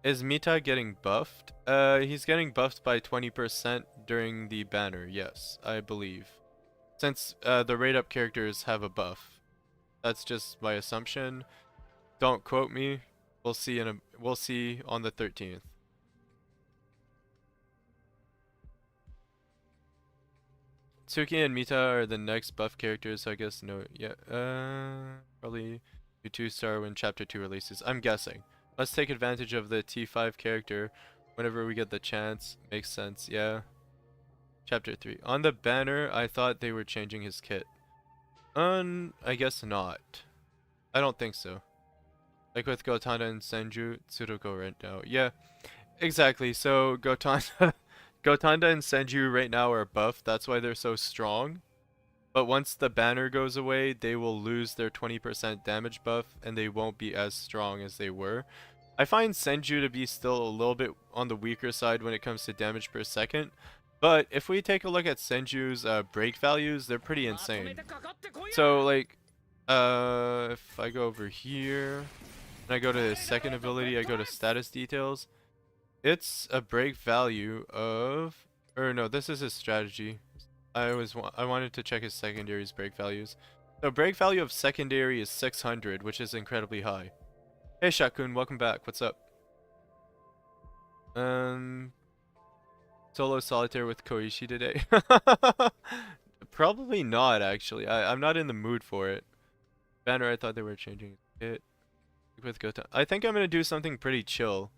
Is Mita getting buffed? He's getting buffed by 20% during the banner, yes, I believe. Since the rate up characters have a buff. That's just my assumption. Don't quote me. We'll see on the 13th. Tsuki and Mita are the next buff characters, so I guess no, yeah, probably 2-star when chapter 2 releases. I'm guessing. Let's take advantage of the T5 character whenever we get the chance. Makes sense, yeah. Chapter 3. On the banner, I thought they were changing his kit. I guess not. I don't think so. Like with Gotanda and Senju, Tsuruko right now. Yeah, exactly. So Gotanda and Senju right now are buffed. That's why they're so strong. But once the banner goes away, they will lose their 20% damage buff and they won't be as strong as they were. I find Senju to be still a little bit on the weaker side when it comes to damage per second. But if we take a look at Senju's break values, they're pretty insane. So like, if I go over here, and I go to his second ability, I go to status details. It's a break value of, or no, this is his strategy. I wanted to check his secondary's break values. So break value of secondary is 600, which is incredibly high. Hey Shakun, welcome back. What's up? Solo solitaire with Koishi today. Probably not actually. I'm not in the mood for it. Banner, I thought they were changing it with Goten. I think I'm gonna do something pretty chill.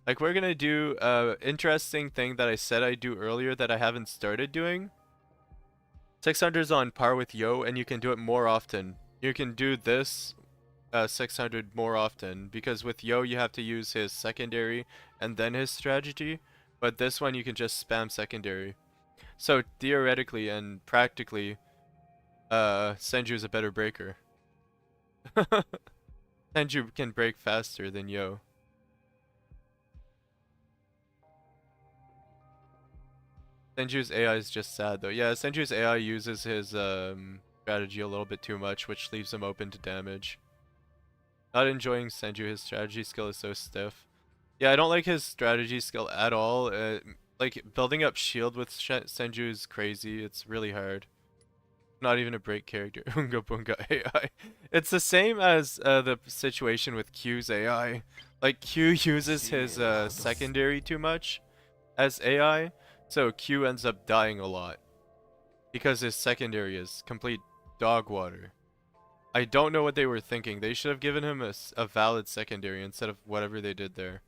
Like we're gonna do interesting thing that I said I'd do earlier that I haven't started doing. 600 is on par with Yo, and you can do it more often. You can do this 600 more often because with Yo you have to use his secondary and then his strategy, but this one you can just spam secondary. So theoretically and practically, Senju is a better breaker. Senju can break faster than Yo. Senju's AI is just sad though. Yeah, Senju's AI uses his strategy a little bit too much, which leaves him open to damage. Not enjoying Senju, his strategy skill is so stiff. Yeah, I don't like his strategy skill at all. Like, building up shield with Senju is crazy. It's really hard. Not even a break character. Unga Bunga AI. It's the same as the situation with Q's AI. Like, Q uses his secondary too much as AI. So Q ends up dying a lot because his secondary is complete dog water. I don't know what they were thinking. They should have given him a valid secondary instead of whatever they did there.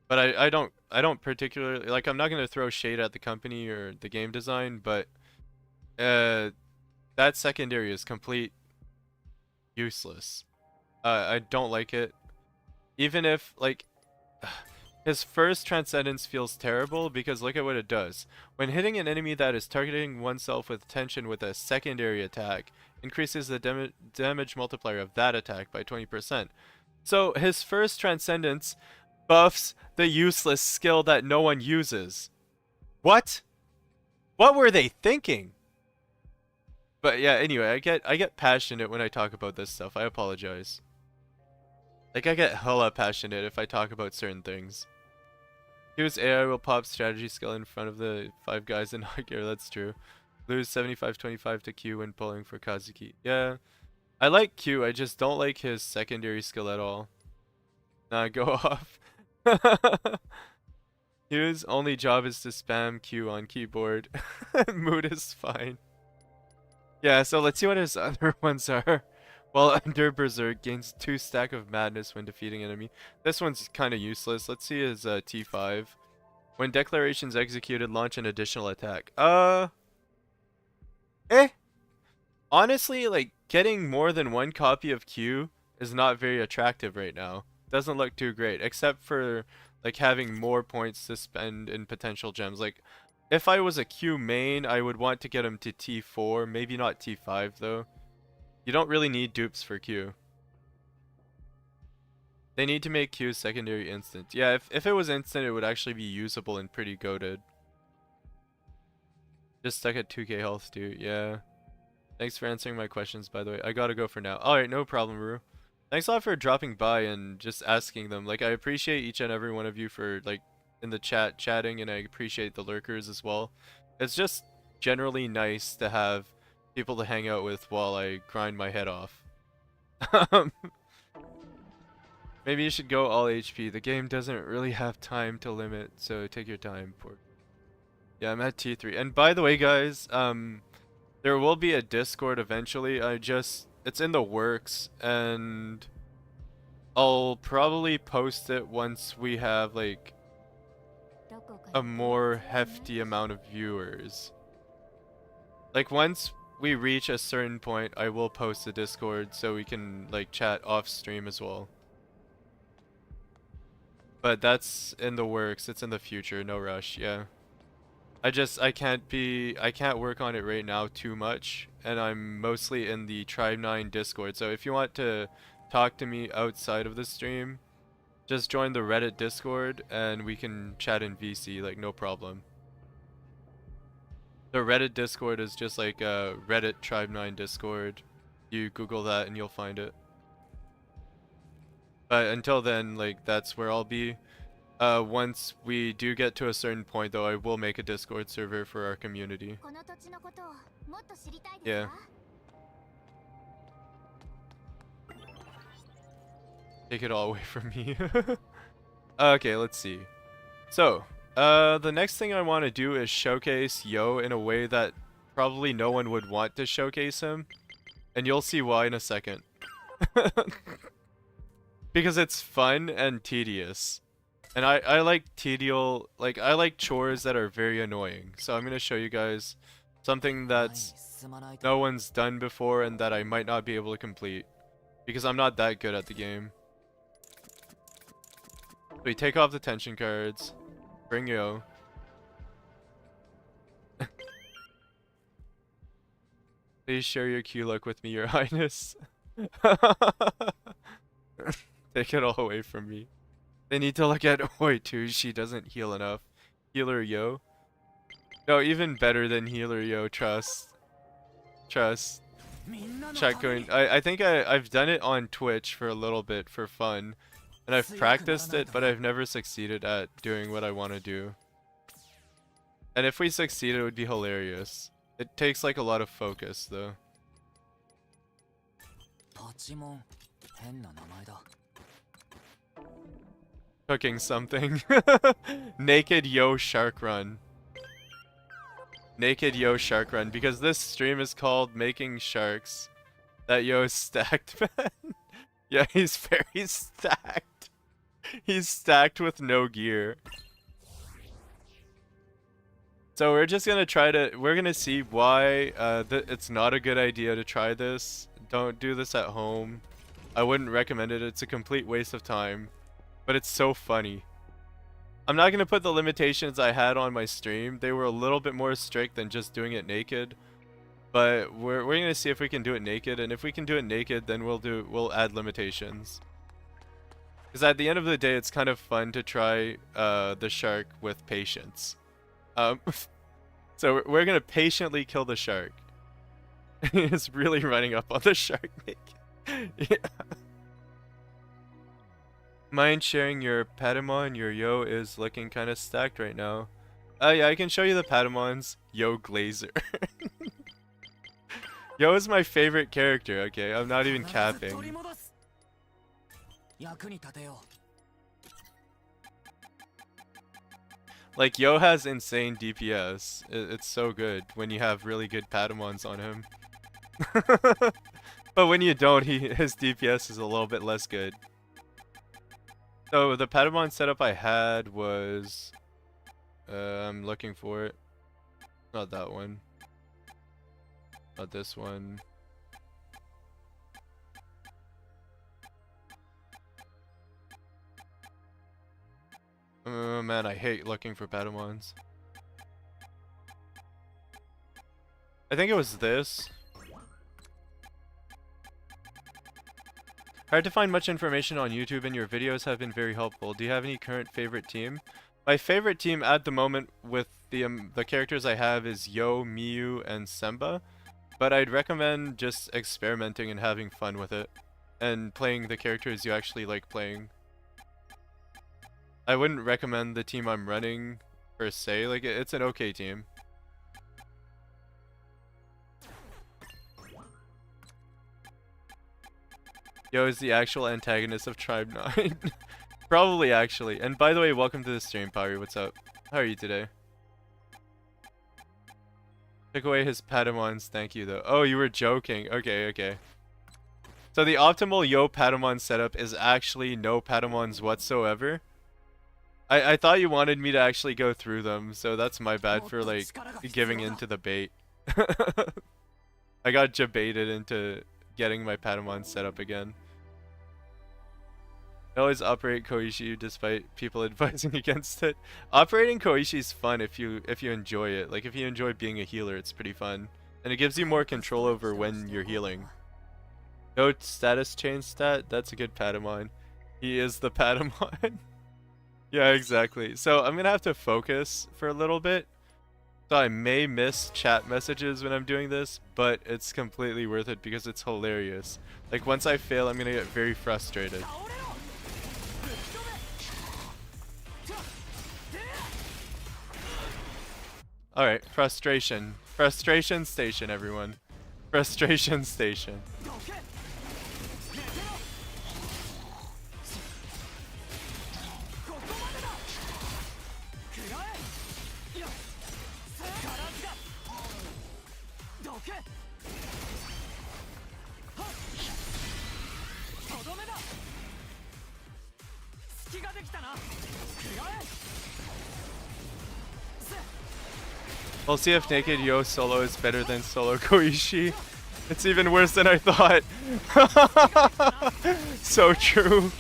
But I don't particularly like. I'm not gonna throw shade at the company or the game design, but that secondary is complete useless. I don't like it. Even if like. His first Transcendence feels terrible because look at what it does. When hitting an enemy that is targeting oneself with attention with a secondary attack, increases the damage multiplier of that attack by 20%. So his first Transcendence buffs the useless skill that no one uses. What? What were they thinking? But yeah, anyway, I get passionate when I talk about this stuff. I apologize. Like, I get hella passionate if I talk about certain things. Q's AI will pop strategy skill in front of the 5 guys in hard gear, that's true. Lose 75-25 to Q when pulling for Kazuki. Yeah, I like Q, I just don't like his secondary skill at all. Nah, go off. Q's only job is to spam Q on keyboard. Mood is fine. Yeah, so let's see what his other ones are. While under Berserk, gains 2 stack of madness when defeating enemy. This one's kind of useless. Let's see his T5. When declarations executed, launch an additional attack. Honestly, like, getting more than 1 copy of Q is not very attractive right now. Doesn't look too great, except for, like, having more points to spend in potential gems. Like, if I was a Q main, I would want to get him to T4, maybe not T5 though. You don't really need dupes for Q. They need to make Q secondary instant. Yeah, if it was instant, it would actually be usable and pretty goated. Just stuck at 2k health, dude. Yeah. Thanks for answering my questions, by the way. I gotta go for now. Alright, no problem, Rue. Thanks a lot for dropping by and just asking them. Like, I appreciate each and every one of you for, like, in the chat, chatting, and I appreciate the lurkers as well. It's just generally nice to have people to hang out with while I grind my head off. Maybe you should go all HP. The game doesn't really have time to limit, so take your time. Yeah, I'm at T3. And by the way, guys, there will be a Discord eventually. It's in the works, and I'll probably post it once we have, like, a more hefty amount of viewers. Like, once we reach a certain point, I will post a Discord so we can, like, chat off stream as well. But that's in the works. It's in the future. No rush. Yeah. I can't work on it right now too much, and I'm mostly in the Tribe 9 Discord. So if you want to talk to me outside of the stream, just join the Reddit Discord and we can chat in VC, like no problem. The Reddit Discord is just like Reddit Tribe 9 Discord. You Google that and you'll find it. But until then, like that's where I'll be. Once we do get to a certain point though, I will make a Discord server for our community. Yeah. Take it all away from me. Okay, let's see. So, the next thing I want to do is showcase Yo in a way that probably no one would want to showcase him. And you'll see why in a second. Because it's fun and tedious. And I like I like chores that are very annoying. So I'm gonna show you guys something that's no one's done before and that I might not be able to complete. Because I'm not that good at the game. We take off the tension cards. Bring Yo. Please share your Q luck with me, Your Highness. Take it all away from me. They need to look at Oi too. She doesn't heal enough. Healer Yo. No, even better than Healer Yo. Trust. Trust. Chat going. I think I've done it on Twitch for a little bit for fun. And I've practiced it, but I've never succeeded at doing what I want to do. And if we succeed, it would be hilarious. It takes like a lot of focus, though. Cooking something. Naked Yo Shark Run. Naked Yo Shark Run, because this stream is called Making Sharks. That Yo is stacked, man. Yeah, he's very stacked. He's stacked with no gear. So we're just gonna we're gonna see why it's not a good idea to try this. Don't do this at home. I wouldn't recommend it. It's a complete waste of time. But it's so funny. I'm not gonna put the limitations I had on my stream. They were a little bit more strict than just doing it naked. But we're gonna see if we can do it naked, and if we can do it naked, then we'll add limitations. Because at the end of the day, it's kind of fun to try the shark with patience. So we're gonna patiently kill the shark. It's really running up on the shark naked. Yeah. Mind sharing your Patamon? Your Yo is looking kind of stacked right now. Yeah, I can show you the Patamons. Yo Glazer. Yo is my favorite character, okay? I'm not even capping. Like, Yo has insane DPS. It's so good when you have really good Patamons on him. But when you don't, his DPS is a little bit less good. So the Patamon setup I had was... I'm looking for it. Not that one. Not this one. Oh man, I hate looking for Patamons. I think it was this. Hard to find much information on YouTube, and your videos have been very helpful. Do you have any current favorite team? My favorite team at the moment with the characters I have is Yo, Miyu, and Semba. But I'd recommend just experimenting and having fun with it. And playing the characters you actually like playing. I wouldn't recommend the team I'm running per se. Like, it's an okay team. Yo is the actual antagonist of Tribe 9. Probably, actually. And by the way, welcome to the stream, Power. What's up? How are you today? Took away his Patamons, thank you though. Oh, you were joking. Okay, okay. So the optimal Yo Patamon setup is actually no Patamons whatsoever. I thought you wanted me to actually go through them, so that's my bad for like giving into the bait. I got jebaited into getting my Patamon set up again. I always operate Koishi despite people advising against it. Operating Koishi is fun if you enjoy it. Like if you enjoy being a healer, it's pretty fun. And it gives you more control over when you're healing. No status change stat? That's a good Patamon. He is the Patamon. Yeah, exactly. So I'm gonna have to focus for a little bit. So I may miss chat messages when I'm doing this, but it's completely worth it because it's hilarious. Like once I fail, I'm gonna get very frustrated. Alright, frustration. Frustration station, everyone. Frustration station. We'll see if Naked Yo solo is better than solo Koishi. It's even worse than I thought. So true.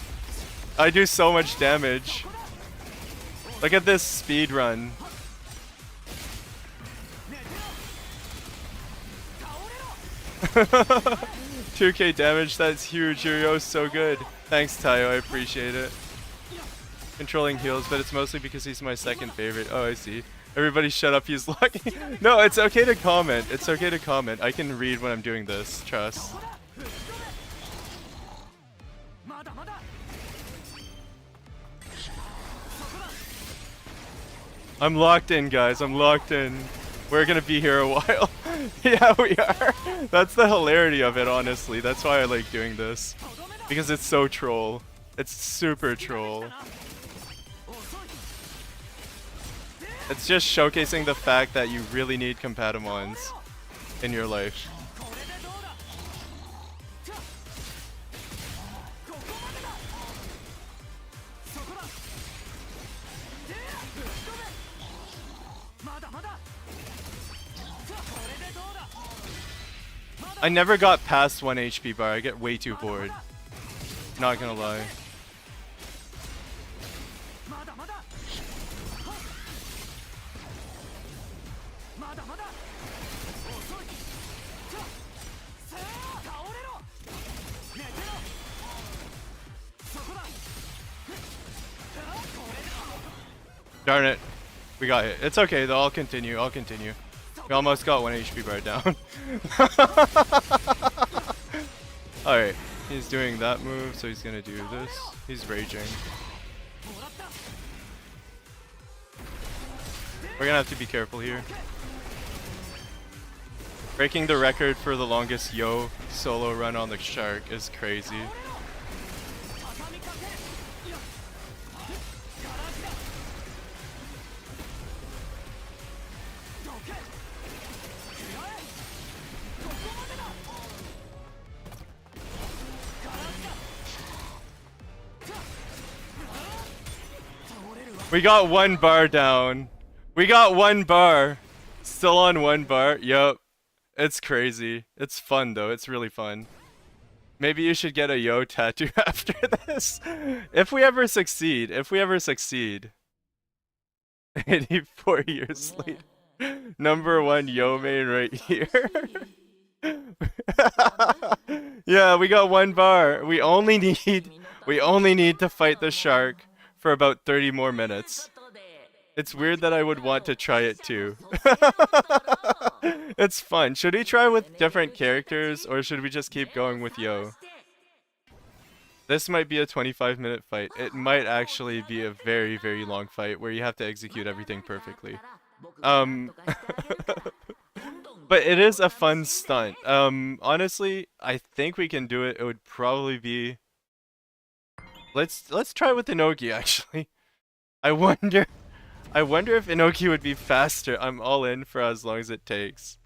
I do so much damage. Look at this speed run. 2k damage, that's huge. Yo's so good. Thanks, Tayo, I appreciate it. Controlling heals, but it's mostly because he's my second favorite. Oh, I see. Everybody shut up, he's lucky. No, it's okay to comment. It's okay to comment. I can read when I'm doing this, trust. I'm locked in, guys. I'm locked in. We're gonna be here a while. Yeah, we are. That's the hilarity of it, honestly. That's why I like doing this. Because it's so troll. It's super troll. It's just showcasing the fact that you really need Compatamons in your life. I never got past 1 HP bar. I get way too bored. Not gonna lie. Darn it. We got hit. It's okay though. I'll continue. I'll continue. We almost got 1 HP bar down. Alright. He's doing that move, so he's gonna do this. He's raging. We're gonna have to be careful here. Breaking the record for the longest Yo solo run on the Shark is crazy. We got 1 bar down. We got 1 bar. Still on 1 bar. Yup. It's crazy. It's fun though. It's really fun. Maybe you should get a Yo tattoo after this. If we ever succeed. If we ever succeed. 84 years later. #1 Yo main right here. Yeah, we got 1 bar. We only need to fight the Shark for about 30 more minutes. It's weird that I would want to try it too. It's fun. Should we try with different characters or should we just keep going with Yo? This might be a 25-minute fight. It might actually be a very, very long fight where you have to execute everything perfectly. But it is a fun stunt. Honestly, I think we can do it. It would probably be... Let's try with Inoki actually. I wonder if Inoki would be faster. I'm all in for as long as it takes.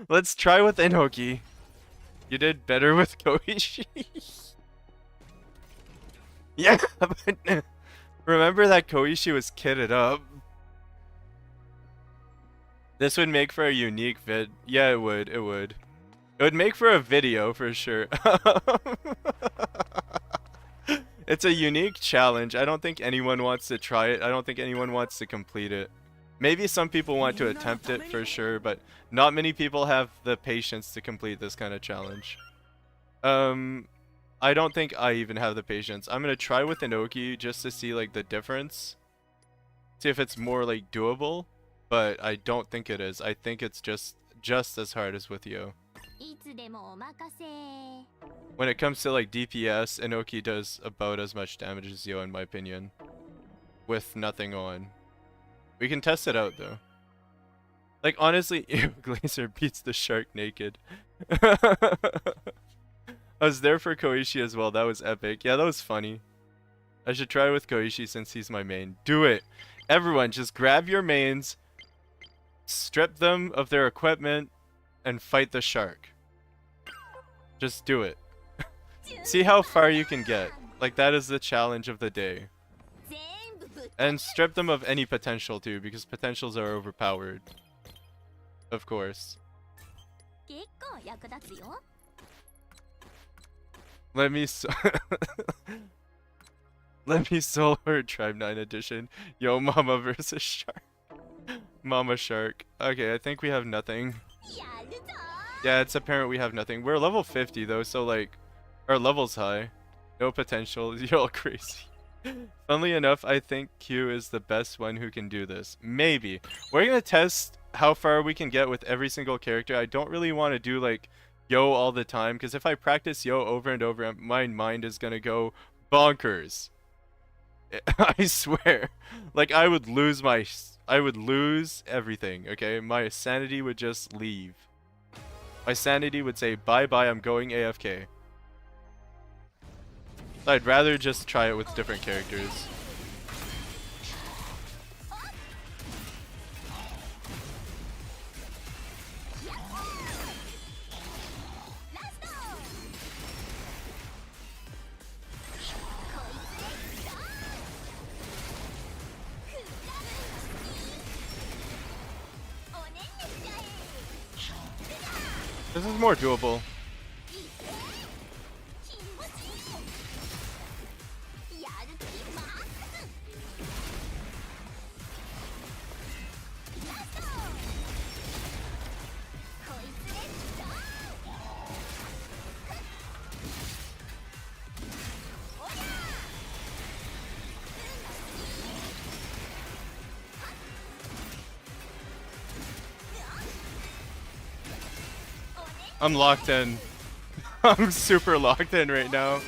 Let's try with Inoki. You did better with Koishi. Yeah, but remember that Koishi was kitted up. This would make for a unique vid. Yeah, it would. It It would make for a video for sure. It's a unique challenge. I don't think anyone wants to try it. I don't think anyone wants to complete it. Maybe some people want to attempt it for sure, but not many people have the patience to complete this kind of challenge. I don't think I even have the patience. I'm gonna try with Inoki just to see like the difference. See if it's more like doable, but I don't think it is. I think it's just as hard as with Yo. When it comes to like DPS, Inoki does about as much damage as Yo in my opinion. With nothing on. We can test it out though. Like honestly, Glacier beats the shark naked. I was there for Koishi as well, that was epic. Yeah, that was funny. I should try with Koishi since he's my main. Do it! Everyone, just grab your mains, strip them of their equipment, and fight the shark. Just do it. See how far you can get. Like, that is the challenge of the day. And strip them of any potential too, because potentials are overpowered. Of course. Let me let me solo her Tribe 9 edition. Yo Mama versus Shark. Mama Shark. Okay, I think we have nothing. Yeah, it's apparent we have nothing. We're level 50 though, so like, our level's high. No potential. You're all crazy. Funnily enough, I think Q is the best one who can do this. Maybe. We're gonna test how far we can get with every single character. I don't really want to do like Yo all the time, because if I practice Yo over and over, my mind is gonna go bonkers. I swear. Like, I would lose everything, okay? My sanity would just leave. My sanity would say, bye-bye, I'm going AFK. I'd rather just try it with different characters. This is more doable. I'm locked in. I'm super locked in right now.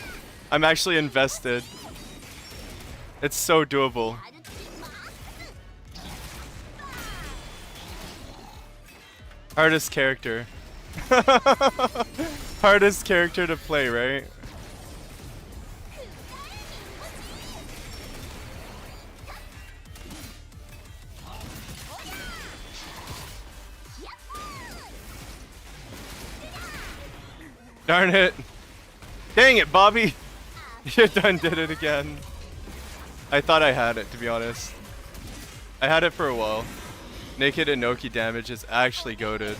I'm actually invested. It's so doable. Hardest character. Hardest character to play, right? Darn it. Dang it, Bobby. You done did it again. I thought I had it, to be honest. I had it for a while. Naked Inoki damage is actually goated.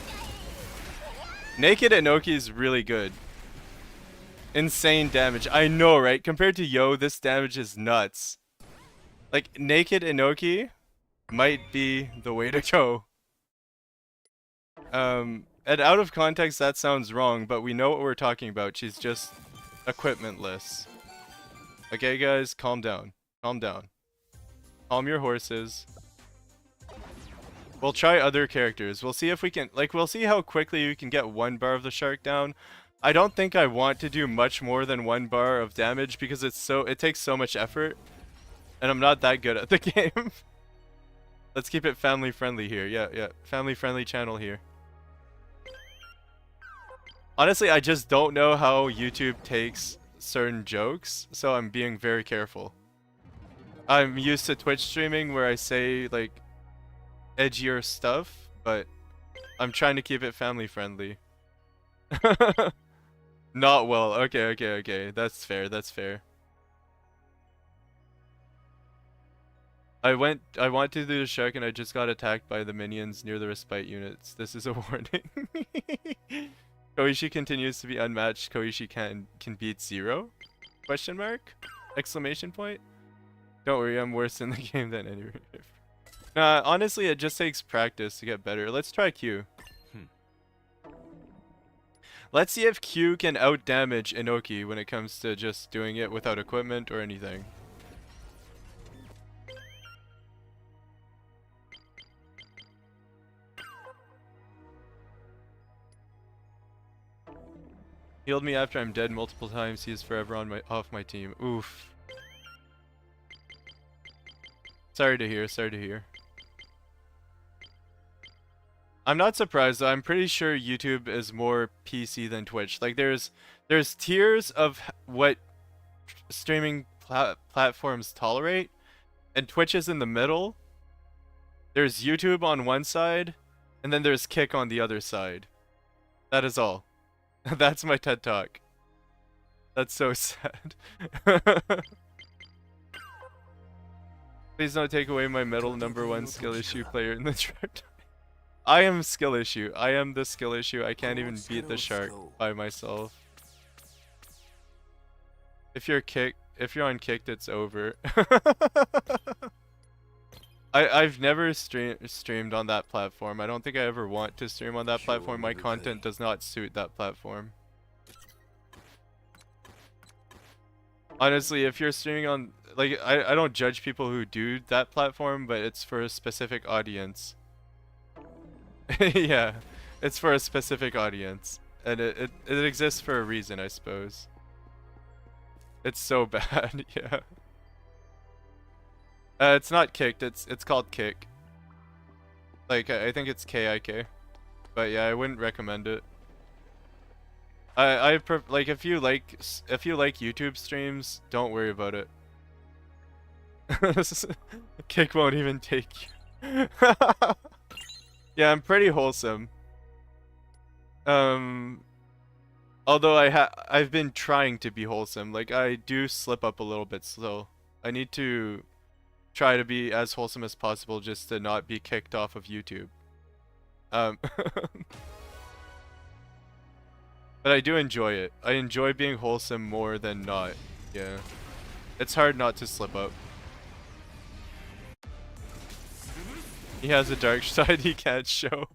Naked Inoki is really good. Insane damage. I know, right? Compared to Yo, this damage is nuts. Like, Naked Inoki might be the way to go. And out of context, that sounds wrong, but we know what we're talking about. She's just equipmentless. Okay, guys, calm down. Calm down. Calm your horses. We'll try other characters. We'll see if we can, like, we'll see how quickly you can get 1 bar of the shark down. I don't think I want to do much more than 1 bar of damage because it takes so much effort. And I'm not that good at the game. Let's keep it family friendly here. Yeah. Family friendly channel here. Honestly, I just don't know how YouTube takes certain jokes, so I'm being very careful. I'm used to Twitch streaming where I say, like, edgier stuff, but I'm trying to keep it family friendly. Not well. Okay. That's fair. I want to do the shark and I just got attacked by the minions near the respite units. This is a warning. Koishi continues to be unmatched. Koishi can beat 0? Question mark? Exclamation point? Don't worry, I'm worse in the game than any. Nah, honestly, it just takes practice to get better. Let's try Q. Let's see if Q can outdamage Inoki when it comes to just doing it without equipment or anything. Healed me after I'm dead multiple times. He is forever on off my team. Oof. Sorry to hear, sorry to hear. I'm not surprised though. I'm pretty sure YouTube is more PC than Twitch. Like there's tiers of what streaming platforms tolerate, and Twitch is in the middle. There's YouTube on one side, and then there's Kick on the other side. That is all. That's my TED Talk. That's so sad. Please don't take away my medal #1 skill issue player in the draft. I am skill issue. I am the skill issue. I can't even beat the shark by myself. If you're unkicked, it's over. I've never streamed on that platform. I don't think I ever want to stream on that platform. My content does not suit that platform. Honestly, if you're streaming on, like, I don't judge people who do that platform, but it's for a specific audience. Yeah, it's for a specific audience, and it exists for a reason, I suppose. It's so bad, yeah. It's not kicked. It's called Kick. Like I think it's KIK, but yeah, I wouldn't recommend it. Like if you like YouTube streams, don't worry about it. Kick won't even take you. Yeah, I'm pretty wholesome. Although I've been trying to be wholesome. Like I do slip up a little bit slow. I need to try to be as wholesome as possible just to not be kicked off of YouTube. But I do enjoy it. I enjoy being wholesome more than not. Yeah. It's hard not to slip up. He has a dark side he can't show.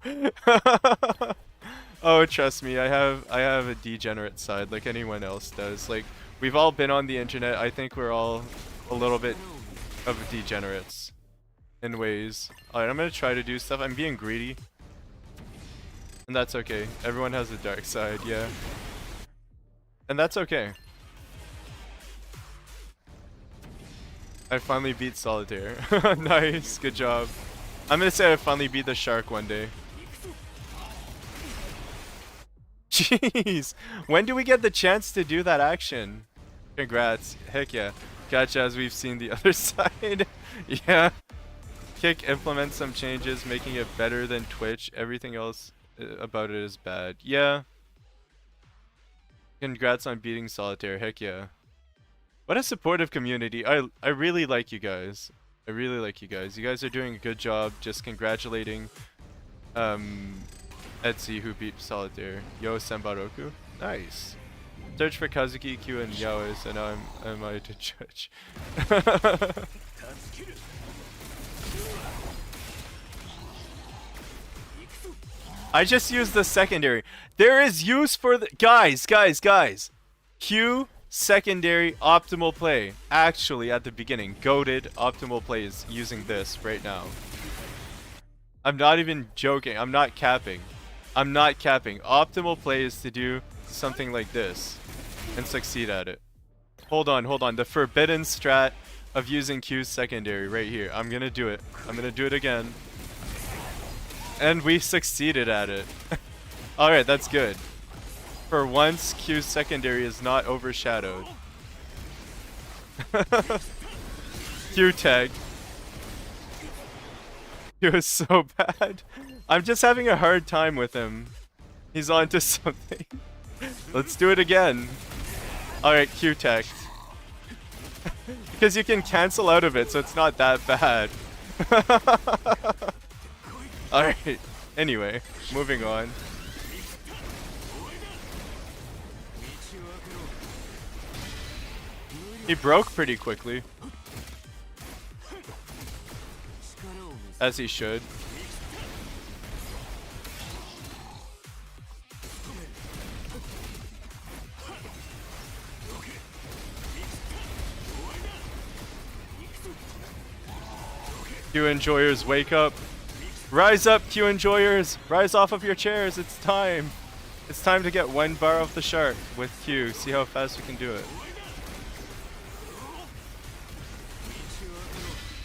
Oh, trust me, I have a degenerate side like anyone else does. Like, we've all been on the internet. I think we're all a little bit of degenerates in ways. Alright, I'm gonna try to do stuff. I'm being greedy. And that's okay. Everyone has a dark side, yeah. And that's okay. I finally beat Solitaire. Nice, good job. I'm gonna say I finally beat the shark one day. Jeez! When do we get the chance to do that action? Congrats. Heck yeah. Gotcha, as we've seen the other side. Yeah. Kick implements some changes, making it better than Twitch. Everything else about it is bad. Yeah. Congrats on beating Solitaire. Heck yeah. What a supportive community. I really like you guys. I really like you guys. You guys are doing a good job. Just congratulating Etsy who beat Solitaire. Yo Sembaroku. Nice. Search for Kazuki, Q, and Yaois, and now am I to judge? I just used the secondary. There is use for the guys. Q secondary optimal play. Actually, at the beginning, goated optimal play is using this right now. I'm not even joking. I'm not capping. I'm not capping. Optimal play is to do something like this and succeed at it. Hold on. The forbidden strat of using Q's secondary right here. I'm gonna do it. I'm gonna do it again. And we succeeded at it. Alright, that's good. For once, Q's secondary is not overshadowed. Q tag. He was so bad. I'm just having a hard time with him. He's onto something. Let's do it again. Alright, Q tag. Because you can cancel out of it, so it's not that bad. Alright, anyway, moving on. He broke pretty quickly. As he should. Q enjoyers, wake up. Rise up, Q enjoyers. Rise off of your chairs. It's time. It's time to get 1 bar off the shark with Q. See how fast we can do it.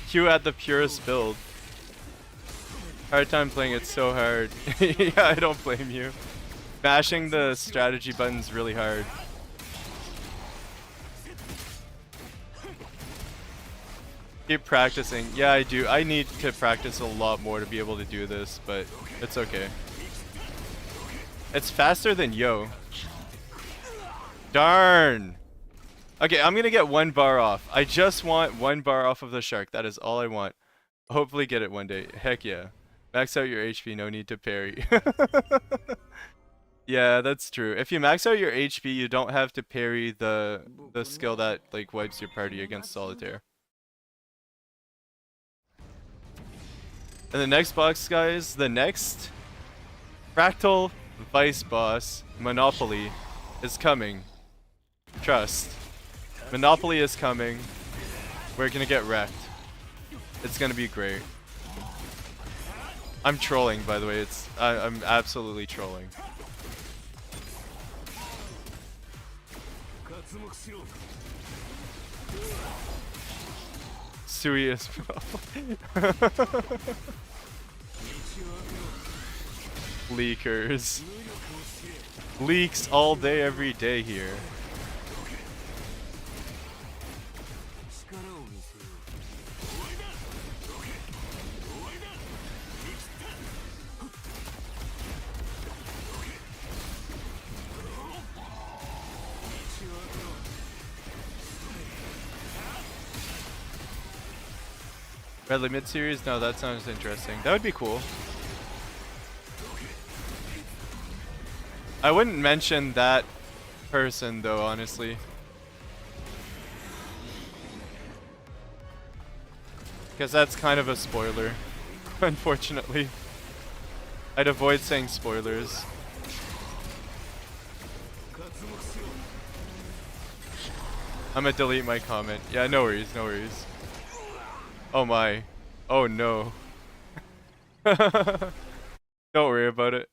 Q at the purest build. Hard time playing it so hard. Yeah, I don't blame you. Bashing the strategy button's really hard. Keep practicing. Yeah, I do. I need to practice a lot more to be able to do this, but it's okay. It's faster than Yo. Darn! Okay, I'm gonna get 1 bar off. I just want 1 bar off of the shark. That is all I want. Hopefully get it one day. Heck yeah. Max out your HP, no need to parry. Yeah, that's true. If you max out your HP, you don't have to parry the skill that like wipes your party against Solitaire. And the next box, guys, the next Fractal Vice Boss, Monopoly, is coming. Trust. Monopoly is coming. We're gonna get wrecked. It's gonna be great. I'm trolling, by the way. I'm absolutely trolling. Sui is Leakers. Leaks all day, every day here. Red Limit series? No, that sounds interesting. That would be cool. I wouldn't mention that person though, honestly. Because that's kind of a spoiler, unfortunately. I'd avoid saying spoilers. I'm gonna delete my comment. Yeah, no worries, no worries. Oh my. Oh no. Don't worry about it.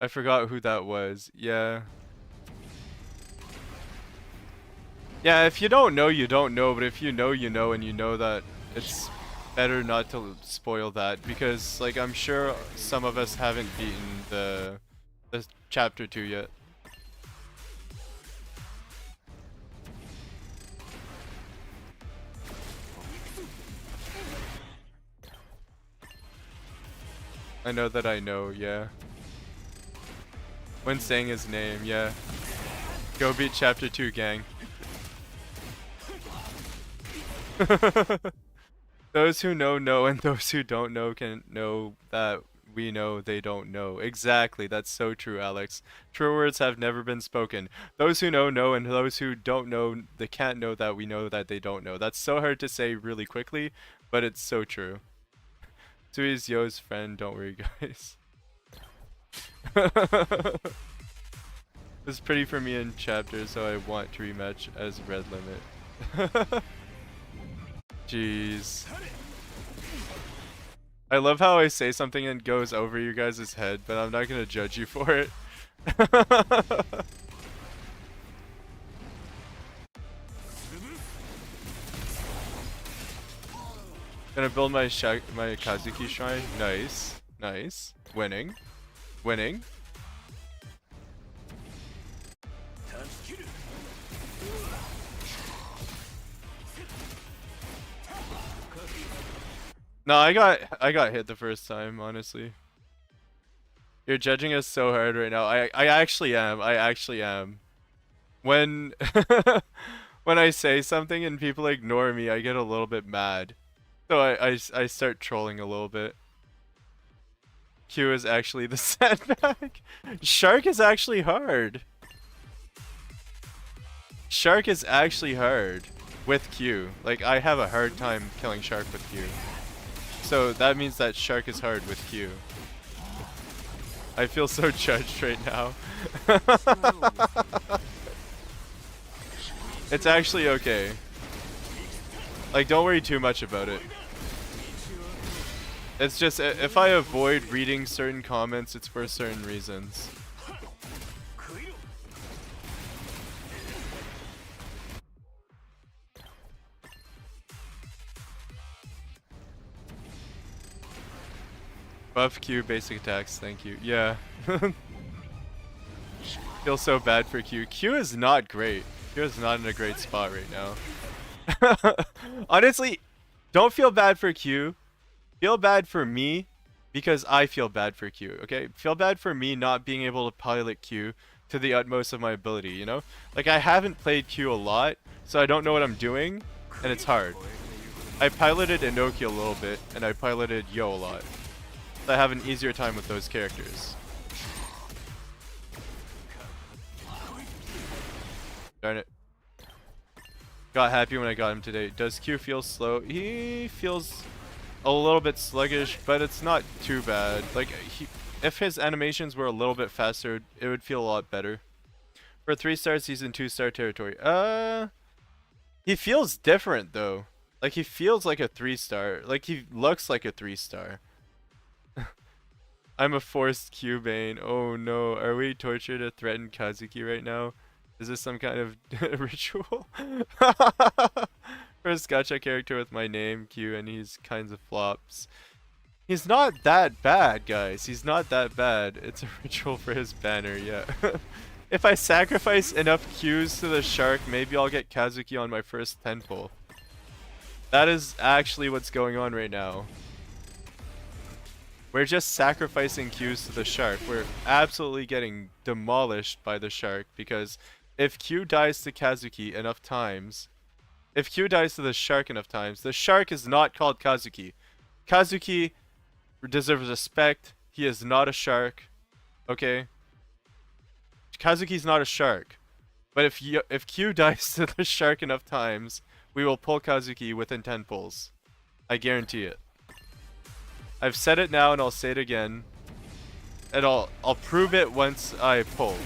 I forgot who that was. Yeah. Yeah, if you don't know, you don't know, but if you know, you know, and you know that, it's better not to spoil that, because like I'm sure some of us haven't beaten the chapter 2 yet. I know that I know, yeah. When saying his name, yeah. Go beat chapter 2, gang. Those who know, and those who don't know can know that we know they don't know. Exactly, that's so true, Alex. True words have never been spoken. Those who know, and those who don't know, they can't know that we know that they don't know. That's so hard to say really quickly, but it's so true. Sui's Yo's friend, don't worry, guys. It's pretty for me in chapter, so I want to rematch as Red Limit. Jeez. I love how I say something and goes over you guys' head, but I'm not gonna judge you for it. Gonna build my Kazuki shrine. Nice. Nice. Winning. Winning. No, I got hit the first time, honestly. You're judging us so hard right now. I actually am. I actually am. When when I say something and people ignore me, I get a little bit mad. So I start trolling a little bit. Q is actually the setback. Shark is actually hard. Shark is actually hard with Q. Like, I have a hard time killing Shark with Q. So that means that Shark is hard with Q. I feel so judged right now. It's actually okay. Like, don't worry too much about it. It's just, if I avoid reading certain comments, it's for certain reasons. Buff Q basic attacks, thank you. Yeah. Feel so bad for Q. Q is not great. Q is not in a great spot right now. Honestly, don't feel bad for Q. Feel bad for me because I feel bad for Q, okay? Feel bad for me not being able to pilot Q to the utmost of my ability, you know? Like, I haven't played Q a lot, so I don't know what I'm doing, and it's hard. I piloted Inoki a little bit, and I piloted Yo a lot. So I have an easier time with those characters. Darn it. Got happy when I got him today. Does Q feel slow? He feels a little bit sluggish, but it's not too bad. Like, if his animations were a little bit faster, it would feel a lot better. For 3-star season, 2-star territory. He feels different though. Like, he feels like a 3-star. Like, he looks like a 3-star. I'm a forced Q-bane. Oh no, are we tortured to threaten Kazuki right now? Is this some kind of ritual? First gacha character with my name, Q, and he's kinds of flops. He's not that bad, guys. He's not that bad. It's a ritual for his banner, yeah. If I sacrifice enough Qs to the shark, maybe I'll get Kazuki on my first 10 pull. That is actually what's going on right now. We're just sacrificing Qs to the shark. We're absolutely getting demolished by the shark because if Q dies to Kazuki enough times, if Q dies to the shark enough times, the shark is not called Kazuki. Kazuki deserves respect. He is not a shark. Okay? Kazuki's not a shark. But if Q dies to the shark enough times, we will pull Kazuki within 10 pulls. I guarantee it. I've said it now and I'll say it again. And I'll prove it once I pull.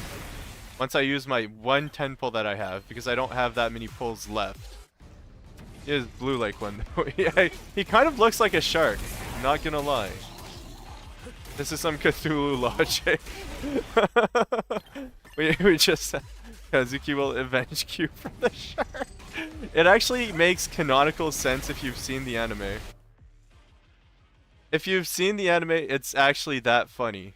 Once I use my 110 pull that I have, because I don't have that many pulls left. He is blue like one though. Yeah, he kind of looks like a shark, not gonna lie. This is some Cthulhu logic. we just Kazuki will avenge Q from the shark. It actually makes canonical sense if you've seen the anime. If you've seen the anime, it's actually that funny.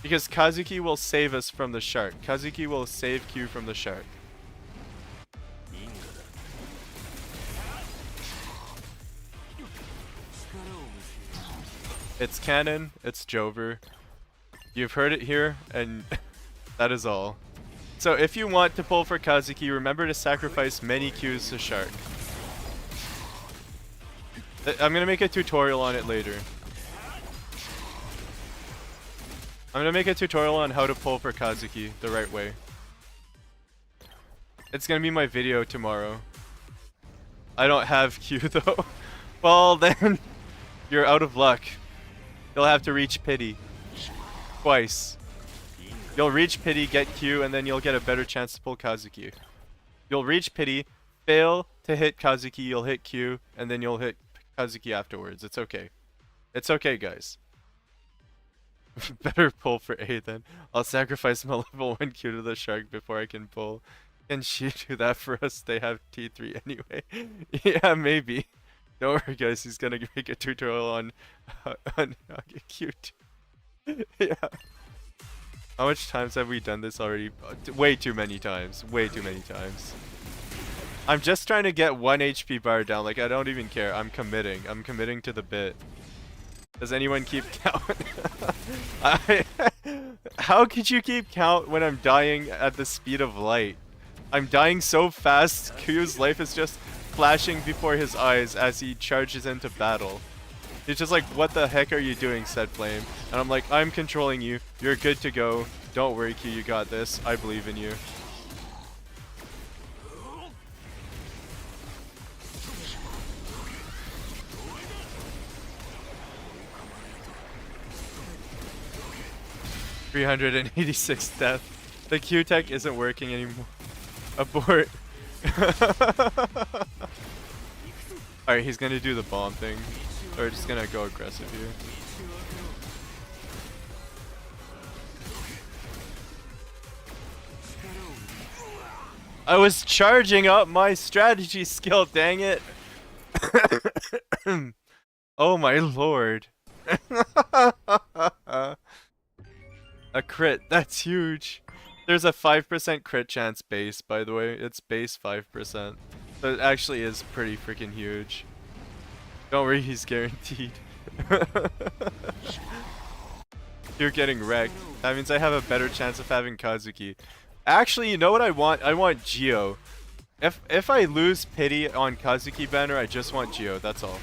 Because Kazuki will save us from the shark. Kazuki will save Q from the shark. It's canon, it's Jover. You've heard it here, and that is all. So if you want to pull for Kazuki, remember to sacrifice many Qs to shark. I'm gonna make a tutorial on it later. I'm gonna make a tutorial on how to pull for Kazuki the right way. It's gonna be my video tomorrow. I don't have Q though. Well then, you're out of luck. You'll have to reach pity. Twice. You'll reach pity, get Q, and then you'll get a better chance to pull Kazuki. You'll reach pity, fail to hit Kazuki, you'll hit Q, and then you'll hit Kazuki afterwards. It's okay. It's okay, guys. Better pull for A then. I'll sacrifice my level 1 Q to the shark before I can pull. Can she do that for us? They have T3 anyway. Yeah, maybe. Don't worry, guys. He's gonna make a tutorial on Q2. Yeah. How much times have we done this already? Way too many times. Way too many times. I'm just trying to get 1 HP bar down. Like, I don't even care. I'm committing. I'm committing to the bit. Does anyone keep count? How could you keep count when I'm dying at the speed of light? I'm dying so fast, Q's life is just flashing before his eyes as he charges into battle. He's just like, what the heck are you doing, said Flame? And I'm like, I'm controlling you. You're good to go. Don't worry, Q, you got this. I believe in you. 386 death. The Q-Tech isn't working anymore. Abort. Alright, he's gonna do the bomb thing. Or just gonna go aggressive here. I was charging up my strategy skill, dang it. Oh my lord. A crit, that's huge. There's a 5% crit chance base, by the way. It's base 5%. So it actually is pretty freaking huge. Don't worry, he's guaranteed. You're getting wrecked. That means I have a better chance of having Kazuki. Actually, you know what I want? I want Geo. If I lose pity on Kazuki banner, I just want Geo, that's all.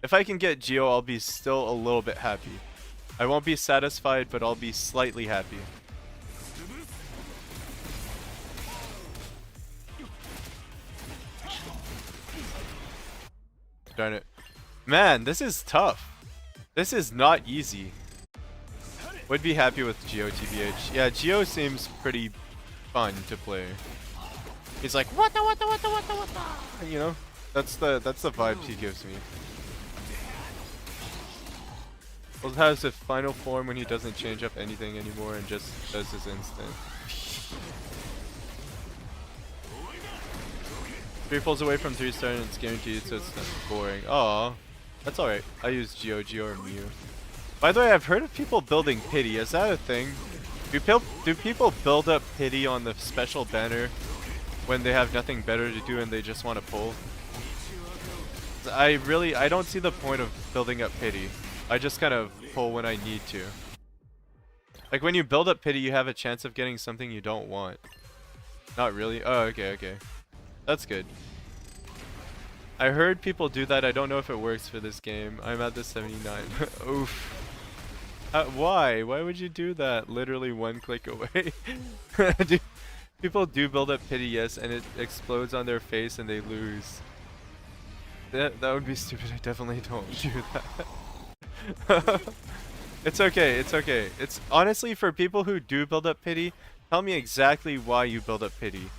If I can get Geo, I'll be still a little bit happy. I won't be satisfied, but I'll be slightly happy. Darn it. Man, this is tough. This is not easy. Would be happy with Geo TBH. Yeah, Geo seems pretty fun to play. He's like, what the? You know? That's the vibes he gives me. Also has the final form when he doesn't change up anything anymore and just does his instant. 3 pulls away from 3-star and it's guaranteed, so it's not boring. Aw, that's alright. I use Geo, or Mew. By the way, I've heard of people building pity. Is that a thing? Do people build up pity on the special banner when they have nothing better to do and they just want to pull? I don't see the point of building up pity. I just kind of pull when I need to. Like when you build up pity, you have a chance of getting something you don't want. Not really? Oh, okay. That's good. I heard people do that. I don't know if it works for this game. I'm at the 79. Oof. Why? Why would you do that? Literally one click away. People do build up pity, yes, and it explodes on their face and they lose. That would be stupid. I definitely don't do that. It's okay. It's honestly for people who do build up pity, tell me exactly why you build up pity,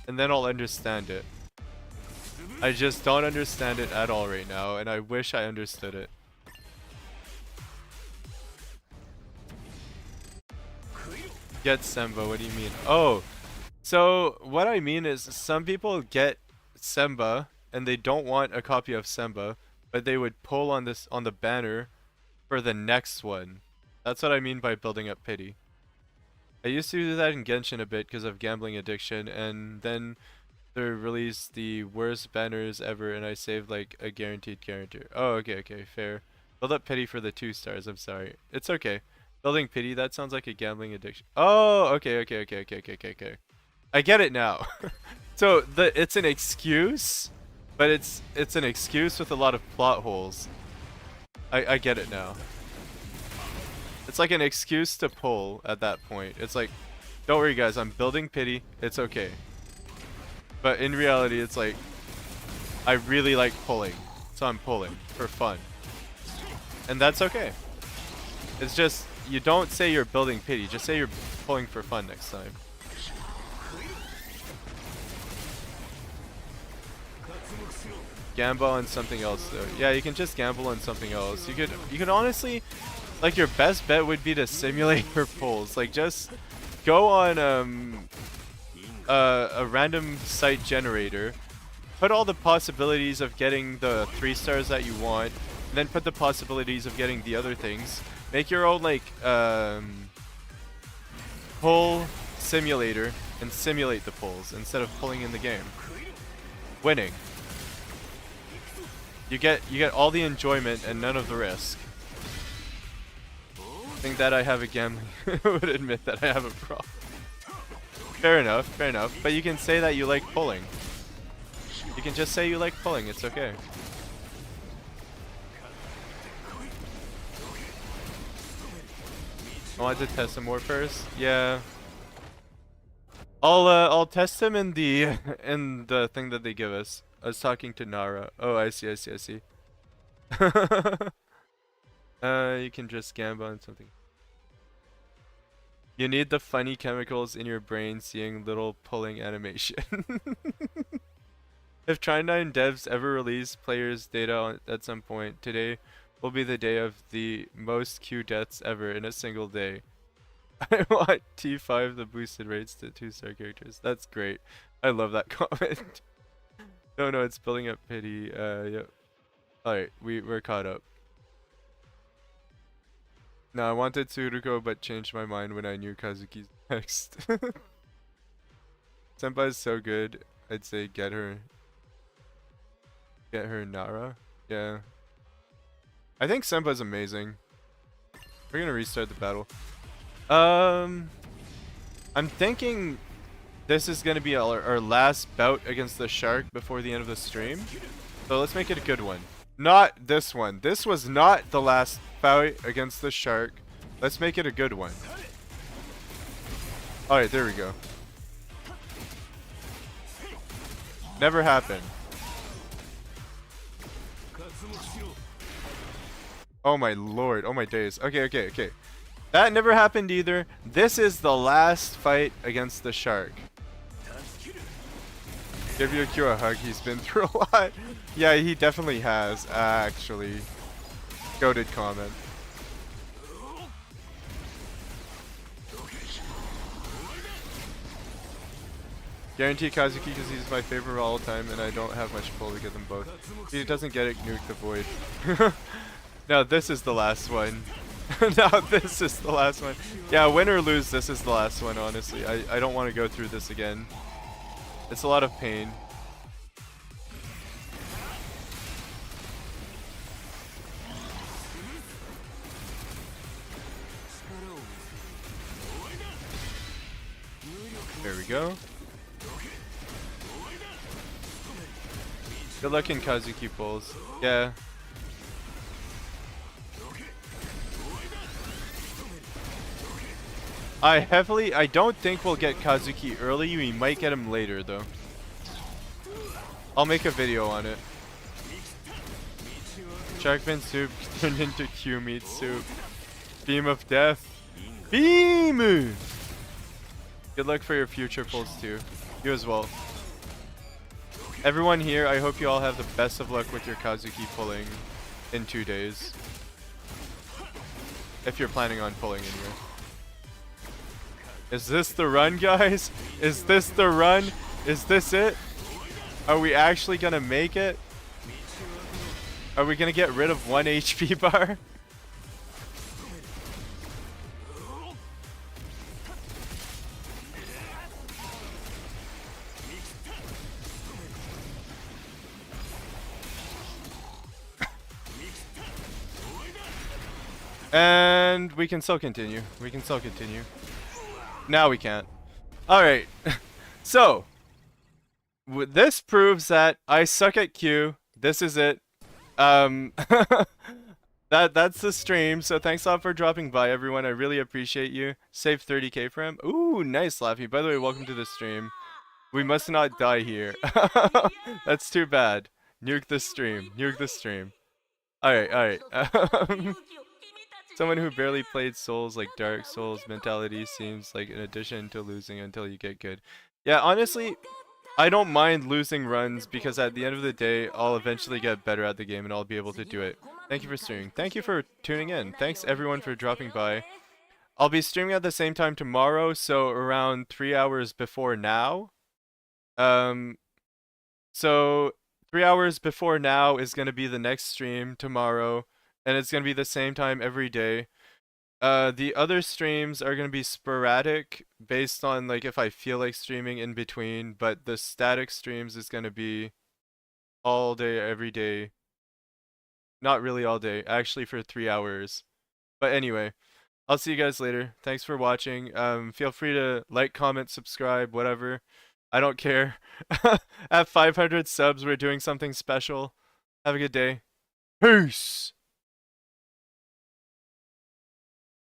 and then I'll understand it. I just don't understand it at all right now, and I wish I understood it. Get Semba, what do you mean? Oh, so what I mean is some people get Semba and they don't want a copy of Semba, but they would pull on the banner for the next one. That's what I mean by building up pity. I used to do that in Genshin a bit because of gambling addiction, and then they released the worst banners ever and I saved like a guaranteed character. Oh, okay, fair. Build up pity for the 2 stars, I'm sorry. It's okay. Building pity, that sounds like a gambling addiction. Oh, okay. I get it now. So it's an excuse, but it's an excuse with a lot of plot holes. I get it now. It's like an excuse to pull at that point. It's like, don't worry guys, I'm building pity, it's okay. But in reality, it's like, I really like pulling, so I'm pulling for fun. And that's okay. It's just, you don't say you're building pity, just say you're pulling for fun next time. Gamble on something else though. Yeah, you can just gamble on something else. You could honestly, like your best bet would be to simulate your pulls. Like just go on a random site generator, put all the possibilities of getting the 3 stars that you want, and then put the possibilities of getting the other things. Make your own like pull simulator and simulate the pulls instead of pulling in the game. Winning. You get all the enjoyment and none of the risk. I think that I have a gambling would admit that I have a problem. Fair enough. But you can say that you like pulling. You can just say you like pulling, it's okay. I wanted to test him more first. Yeah. I'll test him in the thing that they give us. I was talking to Nara. Oh, I see. You can just gamble on something. You need the funny chemicals in your brain seeing little pulling animation. If Try9 devs ever release players' data at some point, today will be the day of the most Q deaths ever in a single day. I want T5 the boosted rates to 2-star characters. That's great. I love that comment. No, it's building up pity. Yep. Alright, we're caught up. No, I wanted Tsuruko but changed my mind when I knew Kazuki's next. Senpai's so good. I'd say get her Nara. Yeah. I think Senpai's amazing. We're gonna restart the battle. I'm thinking this is gonna be our last bout against the shark before the end of the stream. So let's make it a good one. Not this one. This was not the last fight against the shark. Let's make it a good one. Alright, there we go. Never happened. Oh my lord. Oh my days. Okay. That never happened either. This is the last fight against the shark. Give your Q a hug. He's been through a lot. Yeah, he definitely has, actually. Goated comment. Guarantee Kazuki because he's my favorite of all time and I don't have much pull to get them both. If he doesn't get it, nuke the void. No, this is the last one. No, this is the last one. Yeah, win or lose, this is the last one, honestly. I don't want to go through this again. It's a lot of pain. There we go. Good luck in Kazuki pulls. Yeah. I don't think we'll get Kazuki early. We might get him later though. I'll make a video on it. Sharkfin soup turned into Q meat soup. Beam of death. Beam! Good luck for your future pulls too. You as well. Everyone here, I hope you all have the best of luck with your Kazuki pulling in 2 days. If you're planning on pulling anyway. Is this the run, guys? Is this the run? Is this it? Are we actually gonna make it? Are we gonna get rid of 1 HP bar? And we can still continue. Now we can't. Alright. So, this proves that I suck at Q. This is it. That's the stream. So thanks a lot for dropping by, everyone. I really appreciate you. Save 30k for him. Ooh, nice, Laffy. By the way, welcome to the stream. We must not die here. That's too bad. Nuke the stream. Alright. Someone who barely played Souls, like Dark Souls mentality, seems like an addition to losing until you get good. Yeah, honestly, I don't mind losing runs because at the end of the day, I'll eventually get better at the game and I'll be able to do it. Thank you for streaming. Thank you for tuning in. Thanks everyone for dropping by. I'll be streaming at the same time tomorrow, so around 3 hours before now. So 3 hours before now is going to be the next stream tomorrow. And it's going to be the same time every day. The other streams are going to be sporadic based on like if I feel like streaming in between, but the static streams is going to be all day, every day. Not really all day, actually for 3 hours. But anyway, I'll see you guys later. Thanks for watching. Feel free to like, comment, subscribe, whatever. I don't care. At 500 subs, we're doing something special. Have a good day. Peace!